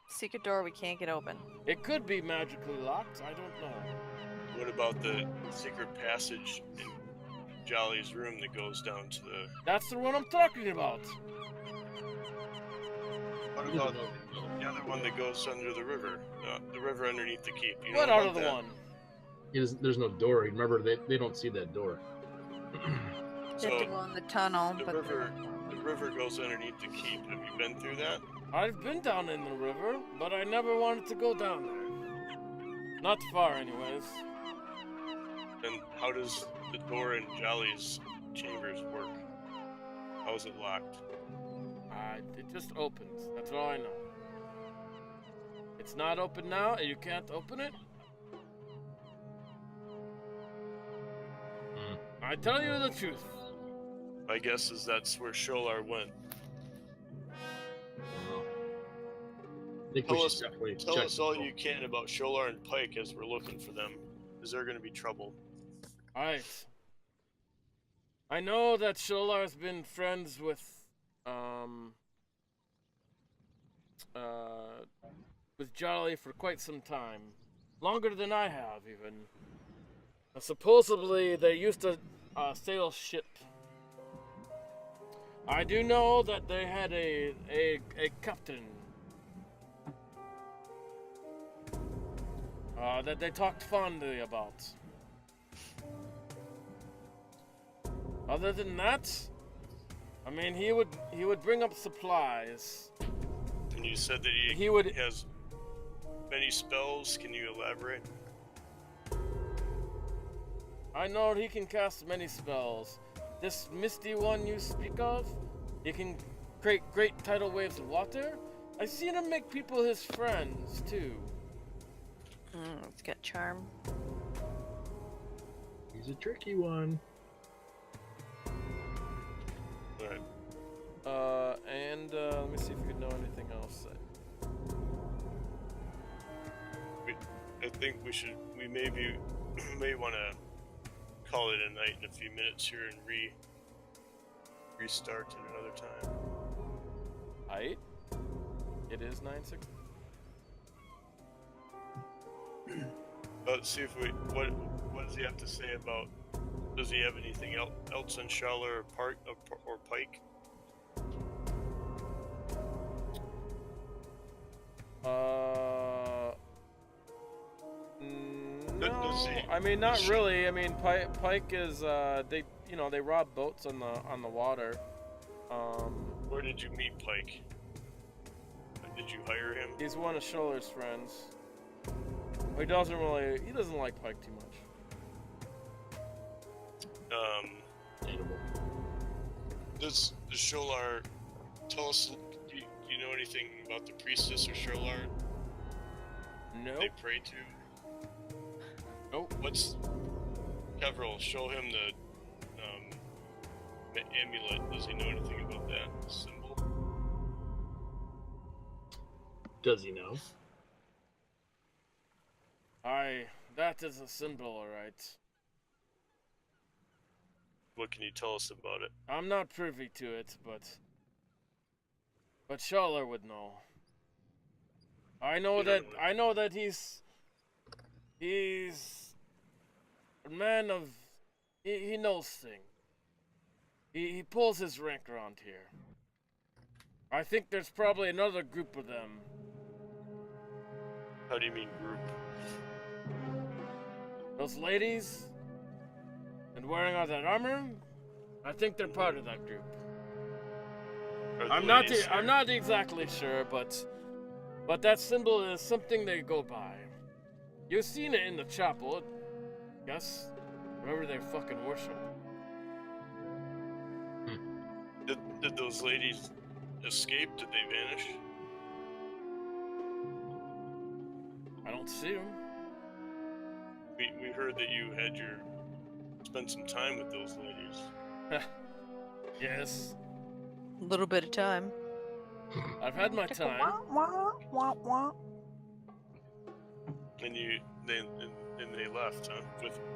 B: Secret door we can't get open.
A: It could be magically locked. I don't know.
C: What about the secret passage in Jolly's room that goes down to the...
A: That's the one I'm talking about.
C: What
D: He doesn't
C: about
D: know.
C: the other one that goes under the river? The river underneath the keep. You know
A: What
C: about
A: other
C: that?
A: one?
D: There's no door. Remember, they don't see that door.
B: You have to
C: So,
B: go in the tunnel,
C: the
B: but
C: river goes underneath the keep. Have you been through that?
A: I've been down in the river, but I never wanted to go down there. Not far, anyways.
C: Then how does the door in Jolly's chambers work? How is it locked?
A: It just opens. That's all I know. It's not open now, and you can't open it? I tell you the truth.
C: My guess is that's where Sholar went.
D: I think we should definitely
C: Tell
D: check
C: us
D: the
C: all
D: boat.
C: you can about Sholar and Pike as we're looking for them. Is there going to be trouble?
A: Alright. I know that Sholar's been friends with Jolly for quite some time. Longer than I have, even. Supposedly, they used to sail ship. I do know that they had a captain. That they talked fondly about. Other than that, I mean, he would bring up supplies.
C: And you said that
A: He would-
C: he has many spells. Can you elaborate?
A: I know he can cast many spells. This misty one you speak of, he can create great tidal waves of water. I've seen him make people his friends too.
B: it's got charm.
D: He's a tricky one.
C: Right.
A: Let me see if we know anything else.
C: I think we may want to call it a night in a few minutes here and restart at another time.
A: Aight. It is 9:06.
C: Let's see if what does he have to say about? Does he have anything else on Sholar or Pike?
A: No.
C: he-
A: I mean, not
C: does-
A: really. I mean, Pike is they rob boats on the water.
C: Where did you meet Pike? Did you hire him?
A: He's one of Sholar's friends. He doesn't like Pike too much.
D: Animal.
C: Does Sholar tell us? Do you know anything about the priestess or Sholar
A: Nope.
C: they pray to?
A: Nope.
C: What's Kevril? Show him the amulet. Does he know anything about that symbol?
D: Does he know?
A: That is a symbol, alright.
C: What can you tell us about it?
A: I'm not privy to it, but Shaller would know. I know that he's a man of he knows things. He pulls his rank around here. I think there's probably another group of them.
C: How do you mean group?
A: Those ladies and wearing all that armor, I think they're part of that group.
C: Are the
A: I'm
C: ladies here?
A: not exactly sure, but that symbol is something they go by. You've seen it in the chapel, yes? Wherever they fucking worship.
C: Did those ladies escape? Did they vanish?
A: I don't see them.
C: We heard that you had spent some time with those ladies.
A: Yes,
B: A little bit of time.
A: I've had my time.
C: And they left, huh?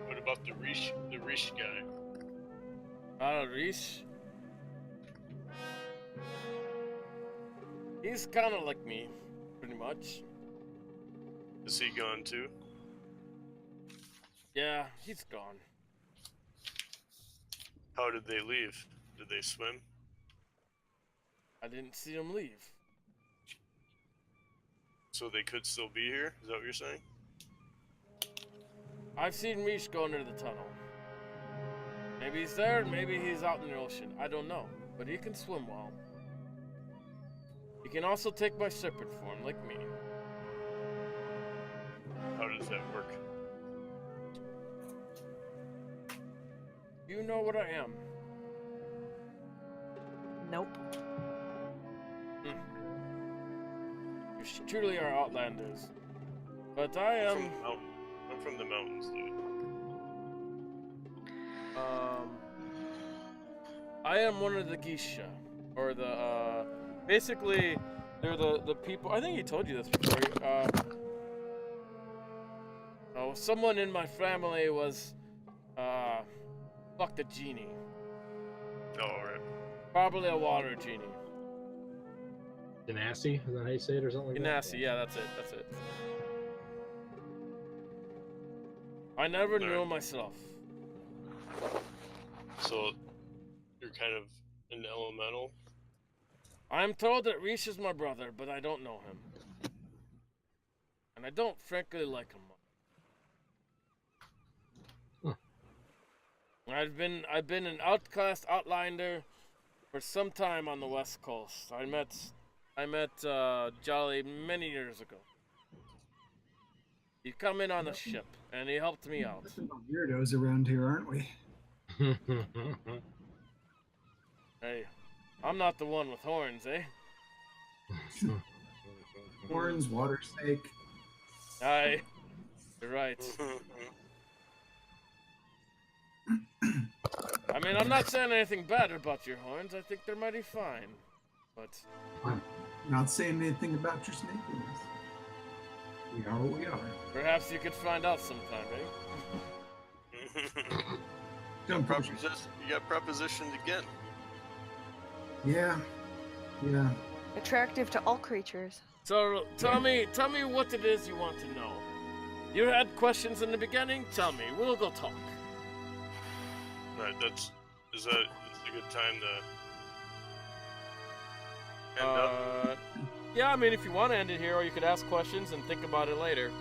C: What about the Rish guy?
A: Reese. He's kind of like me, pretty much.
C: Is he gone too?
A: Yeah, he's gone.
C: How did they leave? Did they swim?
A: I didn't see him leave.
C: So they could still be here? Is that what you're saying?
A: I've seen Reese go under the tunnel. Maybe he's there, maybe he's out in the ocean. I don't know, but he can swim well. He can also take my serpent form, like me.
C: How does that work?
A: You know what I am.
B: Nope.
A: You truly are outlanders. But I am...
C: I'm from the mountains, dude.
A: I am one of the geisha. Or the, basically, they're the people... I think he told you this before. Someone in my family was, fucked a genie.
C: Oh, alright.
A: Probably a water genie.
D: Ganassi? Is that how you say it or something like
A: Ganassi, yeah, that's it. I never knew him myself.
C: So, you're kind of an elemental?
A: I'm told that Reese is my brother, but I don't know him. And I don't frankly like him much. I've been an outcast outlander for some time on the West Coast. I met Jolly many years ago. He'd come in on the ship, and he helped me out.
E: Weirdos around here, aren't we?
A: Hey, I'm not the one with horns, eh?
E: Horns, water snake.
A: Aye, you're right. I mean, I'm not saying anything bad about your horns. I think they're mighty fine. But
E: I'm not saying anything about your snakiness. We are what we are.
A: perhaps you could find out sometime, eh?
E: Don't push it.
C: You got propositioned again.
E: Yeah.
B: Attractive to all creatures.
A: So tell me what it is you want to know. You had questions in the beginning. Tell me. We'll go talk.
C: Alright, is a good time to end up?
A: Yeah, I mean, if you want to end it here, or you could ask questions and think about it later.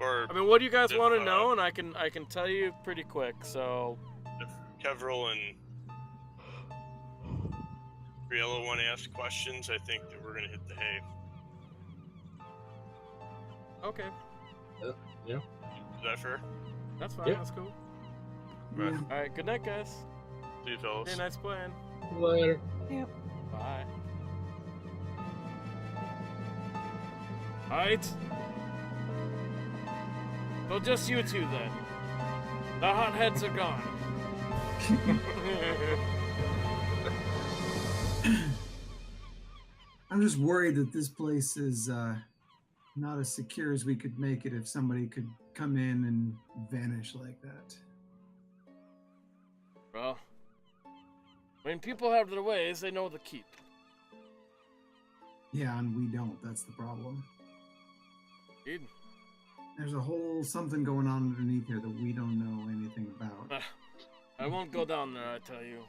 C: Or
A: I mean, what do you guys
C: if,
A: want to know? And I can tell you pretty quick. So
C: if Kevril and Criella want to ask questions, I think that we're gonna hit the hay.
A: okay,
D: Yeah.
C: Is that fair?
A: that's fine.
D: Yeah.
A: That's cool.
C: Right.
E: Yeah.
A: All right. Good night, guys.
C: See you, fellas.
A: Okay, nice plan.
D: Later.
B: Yep.
A: Bye. Alright. So just you two then. The hotheads are gone.
E: I'm just worried that this place is not as secure as we could make it if somebody could come in and vanish like that.
A: Well, when people have their ways, they know the keep.
E: Yeah, and we don't. That's the problem.
A: Indeed.
E: There's a whole something going on underneath here that we don't know anything about.
A: I won't go down there, I tell you.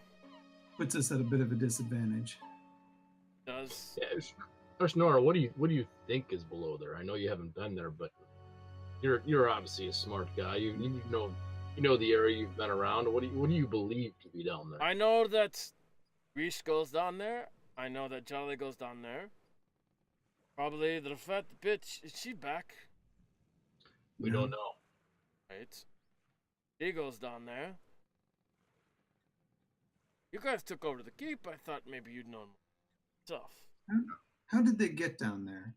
E: Puts us at a bit of a disadvantage.
A: Does.
D: Yeah, Urshnora, what do you think is below there? I know you haven't been there, but you're obviously a smart guy. You know the area, you've been around. What do you believe to be down there?
A: I know that Reese goes down there. I know that Jolly goes down there. Probably the fat bitch. Is she back?
D: We don't know.
A: Right. He goes down there. You guys took over the keep. I thought maybe you'd know stuff.
E: How did they get down there?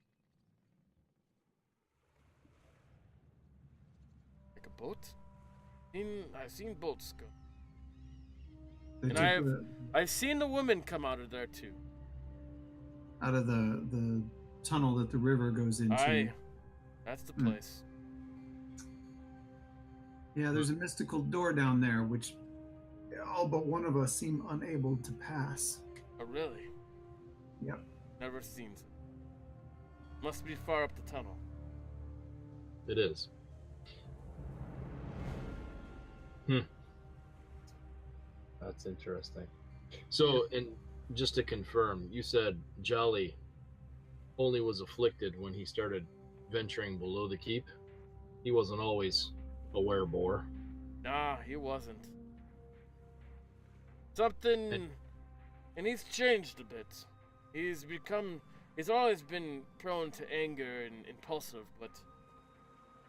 A: Like a boat? I've seen boats go.
E: They
A: And
E: took
A: I've seen the women come out of there too.
E: out of the tunnel that the river goes into.
A: That's the place.
E: Yeah, there's a mystical door down there, which all but one of us seem unable to pass.
A: Oh, really?
E: Yep.
A: Never seen it. Must be far up the tunnel.
D: It is. That's interesting. So, and just to confirm, you said Jolly only was afflicted when he started venturing below the keep. He wasn't always a werebore.
A: Nah, he wasn't. Something, and he's changed a bit. He's always been prone to anger and impulsive, but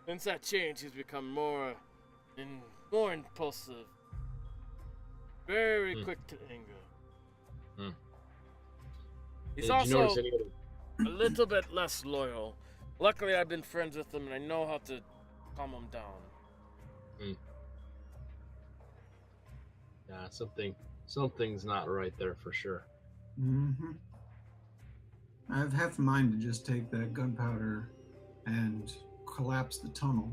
A: since that change, he's become more impulsive. Very quick to anger. He's
D: Did you notice
A: also
D: any other...
A: a little bit less loyal. Luckily, I've been friends with him, and I know how to calm him down.
D: Yeah, something's not right there for sure.
E: Mm-hmm. I have half a mind to just take that gunpowder and collapse the tunnel.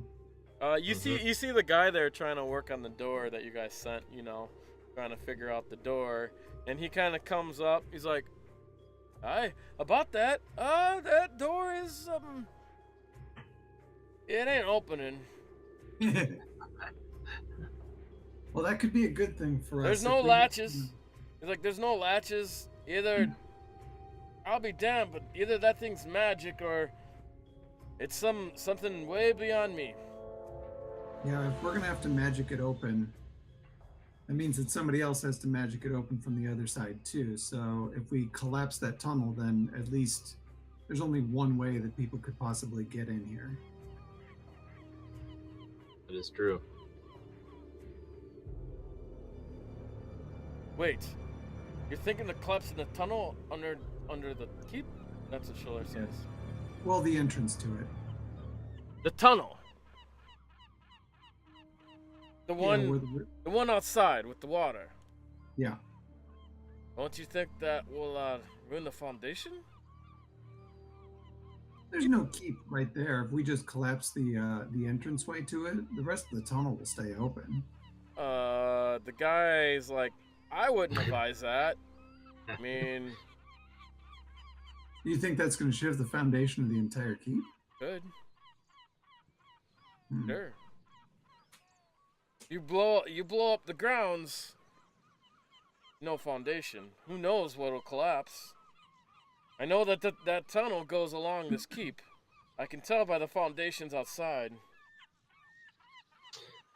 A: You see the guy there trying to work on the door that you guys sent, trying to figure out the door, and he kind of comes up. He's like, "Hi, about that. That door is it ain't opening.
E: Well, that could be a good thing for us.
A: There's no latches." He's like, "There's no latches. Either I'll be damned, but either that thing's magic or it's something way beyond me."
E: Yeah, if we're gonna have to magic it open, that means that somebody else has to magic it open from the other side too. So if we collapse that tunnel, then at least there's only one way that people could possibly get in here.
D: That is true.
A: Wait, you're thinking of collapsing the tunnel under the keep? That's what Schiller says.
E: Well, the entrance to it.
A: The tunnel. The
E: Yeah,
A: one, the one outside with the water.
E: Yeah.
A: Don't you think that will ruin the foundation?
E: There's no keep right there. If we just collapse the entranceway to it, the rest of the tunnel will stay open.
A: The guy's like, I wouldn't advise that. I mean,
E: Do you think that's going to shift the foundation of the entire keep?
A: good.
E: Hmm.
A: Sure. You blow up the grounds. No foundation. Who knows what'll collapse? I know that that tunnel goes along this keep. I can tell by the foundations outside.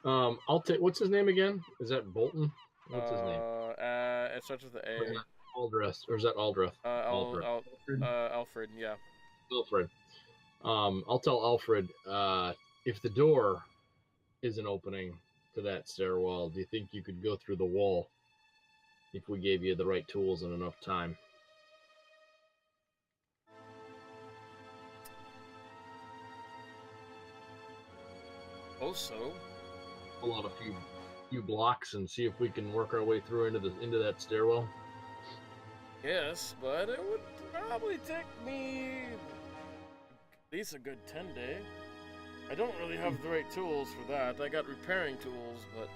D: I'll take. What's his name again? Is that Bolton? What's his name?
A: It starts with the A.
D: Aldreth, or is that Aldreth?
A: Alfred, yeah.
D: Alfred. I'll tell Alfred. If the door is an opening to that stairwell, do you think you could go through the wall if we gave you the right tools and enough time.
A: Also,
D: Pull out a few blocks and see if we can work our way through into that stairwell.
A: yes, but it would probably take me at least a good 10 days. I don't really have the right tools for that. I got repairing tools, but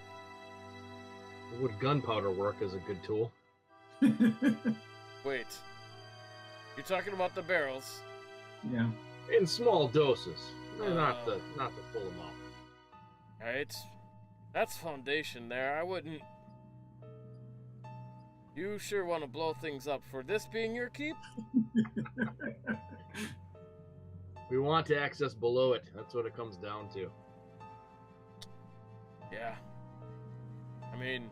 D: Would gunpowder work as a good tool?
A: wait. You're talking about the barrels?
E: Yeah.
D: In small doses, not the full amount.
A: Right? That's foundation there. I wouldn't. You sure want to blow things up for this being your keep?
D: We want to access below it. That's what it comes down to.
A: Yeah. I mean,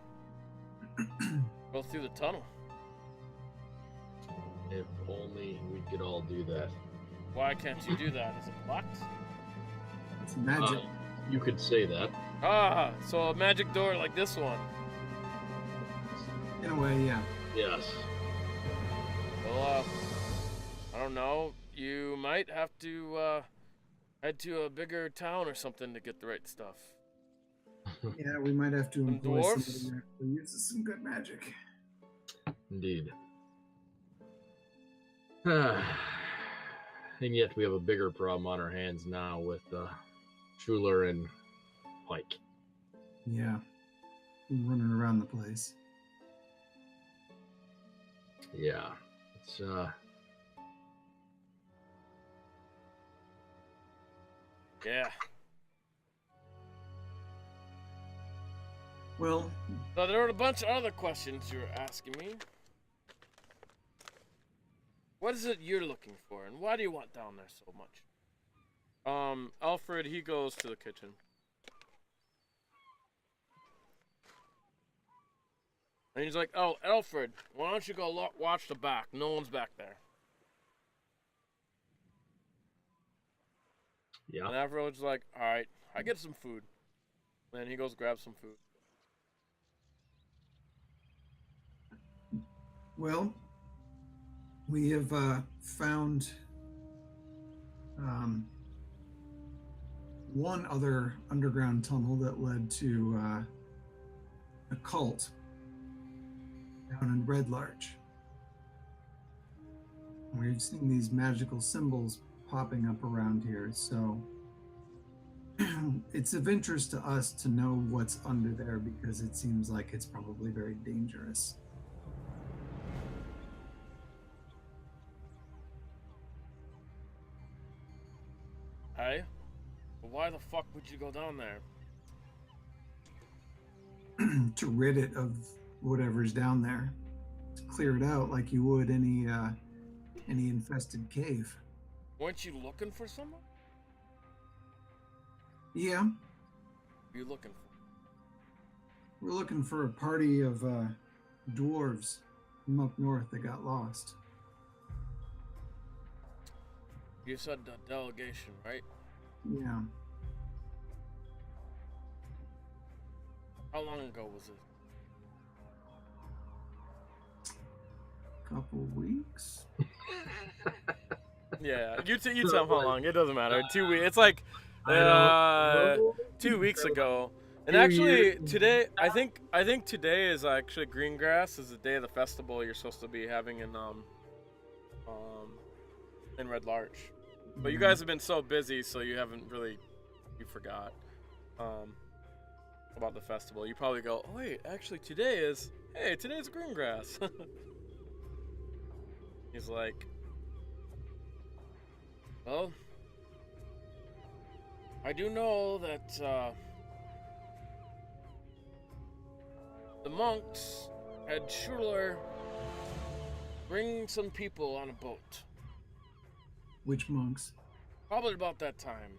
A: go through the tunnel.
D: If only we could all do that.
A: Why can't you do that? Is it blocked?
E: It's magic.
D: You could say that.
A: Ah, so a magic door like this one.
E: In a way, yeah.
D: Yes.
A: Well, I don't know. You might have to head to a bigger town or something to get the right stuff.
E: Yeah, we might have to
A: Some
E: employ
A: dwarfs?
E: somebody who uses some good magic.
D: Indeed. And yet we have a bigger problem on our hands now with Schuler and Pike.
E: Yeah. Running around the place.
D: Yeah. It's
A: Yeah.
E: Well,
A: So there were a bunch of other questions you were asking me. What is it you're looking for, and why do you want down there so much? Alfred, he goes to the kitchen. And he's like, oh, Alfred, why don't you go watch the back? No one's back there.
D: yeah.
A: And Alfred's like, alright, I get some food. Then he goes grab some food.
E: well, we have found one other underground tunnel that led to a cult down in Red Larch. We've seen these magical symbols popping up around here, so it's of interest to us to know what's under there because it seems like it's probably very dangerous.
A: Hey? Well, why the fuck would you go down there?
E: To rid it of whatever's down there, to clear it out like you would any infested cave.
A: Weren't you looking for someone?
E: Yeah,
A: What are you looking for?
E: we're looking for a party of dwarves from up north that got lost.
A: You said the delegation, right?
E: Yeah,
A: How long ago was it?
E: couple weeks.
A: Yeah, you tell him how long. It doesn't matter. 2 weeks. It's like
D: I don't know.
A: 2 weeks ago. And
D: 2
A: actually,
D: years.
A: today I think today is actually Greengrass is the day of the festival you're supposed to be having in Red Larch. But you guys have been so busy, so you forgot about the festival. You probably go, oh wait, actually today's Greengrass. He's like, well, I do know that the monks had Schuler bring some people on a boat.
E: Which monks?
A: Probably about that time.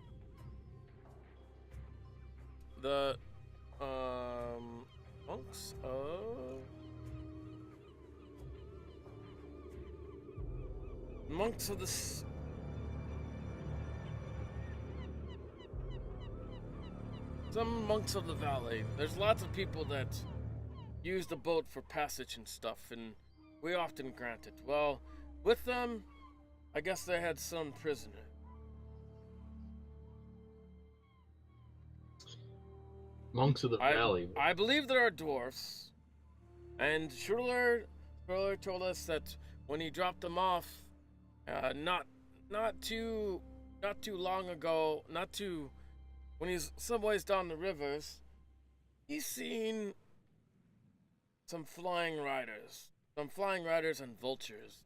A: The monks of the some monks of the valley. There's lots of people that use the boat for passage and stuff, and we often grant it. Well, with them, I guess they had some prisoner.
D: Monks of the valley.
A: I believe there are dwarfs, and Schuyler told us that when he dropped them off, not too long ago, when he's some ways down the rivers, he's seen some flying riders and vultures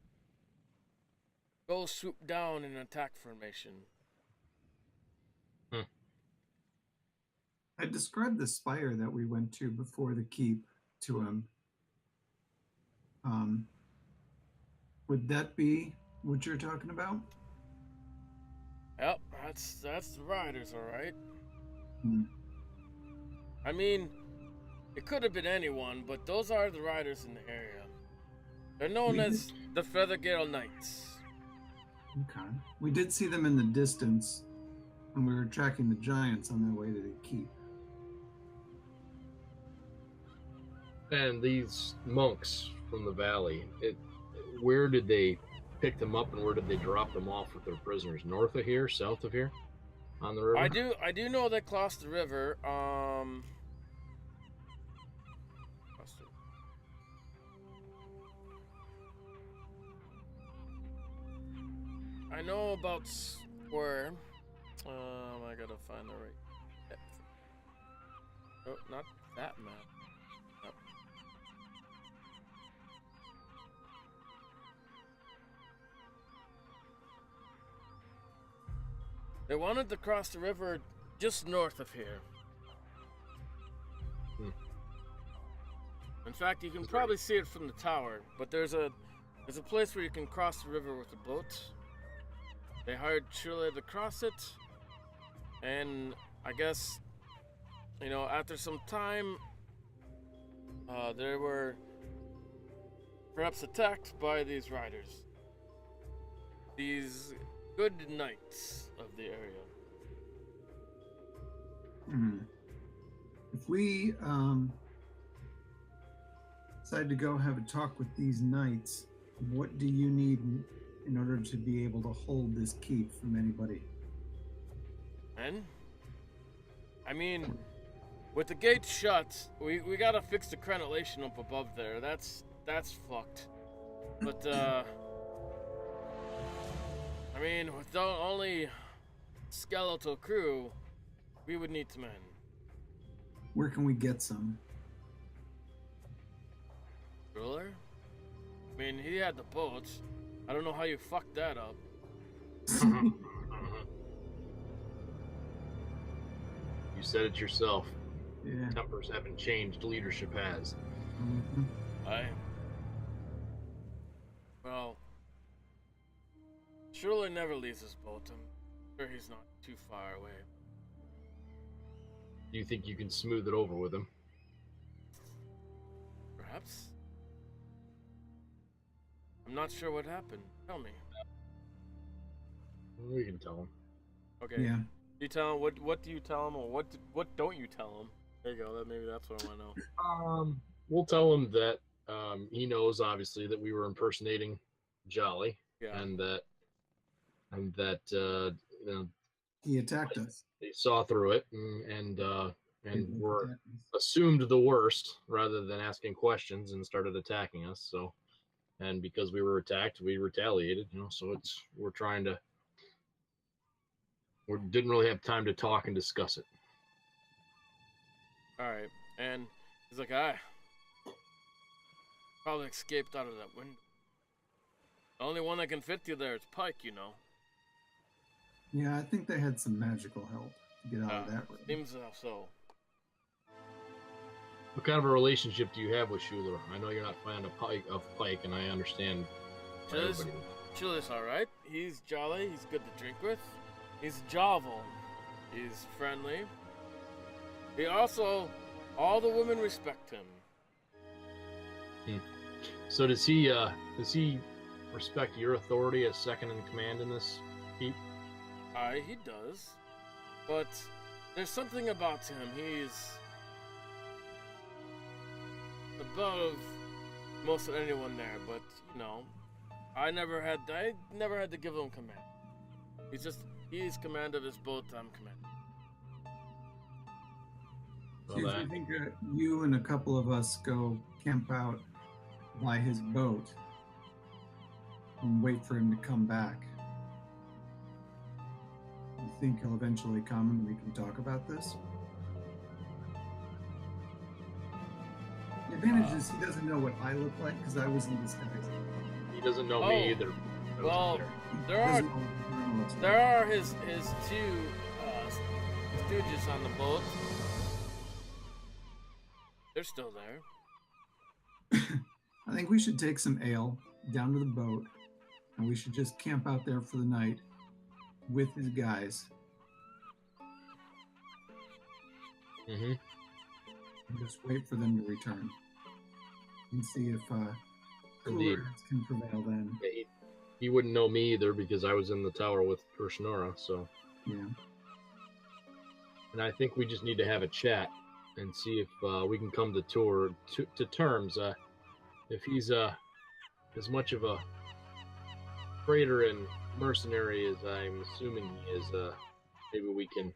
A: go swoop down in attack formation.
E: I described the spire that we went to before the keep to him. Would that be what you're talking about?
A: Yep, that's the riders, all right.
E: Hmm.
A: I mean, it could have been anyone, but those are the riders in the area. They're known as the Feathergale Knights.
E: Okay. We did see them in the distance when we were tracking the giants on their way to the keep.
D: And these monks from the valley, where did they pick them up and where did they drop them off with their prisoners? North of here, south of here, on the river?
A: I do know they crossed the river. I know about where. I gotta find the right depth. Oh, not that map. Nope. They wanted to cross the river just north of here. In fact, you can probably see it from the tower, but there's a place where you can cross the river with a boat. They hired Criella to cross it, and I guess, after some time, they were perhaps attacked by these riders. These good knights of the area.
E: If we decide to go have a talk with these knights, what do you need in order to be able to hold this keep from anybody?
A: Men? I mean, with the gates shut, we gotta fix the crenellation up above there. That's fucked. But I mean, with the only skeletal crew, we would need some men.
E: Where can we get some?
A: Ruler? I mean, he had the boat. I don't know how you fucked that up.
D: You said it yourself.
E: Yeah.
D: Tempers haven't changed, leadership has.
E: Mm-hmm.
A: Well, Schuyler never leaves his boat. I'm sure he's not too far away.
D: Do you think you can smooth it over with him?
A: Perhaps. I'm not sure what happened. Tell me.
D: We can tell him.
A: Okay.
E: Yeah.
A: You tell him what do you tell him, or what don't you tell him? There you go. Maybe that's what I want to know.
D: We'll tell him that he knows obviously that we were impersonating Jolly,
A: Yeah.
D: and that
E: He attacked us.
D: they saw through it and
E: He
D: were
E: attacked us.
D: assumed the worst rather than asking questions and started attacking us. So, and because we were attacked, we retaliated. So we didn't really have time to talk and discuss it.
A: All right. And he's like, I probably escaped out of that window. The only one that can fit you there is Pike,
E: Yeah, I think they had some magical help to get out of that room.
A: Seems so.
D: What kind of a relationship do you have with Schuyler? I know you're not fond of Pike, and I understand.
A: Schuyler's all right. He's jolly. He's good to drink with. He's jovial. He's friendly. He also, all the women respect him.
D: So does he respect your authority as second in command in this keep?
A: He does. But there's something about him. He's a above most of anyone there, but you know, I never had to give him command. He's command of his boat. I'm command.
E: So if you think you and a couple of us go camp out by his boat and wait for him to come back, you think he'll eventually come and we can talk about this? The advantage is he doesn't know what I look like because I was in disguise.
D: He doesn't know me either.
A: Well, there are his two stooges on the boat. They're still there.
E: I think we should take some ale down to the boat, and we should just camp out there for the night with his guys.
D: Mm-hmm.
E: And just wait for them to return and see if cooler heads can prevail then.
D: Yeah, he wouldn't know me either because I was in the tower with Urshnora, so.
E: Yeah.
D: And I think we just need to have a chat and see if we can come to terms. If he's as much of a traitor and mercenary as I'm assuming he is, maybe we can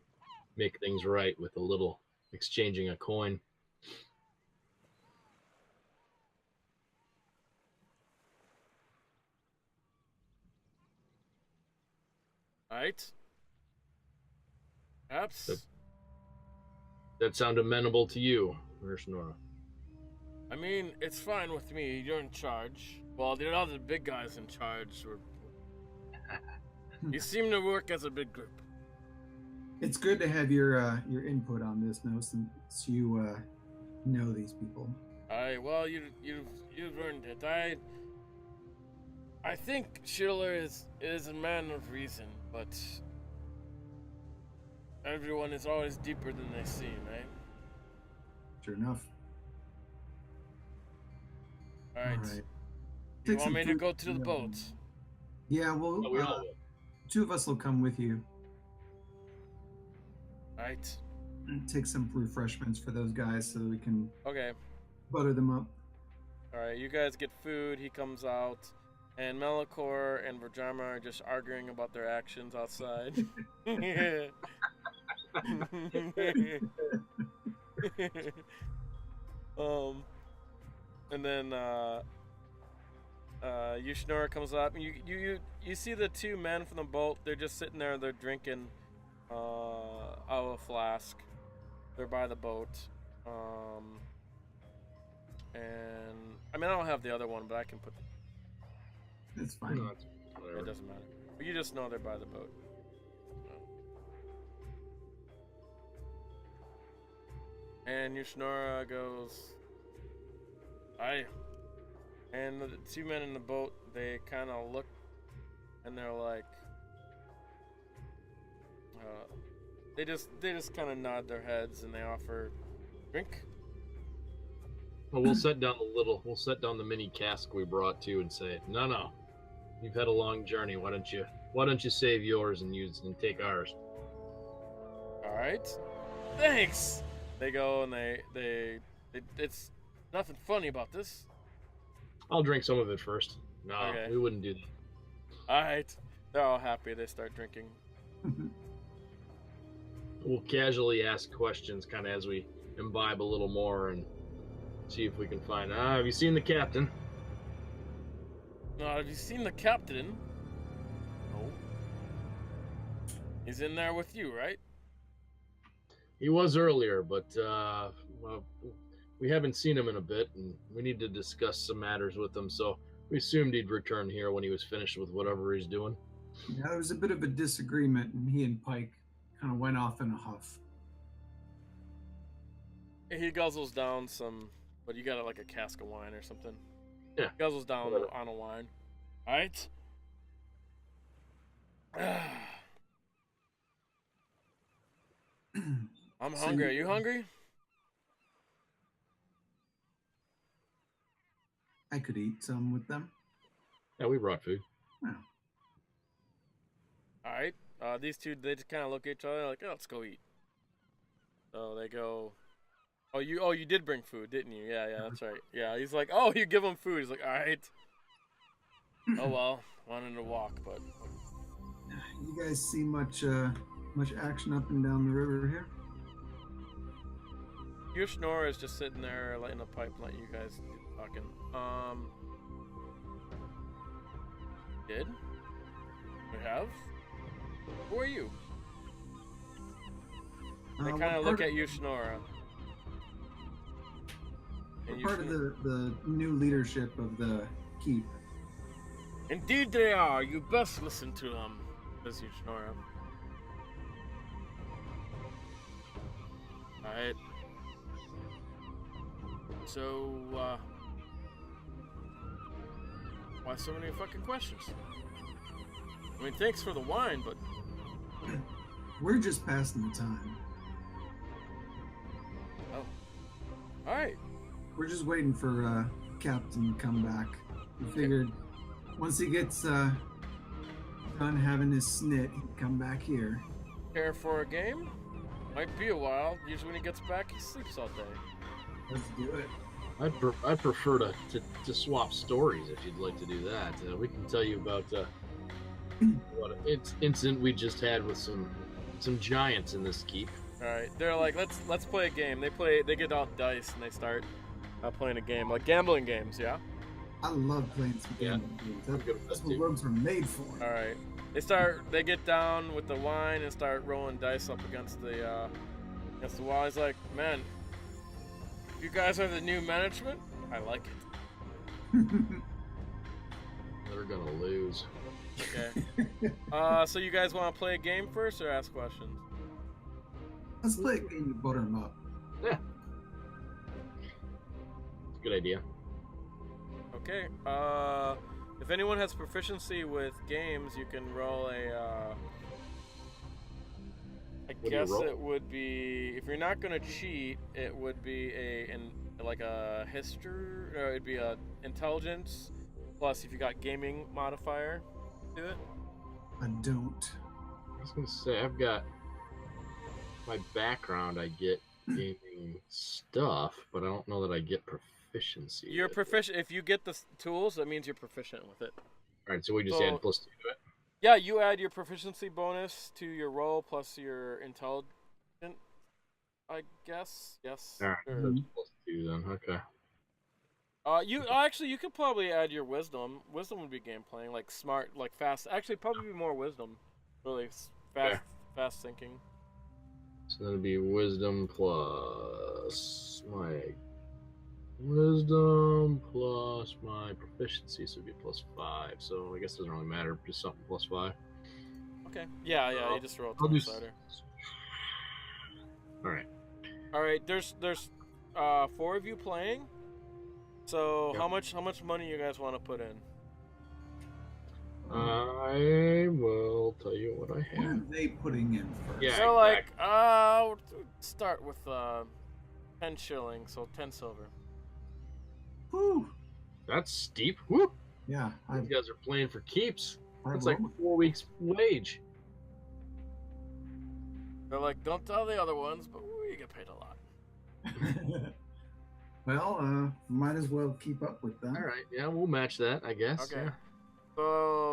D: make things right with a little exchanging a coin.
A: Right? Perhaps.
D: That sound amenable to you, Urshnora?
A: I mean, it's fine with me. You're in charge. Well, the other big guys in charge. You seem to work as a big group.
E: It's good to have your input on this, now, since you know these people.
A: Well, you've earned it. I think Schiller is a man of reason, but everyone is always deeper than they seem, right?
E: Sure enough.
A: All right.
E: You
A: You want me to go to the boat?
E: Yeah, well,
D: we all will.
E: two of us will come with you.
A: Right.
E: And take some refreshments for those guys so that we can
A: Okay.
E: butter them up.
A: All right. You guys get food. He comes out, and Malichor and Vhajjharma are just arguing about their actions outside. And then Urshnora comes up, and you see the two men from the boat. They're just sitting there. They're drinking out of a flask. They're by the boat. And I mean, I don't have the other one, but I can put.
E: It's fine.
A: It doesn't matter. But you just know they're by the boat. And Urshnora goes, "Aye." And the two men in the boat, they kind of look, and they're like, they just kind of nod their heads, and they offer drink.
D: Well, we'll set down the mini cask we brought too, and say, no, you've had a long journey. Why don't you save yours and take ours?
A: All right, thanks. They go and it's nothing funny about this.
D: I'll drink some of it first. No,
A: Okay.
D: We wouldn't do that.
A: All right, they're all happy. They start drinking.
D: We'll casually ask questions kind of as we imbibe a little more and see if we can find, have you seen the captain?
A: Have you seen the captain? No. He's in there with you, right?
D: He was earlier, but well, we haven't seen him in a bit, and we need to discuss some matters with him, so we assumed he'd return here when he was finished with whatever he's doing.
E: Yeah, there was a bit of a disagreement, and he and Pike kind of went off in a huff.
A: He guzzles down some, but you got like a cask of wine or something.
D: Yeah.
A: Guzzles down on a wine. All right. I'm hungry. Are you hungry?
E: I could eat some with them.
D: Yeah, we brought food.
E: Wow.
A: All right. These two, they just kind of look at each other like, oh, let's go eat. So they go Oh, you did bring food, didn't you? Yeah, that's right. Yeah, he's like, oh, you give him food. He's like, all right. Oh well, wanted to walk, but.
E: You guys see much action up and down the river here?
A: Urshnora is just sitting there lighting a pipe, letting you guys do talking. Did? We have? Who are you? They kind of look at Urshnora.
E: We're part of the new leadership of the keep.
A: Indeed they are. You best listen to them, says Urshnora. Alright. So, why so many fucking questions? I mean, thanks for the wine, but...
E: We're just passing the time.
A: Oh. Alright.
E: We're just waiting for Captain to come back. We figured once he gets done having his snit, he'd come back here.
A: Care for a game? Might be a while. Usually when he gets back, he sleeps all day.
E: Let's do it.
D: I'd prefer to swap stories if you'd like to do that. We can tell you about what incident we just had with some giants in this keep.
A: All right, they're like, let's play a game. They get out dice and they start playing a game, like gambling games. Yeah.
E: I love playing some gambling games. That's what rogues are made for.
A: All right. They get down with the wine and start rolling dice up against the wall. He's like, man, you guys are the new management? I like it.
D: They're gonna lose.
A: Okay. So you guys want to play a game first or ask questions?
E: Let's play a game to butter them up.
D: Yeah. Good idea.
A: Okay. If anyone has proficiency with games, you can roll a. I guess it would be, if you're not gonna cheat, it would be like a history, or it'd be a intelligence plus if you got gaming modifier to it.
E: I don't.
D: I was gonna say I've got my background. I get gaming stuff, but I don't know that I get proficiency.
A: You're proficient if you get the tools. That means you're proficient with it.
D: All right, so we just add +2 to it.
A: Yeah, you add your proficiency bonus to your roll plus your intelligence, I guess. Yes.
D: All right,
A: sure.
D: that's +2 then. Okay.
A: You could probably add your wisdom. Wisdom would be game playing, like smart, like fast. Actually, probably be more wisdom. Really fast thinking.
D: So that'd be wisdom plus my wisdom plus my proficiency, so it'd be +5. So I guess it doesn't really matter, just something +5.
A: Okay. Yeah. You just roll a cider. All right. There's 4 of you playing. So
D: Yep.
A: how much money you guys want to put in?
D: I will tell you what I
E: What are
D: have.
E: they putting in first?
D: Yeah.
A: So like, start with 10 shillings, so 10 silver.
E: Whew.
D: That's steep. Whoop.
E: Yeah.
D: These guys are playing for keeps.
E: I
D: That's like 4 weeks' wage.
A: They're like, don't tell the other ones, but we get paid a lot.
E: Well, might as well keep up with them.
D: All right. Yeah, we'll match that, I guess.
A: Okay.
D: Yeah.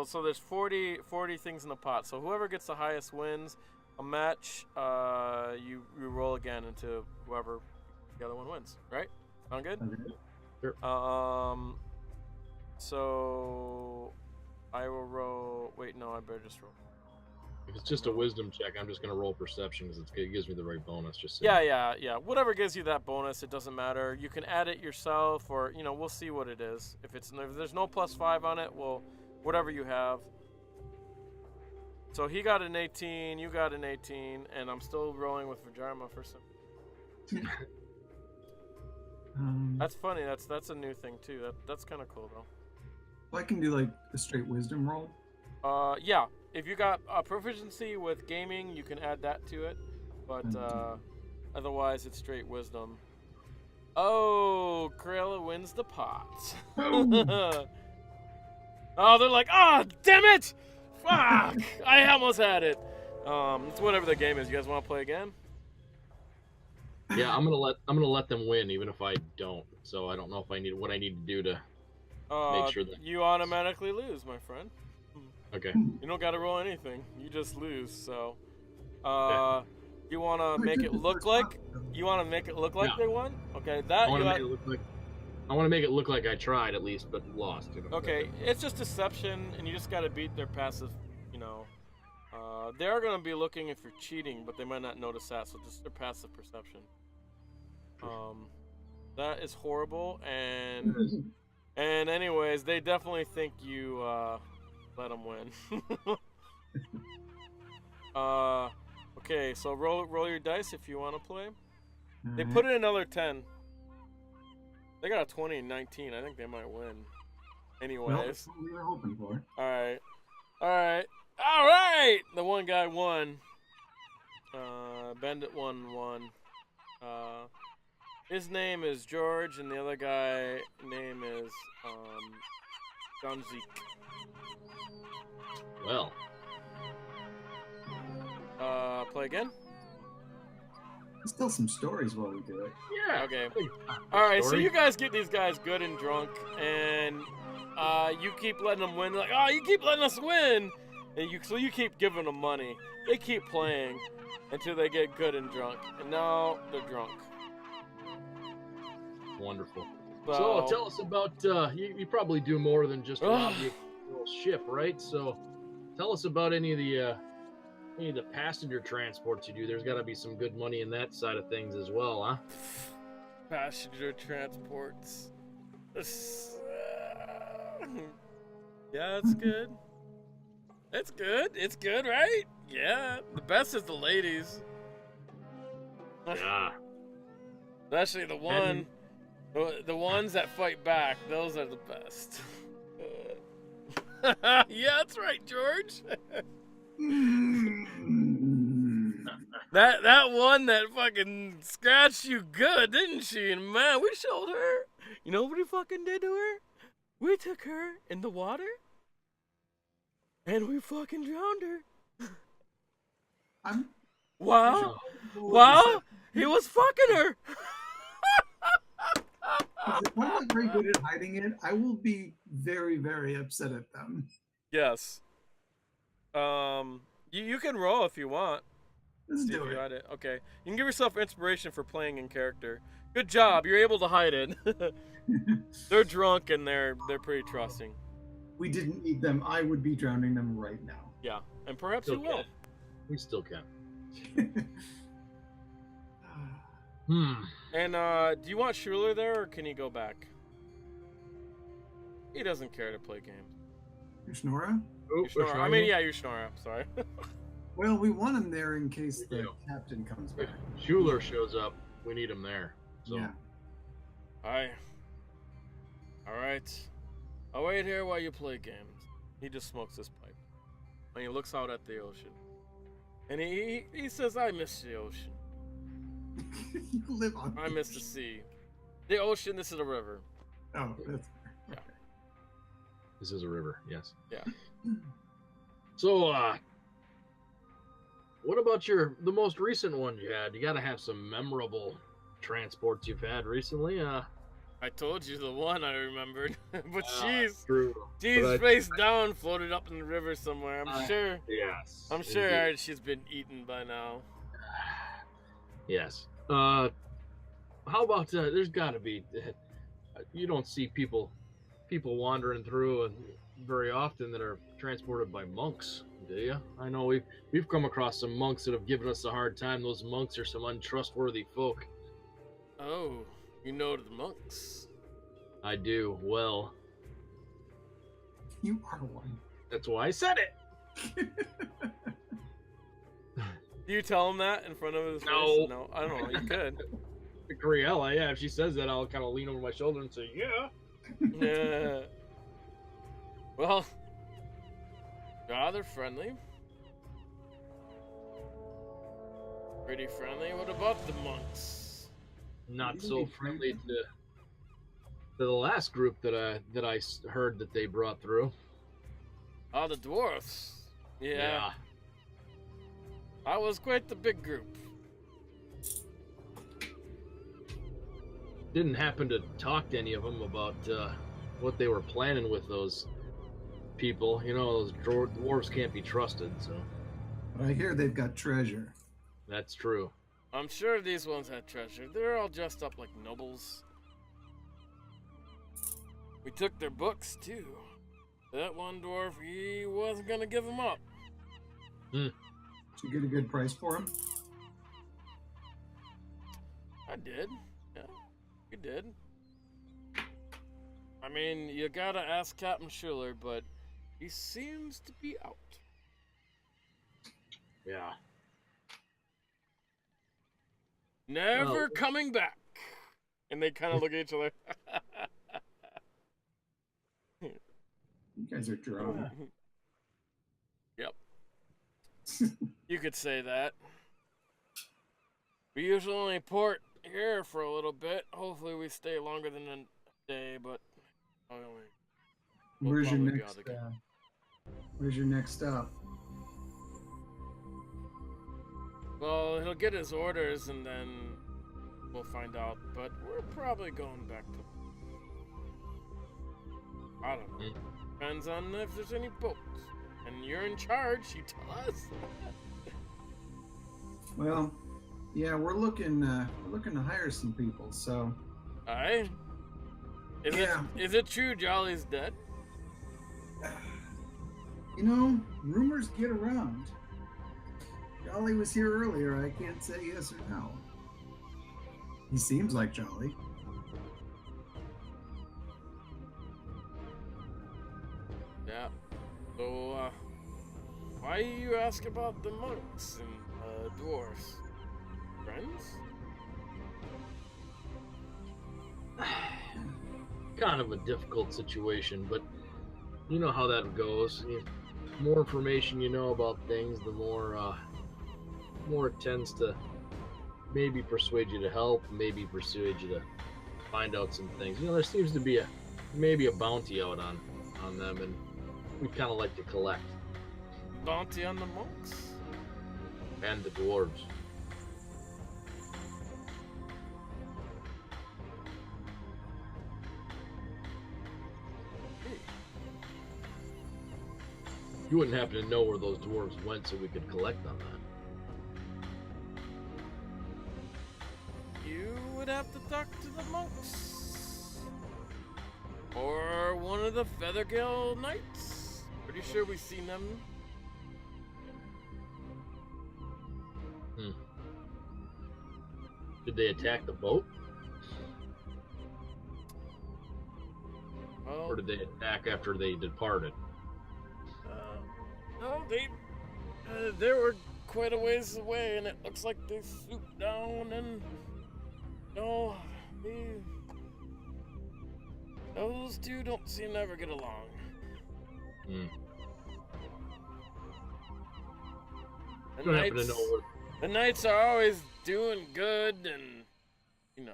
A: So there's 40 things in the pot. So whoever gets the highest wins. A match, you roll again into whoever the other one wins. Right? Sound good?
E: Okay.
D: Sure.
A: So I will roll. Wait, no, I better just roll.
D: If it's just a wisdom check, I'm just gonna roll perception because it gives me the right bonus. Just so
A: Yeah. Whatever gives you that bonus, it doesn't matter. You can add it yourself, or we'll see what it is. If there's no +5 on it, well, whatever you have. So he got an 18, you got an 18, and I'm still rolling with Vhajjharma for some. That's funny. That's a new thing too. That's kind of cool though.
E: Well, I can do like a straight wisdom roll.
A: Yeah. If you got proficiency with gaming, you can add that to it, but otherwise it's straight wisdom. Oh, Criella wins the pot. Oh, they're like, damn it! Fuck! I almost had it. It's whatever the game is. You guys want to play again?
D: Yeah, I'm gonna let them win, even if I don't. So I don't know if I need what I need to do to make sure that.
A: You automatically lose, my friend.
D: Okay.
A: You don't got to roll anything. You just lose. So,
D: Okay.
A: you want to
E: We
A: make
E: took
A: it
E: the
A: look
E: first
A: like
E: round, though.
A: you want to make it look like
D: Yeah.
A: they won. Okay,
D: I
A: that
D: want
A: you
D: to make it look like. I want to make it look like I tried at least, but lost. You know?
A: okay. It's just deception, and you just got to beat their passive. You know, they are gonna be looking if you're cheating, but they might not notice that. So just their passive perception. That is horrible, and anyways, they definitely think you let them win. Okay, so roll your dice if you want to play. They put in another 10. They got a 20 and 19. I think they might win. Anyways.
E: Well, that's what we were hoping for.
A: Alright. Alright! The one guy won. Bandit won. His name is George, and the other guy name is John Zeke.
D: Well.
A: Play again?
E: Let's tell some stories while we do it.
D: Yeah.
A: Okay.
D: Good
A: Alright, so
D: story.
A: you guys get these guys good and drunk, and you keep letting them win. They're like, oh, you keep letting us win! And so you keep giving them money. They keep playing until they get good and drunk. And now they're drunk.
D: Wonderful. So tell us about, you probably do more than just rob the little ship, right? So tell us about any of the passenger transports you do. There's got to be some good money in that side of things as well, huh?
A: Passenger transports. Yeah, it's good. It's good. It's good, right? Yeah. The best is the ladies.
D: Yeah.
A: Especially the ones that fight back. Those are the best. Yeah, that's right, George. That one that fucking scratched you good, didn't she? And man, we showed her. You know what we fucking did to her? We took her in the water, and we fucking drowned her. Wow, he was fucking her.
E: If I'm not very good at hiding it, I will be very, very upset at them.
A: Yes. You can roll if you want.
E: Let's
A: See if
E: do
A: you
E: it.
A: hide it. Okay. You can give yourself inspiration for playing in character. Good job. You're able to hide it. They're drunk and they're pretty trusting.
E: We didn't need them. I would be drowning them right now.
A: Yeah, and perhaps
D: Still
A: you will.
D: can. We still can.
A: And do you want Schuler there, or can he go back? He doesn't care to play games.
E: Urshnora?
D: Oh,
A: Urshnora. I mean, yeah, Urshnora. Sorry.
E: Well, we want him there in case the
D: Yeah.
E: captain comes
D: If
E: back.
D: Schuler shows up, we need him there. So.
E: Yeah.
A: Hi. All right. I'll wait here while you play games. He just smokes his pipe, and he looks out at the ocean, and he says, "I miss the ocean.
E: You live on.
A: I miss the sea. The ocean. This is a river."
E: Oh, that's
D: This is a river, yes.
A: Yeah.
D: So, what about the most recent one you had? You got to have some memorable transports you've had recently.
A: I told you the one I remembered, but she's
D: True.
A: face down, floated up in the river somewhere. I'm sure.
D: Yes.
A: I'm sure
D: indeed.
A: she's been eaten by now.
D: Yes. How about there's got to be. You don't see people wandering through very often that are transported by monks, do you? I know we've come across some monks that have given us a hard time. Those monks are some untrustworthy folk.
A: Oh, you know the monks.
D: I do. Well,
E: you are one.
D: that's why I said it.
A: Do you tell him that in front of his
D: No.
A: face? No, I don't know. You could.
D: Criella, yeah. If she says that, I'll kind of lean over my shoulder and say, "Yeah."
A: Yeah. Well, rather friendly. Pretty friendly. What about the monks?
D: Not so friendly to the last group that I heard that they brought through.
A: Oh, the dwarfs. Yeah. That was quite the big group.
D: didn't happen to talk to any of them about what they were planning with those people. You know, those dwarves can't be trusted, so
E: But I hear they've got treasure.
D: that's true.
A: I'm sure these ones had treasure. They're all dressed up like nobles. We took their books, too. That one dwarf, he wasn't gonna give them up.
E: Did you get a good price for them?
A: I did. Yeah, you did. I mean, you gotta ask Captain Schuller, but he seems to be out.
D: Yeah.
A: Never
D: Well-
A: coming back. And they kind of look at each other.
E: You guys are drunk.
A: Yep. You could say that. We usually only port here for a little bit. Hopefully we stay longer than a day, but we'll
E: Where's your
A: probably be
E: next?
A: out again.
E: Where's your next stop?
A: Well, he'll get his orders and then we'll find out. But we're probably going back to... I don't know. Depends on if there's any boats. And you're in charge, you tell us.
E: Well, yeah, we're looking to hire some people. So
A: Aye?
E: Yeah.
A: Is it true Jolly's dead?
E: you know, rumors get around. Jolly was here earlier. I can't say yes or no. He seems like Jolly.
A: Yeah. So, why you ask about the monks and dwarves? Friends?
D: Kind of a difficult situation, but you know how that goes. The more information you know about things, the more it tends to maybe persuade you to help, maybe persuade you to find out some things. You know, there seems to be maybe a bounty out on them, and we kind of like to collect.
A: Bounty on the monks?
D: And the dwarves. You wouldn't happen to know where those dwarves went so we could collect on that.
A: You would have to talk to the monks. Or one of the Feathergill Knights. Pretty sure we've seen them.
D: Did they attack the boat?
A: Well,
D: Or did they attack after they departed?
A: no, they were quite a ways away, and it looks like they swooped down and... No, those two don't seem to ever get along.
D: Hmm.
A: The
D: You don't happen to
A: knights,
D: know where...
A: the knights are always doing good and, you know,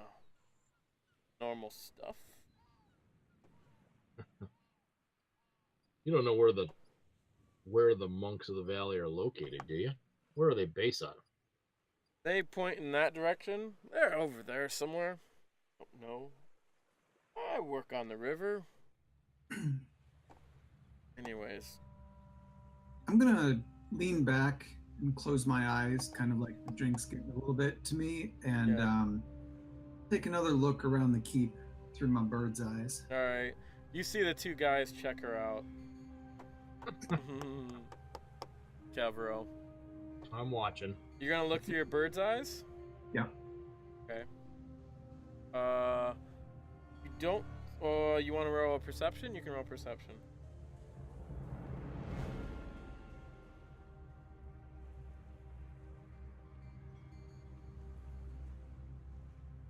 A: normal stuff.
D: You don't know where the monks of the valley are located, do you? Where are they based out of?
A: They point in that direction. They're over there somewhere. Don't know. I work on the river. Anyways.
E: I'm gonna lean back and close my eyes, kind of like the drink's getting a little bit to me, and
A: Yeah.
E: take another look around the keep through my bird's eyes.
A: Alright. You see the two guys check her out. Kevril.
D: I'm watching.
A: You're gonna look through your bird's eyes?
E: Yeah.
A: Okay. You don't... you want to roll a perception? You can roll perception.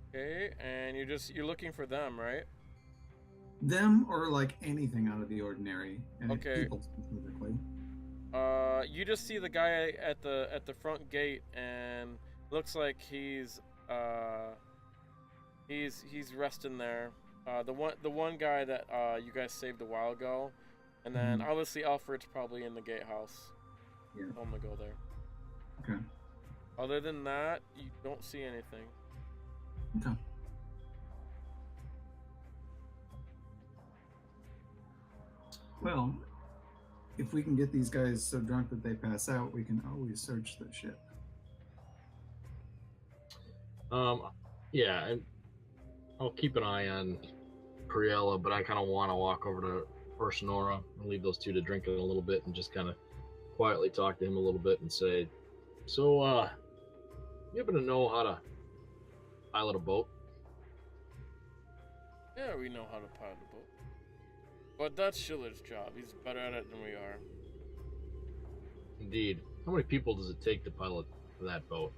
A: Okay, and you're looking for them, right?
E: Them or like anything out of the ordinary, and
A: Okay.
E: people specifically.
A: You just see the guy at the front gate, and looks like he's resting there. The one guy that you guys saved a while ago, and then obviously Alfred's probably in the gatehouse.
E: Yeah.
A: I'm gonna go there.
E: Okay.
A: Other than that, you don't see anything.
E: Okay. Well, if we can get these guys so drunk that they pass out, we can always search the ship.
D: Yeah, and I'll keep an eye on Criella, but I kind of want to walk over to Urshnora and leave those two to drink it a little bit and just kind of quietly talk to him a little bit and say, so, you happen to know how to pilot a boat?
A: Yeah, we know how to pilot a boat. But that's Schiller's job. He's better at it than we are.
D: Indeed. How many people does it take to pilot that boat?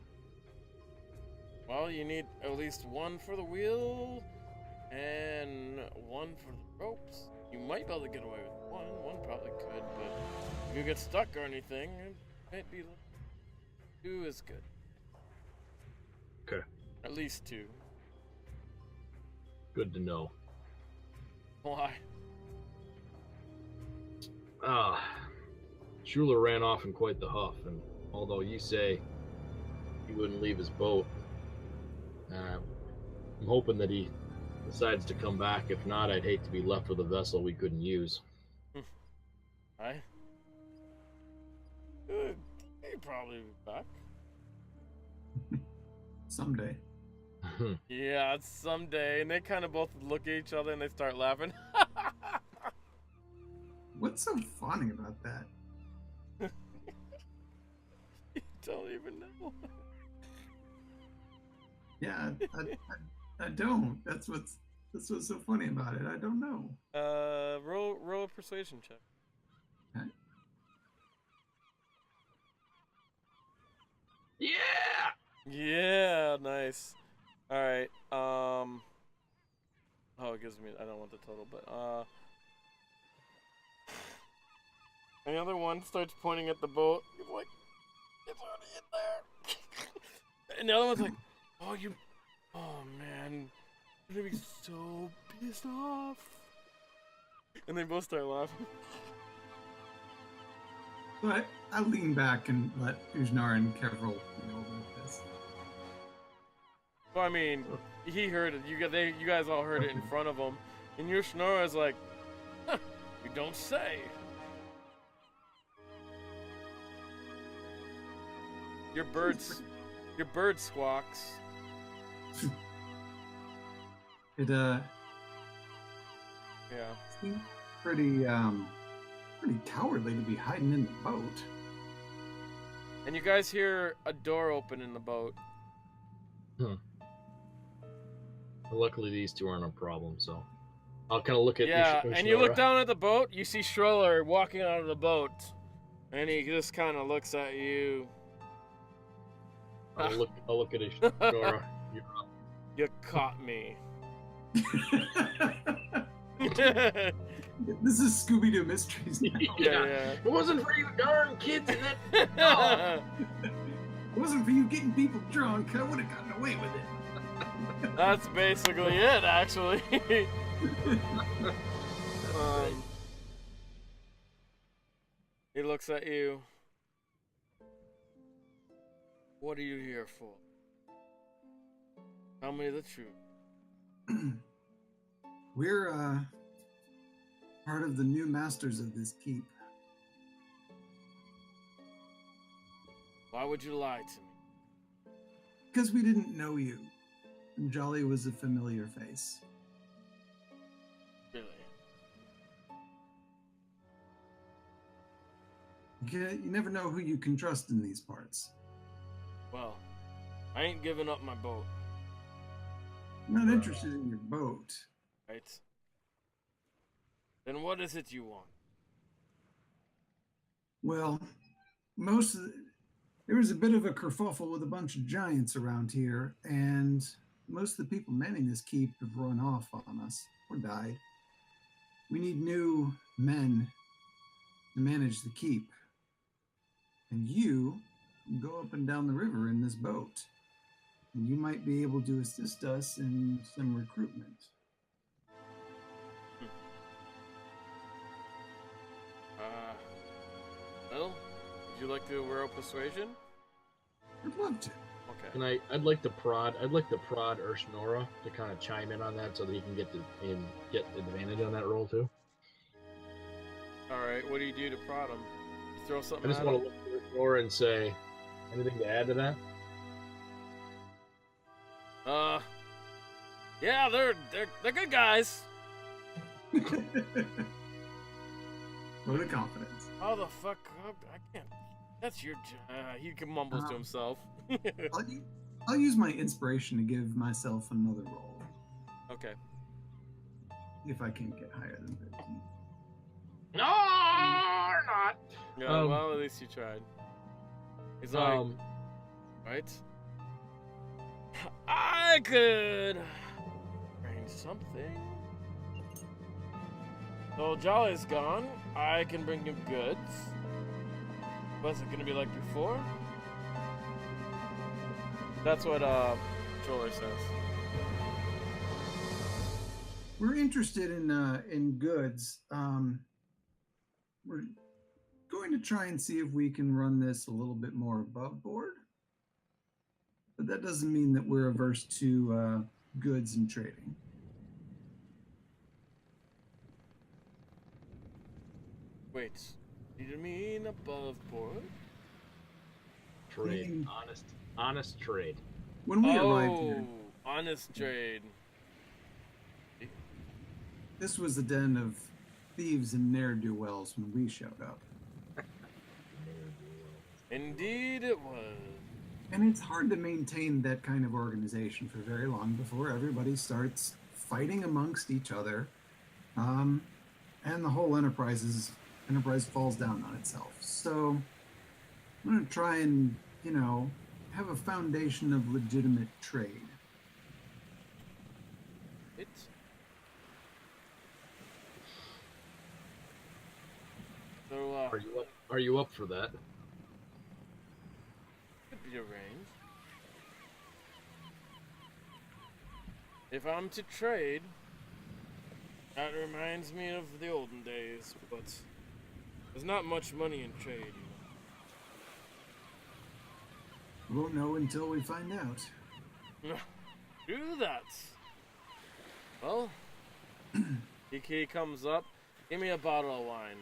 A: Well, you need at least one for the wheel and one for the ropes. You might be able to get away with one. One probably could, but if you get stuck or anything, it might be two is good.
D: Okay.
A: At least two.
D: Good to know.
A: Why?
D: Schuler ran off in quite the huff, and although you say he wouldn't leave his boat, I'm hoping that he decides to come back. If not, I'd hate to be left with a vessel we couldn't use.
A: Right? He'd probably be back.
E: Someday.
A: Yeah, it's someday. And they kind of both look at each other and they start laughing.
E: What's so funny about that?
A: You don't even know.
E: Yeah, I don't. That's what's so funny about it. I don't know.
A: Roll a persuasion check.
E: Okay.
D: Yeah!
A: Yeah, nice. All right. Oh, it gives me. I don't want the total, but and the other one starts pointing at the boat. He's like, "It's already in there." And the other one's like, "Oh man, you're gonna be so pissed off." And they both start laughing.
E: But I lean back and let Vhajjharma and Kevril know about this.
A: Well, I mean, he heard it. You guys all heard it in front of him. And Urshnora is like, huh, you don't say. Your bird squawks.
E: It
A: Yeah.
E: seems pretty cowardly to be hiding in the boat.
A: And you guys hear a door open in the boat.
D: Luckily, these two aren't a problem, so I'll kind of look at
A: And you look down at the boat, you see Schroller walking out of the boat. And he just kind of looks at you.
D: I'll look at Urshnora. You're up.
A: You caught me.
E: This is Scooby-Doo Mysteries now.
A: Yeah.
D: It wasn't for you darn kids and that. No.
E: It wasn't for you getting people drunk. I would have gotten away with it.
A: That's basically it, actually. He looks at you. What are you here for? Tell me the truth.
E: We're part of the new masters of this keep.
A: Why would you lie to me?
E: Because we didn't know you. And Jolly was a familiar face.
A: Really?
E: You never know who you can trust in these parts.
A: Well, I ain't giving up my boat,
E: I'm not interested in your boat.
A: right? Then what is it you want?
E: Well, there was a bit of a kerfuffle with a bunch of giants around here, and most of the people manning this keep have run off on us or died. We need new men to manage the keep. And you can go up and down the river in this boat. And you might be able to assist us in some recruitment.
A: Well, would you like to roll persuasion?
E: I'd love to.
A: Okay.
D: And I'd like to prod Urshnora to kind of chime in on that so that he can get advantage on that roll too.
A: All right, what do you do to prod him? Throw
D: I
A: something
D: just
A: at
D: want
A: him?
D: to look at the door and say, anything to add to that?
A: Yeah, they're good guys.
E: Vote of confidence.
A: How the fuck? I can't. That's your job. He mumbles to himself.
E: I'll use my inspiration to give myself another roll.
A: Okay.
E: If I can't get higher than 13.
D: No, or not.
A: Yeah, well, at least you tried. He's like, right? I could arrange something. So Jolly's gone. I can bring you goods. What's it gonna be like before? That's what Troller says.
E: We're interested in goods. We're going to try and see if we can run this a little bit more above board. But that doesn't mean that we're averse to goods and trading.
A: Wait, do you mean above board?
D: Trade. Honest trade.
E: When we arrived here,
A: honest trade.
E: this was a den of thieves and ne'er-do-wells when we showed up.
A: Indeed it was.
E: And it's hard to maintain that kind of organization for very long before everybody starts fighting amongst each other. And the whole enterprise falls down on itself. So I'm going to try and, have a foundation of legitimate trade.
A: So,
D: Are you up for that?
A: could be arranged. If I'm to trade, that reminds me of the olden days, but there's not much money in trade,
E: We won't know until we find out.
A: Do that. Well, he comes up. Give me a bottle of wine.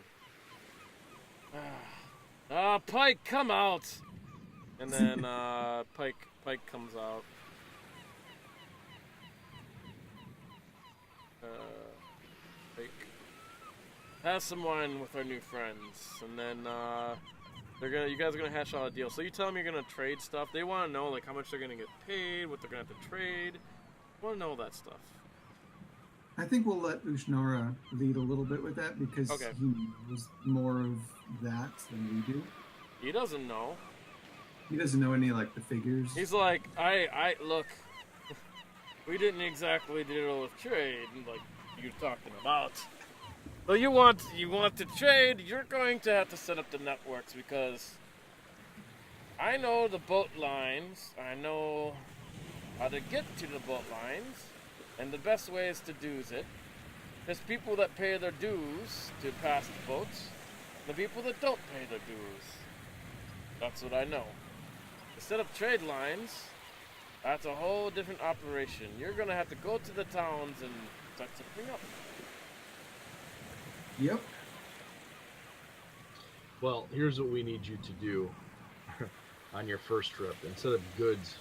A: Pike, come out! And then Pike comes out. Pike has some wine with our new friends, and then you guys are gonna hash out a deal. So you tell them you're gonna trade stuff. They want to know like how much they're gonna get paid, what they're gonna have to trade. Want to know that stuff.
E: I think we'll let Urshnora lead a little bit with that because he knows more of that than we do.
A: He doesn't know.
E: He doesn't know any like the figures.
A: He's like, I look. We didn't exactly deal with trade like you're talking about. So you want to trade? You're going to have to set up the networks because I know the boat lines. I know how to get to the boat lines, and the best way is to dues it. There's people that pay their dues to pass the boats, and the people that don't pay their dues. That's what I know. Instead of trade lines, that's a whole different operation. You're gonna have to go to the towns and set something up.
E: Yep.
D: Well, here's what we need you to do on your first trip. Instead of goods...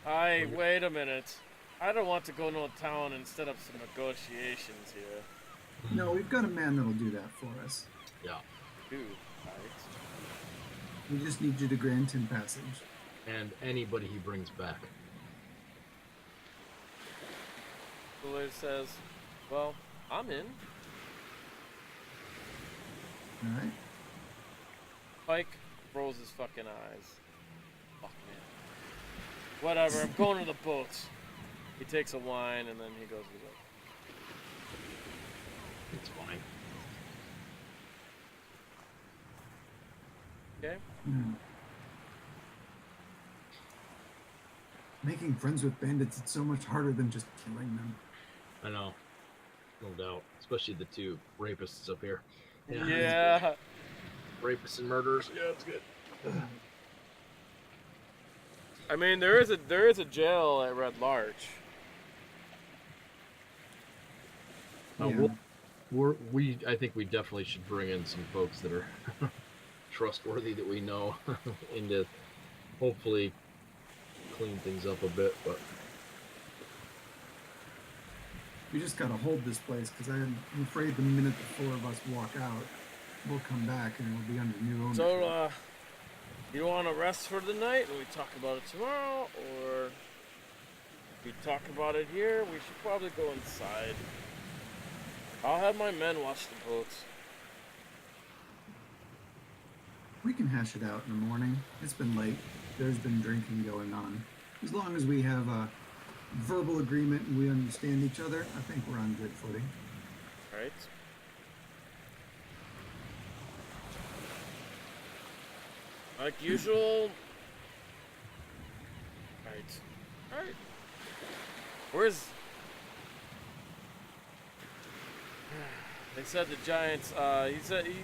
A: Wait a minute. I don't want to go to a town and set up some negotiations here.
E: No, we've got a man that'll do that for us.
D: Yeah.
A: Dude, right?
E: We just need you to grant him passage.
D: And anybody he brings back.
A: Bullard says, well, I'm in.
E: Alright.
A: Pike rolls his fucking eyes. Fuck, man. Whatever, I'm going to the boat. He takes a wine and then he goes to the boat.
D: It's fine.
A: Okay?
E: Making friends with bandits, it's so much harder than just killing them.
D: I know. No doubt. Especially the two rapists up here.
A: Yeah.
D: Rapists and murderers. Yeah, it's good.
A: I mean, there is a jail at Red Larch.
E: Yeah.
D: I think we definitely should bring in some folks that are trustworthy that we know and to hopefully clean things up a bit. But
E: We just gotta hold this place because I'm afraid the minute the four of us walk out, we'll come back and it'll be under new ownership.
A: So, you want to rest for the night and we talk about it tomorrow, or we talk about it here? We should probably go inside. I'll have my men watch the boats.
E: We can hash it out in the morning. It's been late. There's been drinking going on. As long as we have a verbal agreement and we understand each other, I think we're on good footing.
A: Alright. Like usual. Alright. Where's... They said the giants,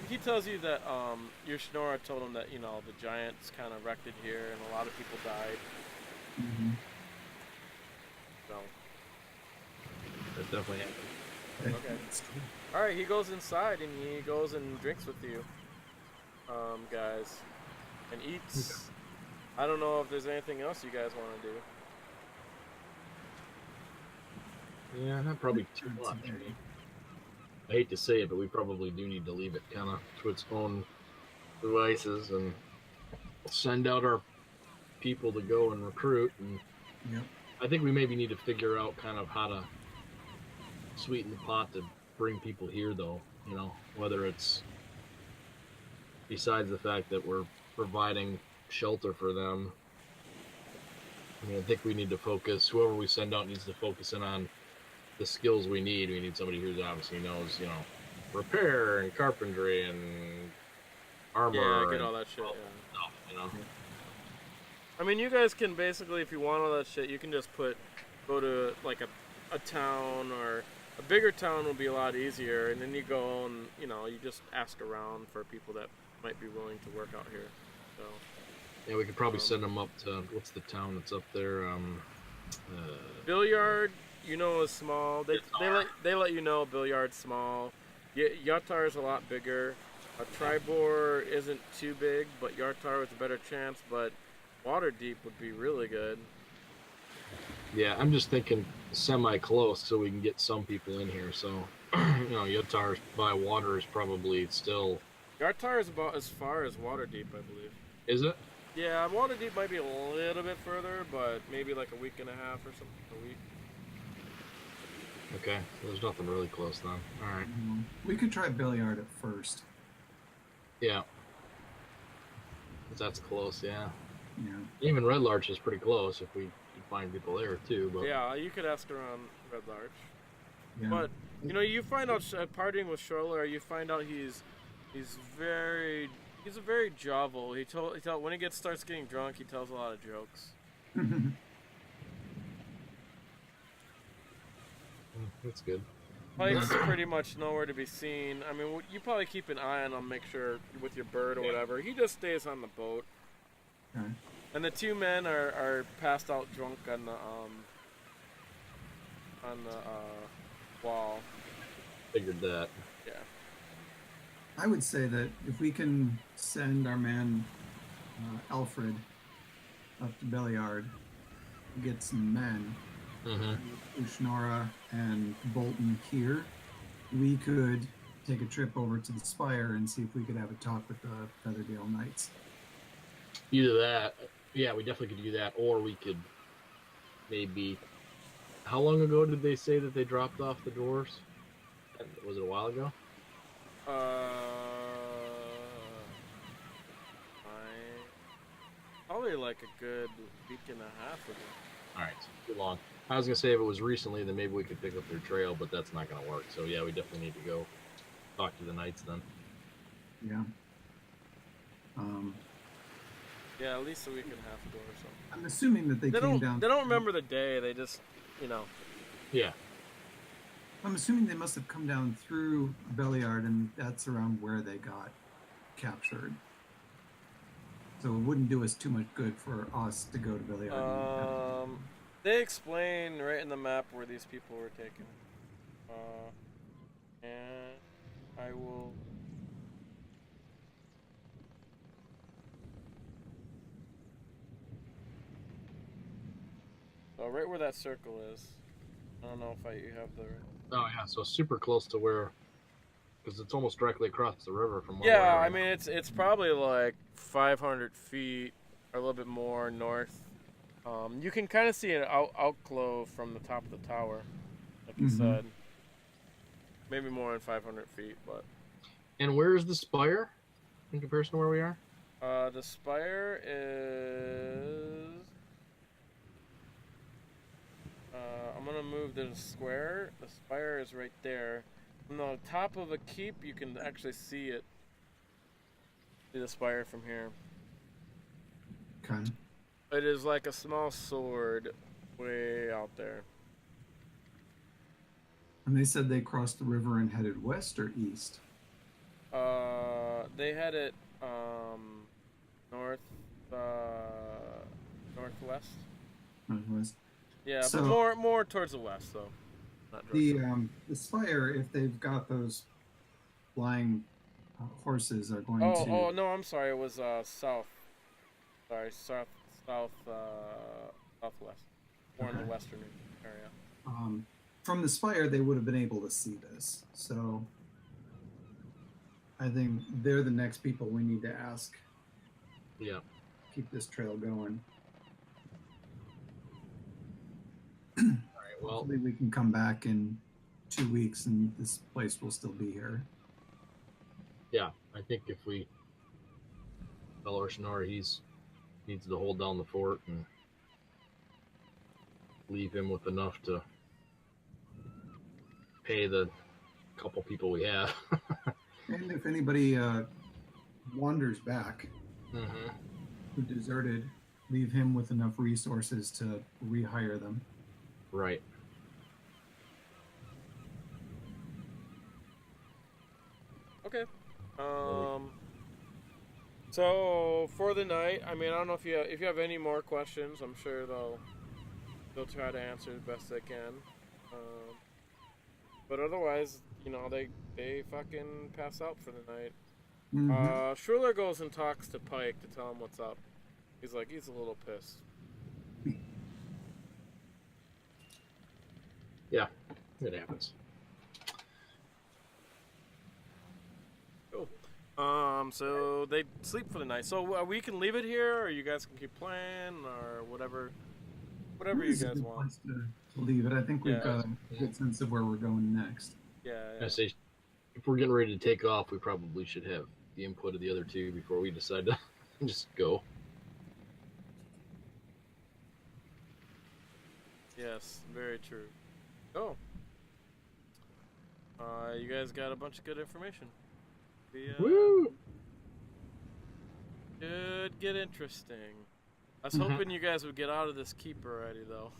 A: he tells you that, Urshnora told him that, the giants kind of wrecked it here and a lot of people died.
E: Mm-hmm.
A: So.
D: that definitely happened.
A: Okay. Alright, he goes inside and he goes and drinks with you, guys. And eats. I don't know if there's anything else you guys want to do.
D: Yeah, not probably too much. I hate to say it, but we probably do need to leave it kind of to its own devices and send out our people to go and recruit. And
E: Yep.
D: I think we maybe need to figure out kind of how to sweeten the pot to bring people here, though. Whether it's besides the fact that we're providing shelter for them. I think we need to focus. Whoever we send out needs to focus in on the skills we need. We need somebody who obviously knows, repair and carpentry and armor.
A: Yeah, get all that shit. Yeah.
D: Stuff,
A: I mean, you guys can basically, if you want all that shit, you can just go to like a town, or a bigger town will be a lot easier, and then you go and you just ask around for people that might be willing to work out here. So.
D: Yeah, we could probably send them up to what's the town that's up there?
A: Billiard, is small. They let you know Billiard's small. Yatar is a lot bigger. Tribor isn't too big, but Yartar was a better chance. But Waterdeep would be really good.
D: Yeah, I'm just thinking semi-close so we can get some people in here. So, Yatar by water is probably still...
A: Yartar is about as far as Waterdeep, I believe.
D: Is it?
A: Yeah, Waterdeep might be a little bit further, but maybe like a week and a half or something. A week.
D: Okay, so there's nothing really close then. All right.
E: We could try Billiard at first.
D: Yeah. That's close, yeah.
E: Yeah.
D: Even Red Larch is pretty close if we can find people there too. But
A: yeah, you could ask around Red Larch.
E: Yeah.
A: But you find out partying with Sorcerer, you find out he's a very jovial. He tell when he starts getting drunk, he tells a lot of jokes.
D: That's good.
A: Pike's pretty much nowhere to be seen. I mean, you probably keep an eye on him, make sure with your bird or whatever. He just stays on the boat.
E: Okay.
A: And the two men are passed out drunk on the wall.
D: Figured that.
A: Yeah.
E: I would say that if we can send our man Alfred up to Belliard, get some men, Urshnora and Bolton here, we could take a trip over to the Spire and see if we could have a talk with the Featherdale Knights.
D: Either that, yeah, we definitely could do that, or we could maybe... How long ago did they say that they dropped off the doors? Was it a while ago?
A: Probably like a good week and a half ago.
D: Alright, too long. I was going to say if it was recently, then maybe we could pick up their trail, but that's not going to work. So yeah, we definitely need to go talk to the Knights then.
E: Yeah.
A: Yeah, at least a week and a half ago or something.
E: I'm assuming that they came down...
A: They don't remember the day, they just,
D: Yeah.
E: I'm assuming they must have come down through Belliard, and that's around where they got captured. So it wouldn't do us too much good for us to go to Belliard.
A: They explain right in the map where these people were taken. And I will. So right where that circle is. I don't know if you have the.
D: Oh yeah, so super close to where, because it's almost directly across the river from where
A: Yeah,
D: we're at
A: I
D: right
A: mean
D: now.
A: it's probably like 500 feet or a little bit more north. You can kind of see an outglow from the top of the tower, like you said. Maybe more than 500 feet, but.
D: And where is the spire in comparison to where we are?
A: The spire is. I'm gonna move the square. The spire is right there. From the top of a keep, you can actually see it. See the spire from here.
E: Okay.
A: It is like a small sword way out there.
E: And they said they crossed the river and headed west or east?
A: They had it north, northwest.
E: Northwest.
A: Yeah,
E: So-
A: but more towards the west, though. Not directly.
E: The spire, if they've got those flying horses, are going to.
A: Oh no, I'm sorry. It was south. Sorry, southwest, more in the
E: Okay.
A: western area.
E: From the spire, they would have been able to see this. So I think they're the next people we need to ask.
D: Yeah.
E: Keep this trail going.
D: All right. Well,
E: Hopefully we can come back in 2 weeks and this place will still be here.
D: yeah. I think if we tell Urshnora he's needs to hold down the fort and leave him with enough to pay the couple people we have.
E: And if anybody wanders back
D: Mm-hmm.
E: who deserted, leave him with enough resources to rehire them.
D: Right.
A: Okay. So for the night, I mean, I don't know if you have any more questions. I'm sure they'll try to answer the best they can. But otherwise, they fucking pass out for the night. Schruller goes and talks to Pike to tell him what's up. He's a little pissed.
D: Yeah. It happens.
A: Cool. So they sleep for the night. So we can leave it here, or you guys can keep playing, or whatever you
E: This is a
A: guys
E: good
A: want.
E: place to leave it. I think we've
A: Yeah.
E: got a good sense of where we're going next.
A: Yeah.
D: I say, if we're getting ready to take off, we probably should have the input of the other two before we decide to just go.
A: Yes, very true. Oh. You guys got a bunch of good information.
D: Woo!
A: Could get interesting. I was
D: Mhm.
A: hoping you guys would get out of this keep already, though.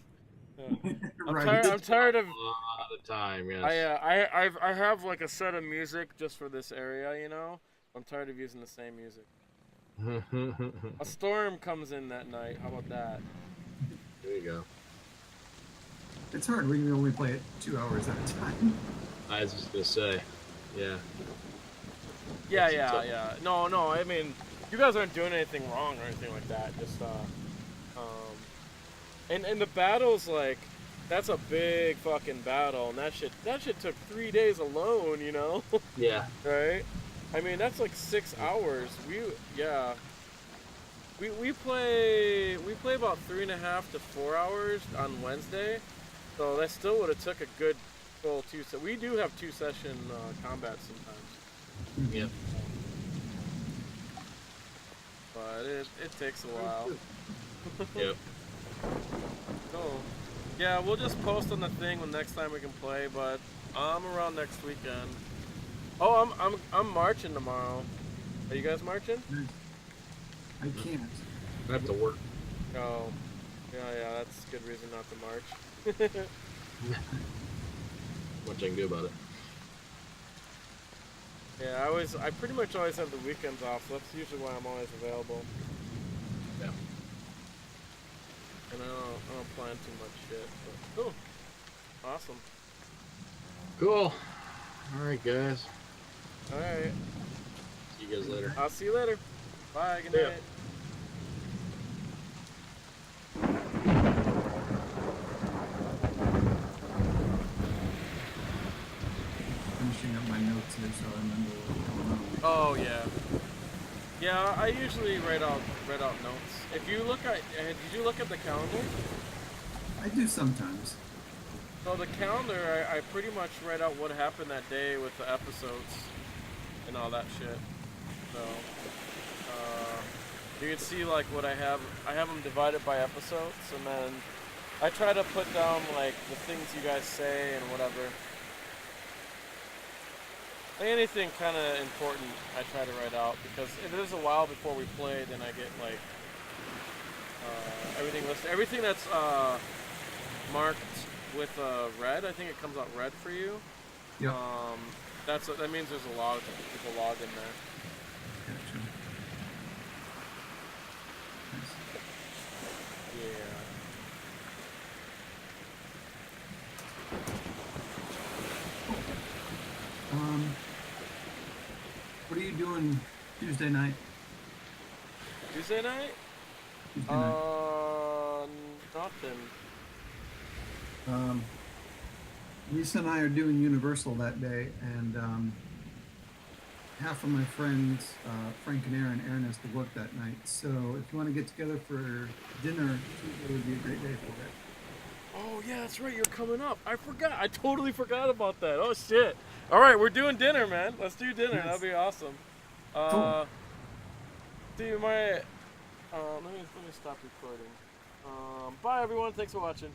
E: Right.
A: I'm tired of.
D: A lot of time, yes.
A: I have like a set of music just for this area, I'm tired of using the same music. A storm comes in that night. How about that?
D: There you go.
E: It's hard. We can only play it 2 hours at a time.
D: I was just gonna say, yeah.
A: Yeah. No. I mean, you guys aren't doing anything wrong or anything like that. Just and the battle's like, that's a big fucking battle, and that shit took 3 days alone,
D: Yeah.
A: right? I mean, that's like 6 hours. We play about 3.5 to 4 hours on Wednesday, so that still would have took a good full two. So we do have 2-session combat sometimes,
D: Yep.
A: but it takes a while.
D: Yep.
A: Cool. Yeah, we'll just post on the thing when next time we can play, but I'm around next weekend. Oh, I'm marching tomorrow. Are you guys marching?
E: I can't.
D: I have to work.
A: Oh, yeah, that's a good reason not to march.
D: Much I can do about it.
A: Yeah, I pretty much always have the weekends off, so that's usually why I'm always available.
D: Yeah.
A: And I don't plan too much shit, but cool. Awesome.
D: Cool. All right, guys.
A: All right.
D: See you guys later.
A: I'll see you later. Bye. Good
D: See ya.
A: night.
E: Finishing up my notes here so I remember what's going on.
A: Oh yeah. Yeah, I usually write out notes. If you look at, did you look at the calendar?
E: I do sometimes.
A: So the calendar, I pretty much write out what happened that day with the episodes and all that shit. So you can see like what I have. I have them divided by episodes, and then I try to put down like the things you guys say and whatever. Like anything kind of important, I try to write out, because if it is a while before we play, then I get like everything listed. Everything that's marked with red, I think it comes out red for you.
E: Yep.
A: That means there's a log in there.
E: Gotcha. Nice.
A: Yeah.
E: What are you doing Tuesday night?
A: Tuesday night?
E: Tuesday night.
A: Nothing.
E: Lisa and I are doing Universal that day, and half of my friends, Frank and Aaron has to work that night. So if you want to get together for dinner, Tuesday would be a great day for it.
A: Oh yeah, that's right. You're coming up. I forgot. I totally forgot about that. Oh shit. All right, we're doing dinner, man. Let's do dinner.
E: Yes.
A: That'll be awesome.
E: Cool.
A: See my. Let me stop recording. Bye everyone. Thanks for watching.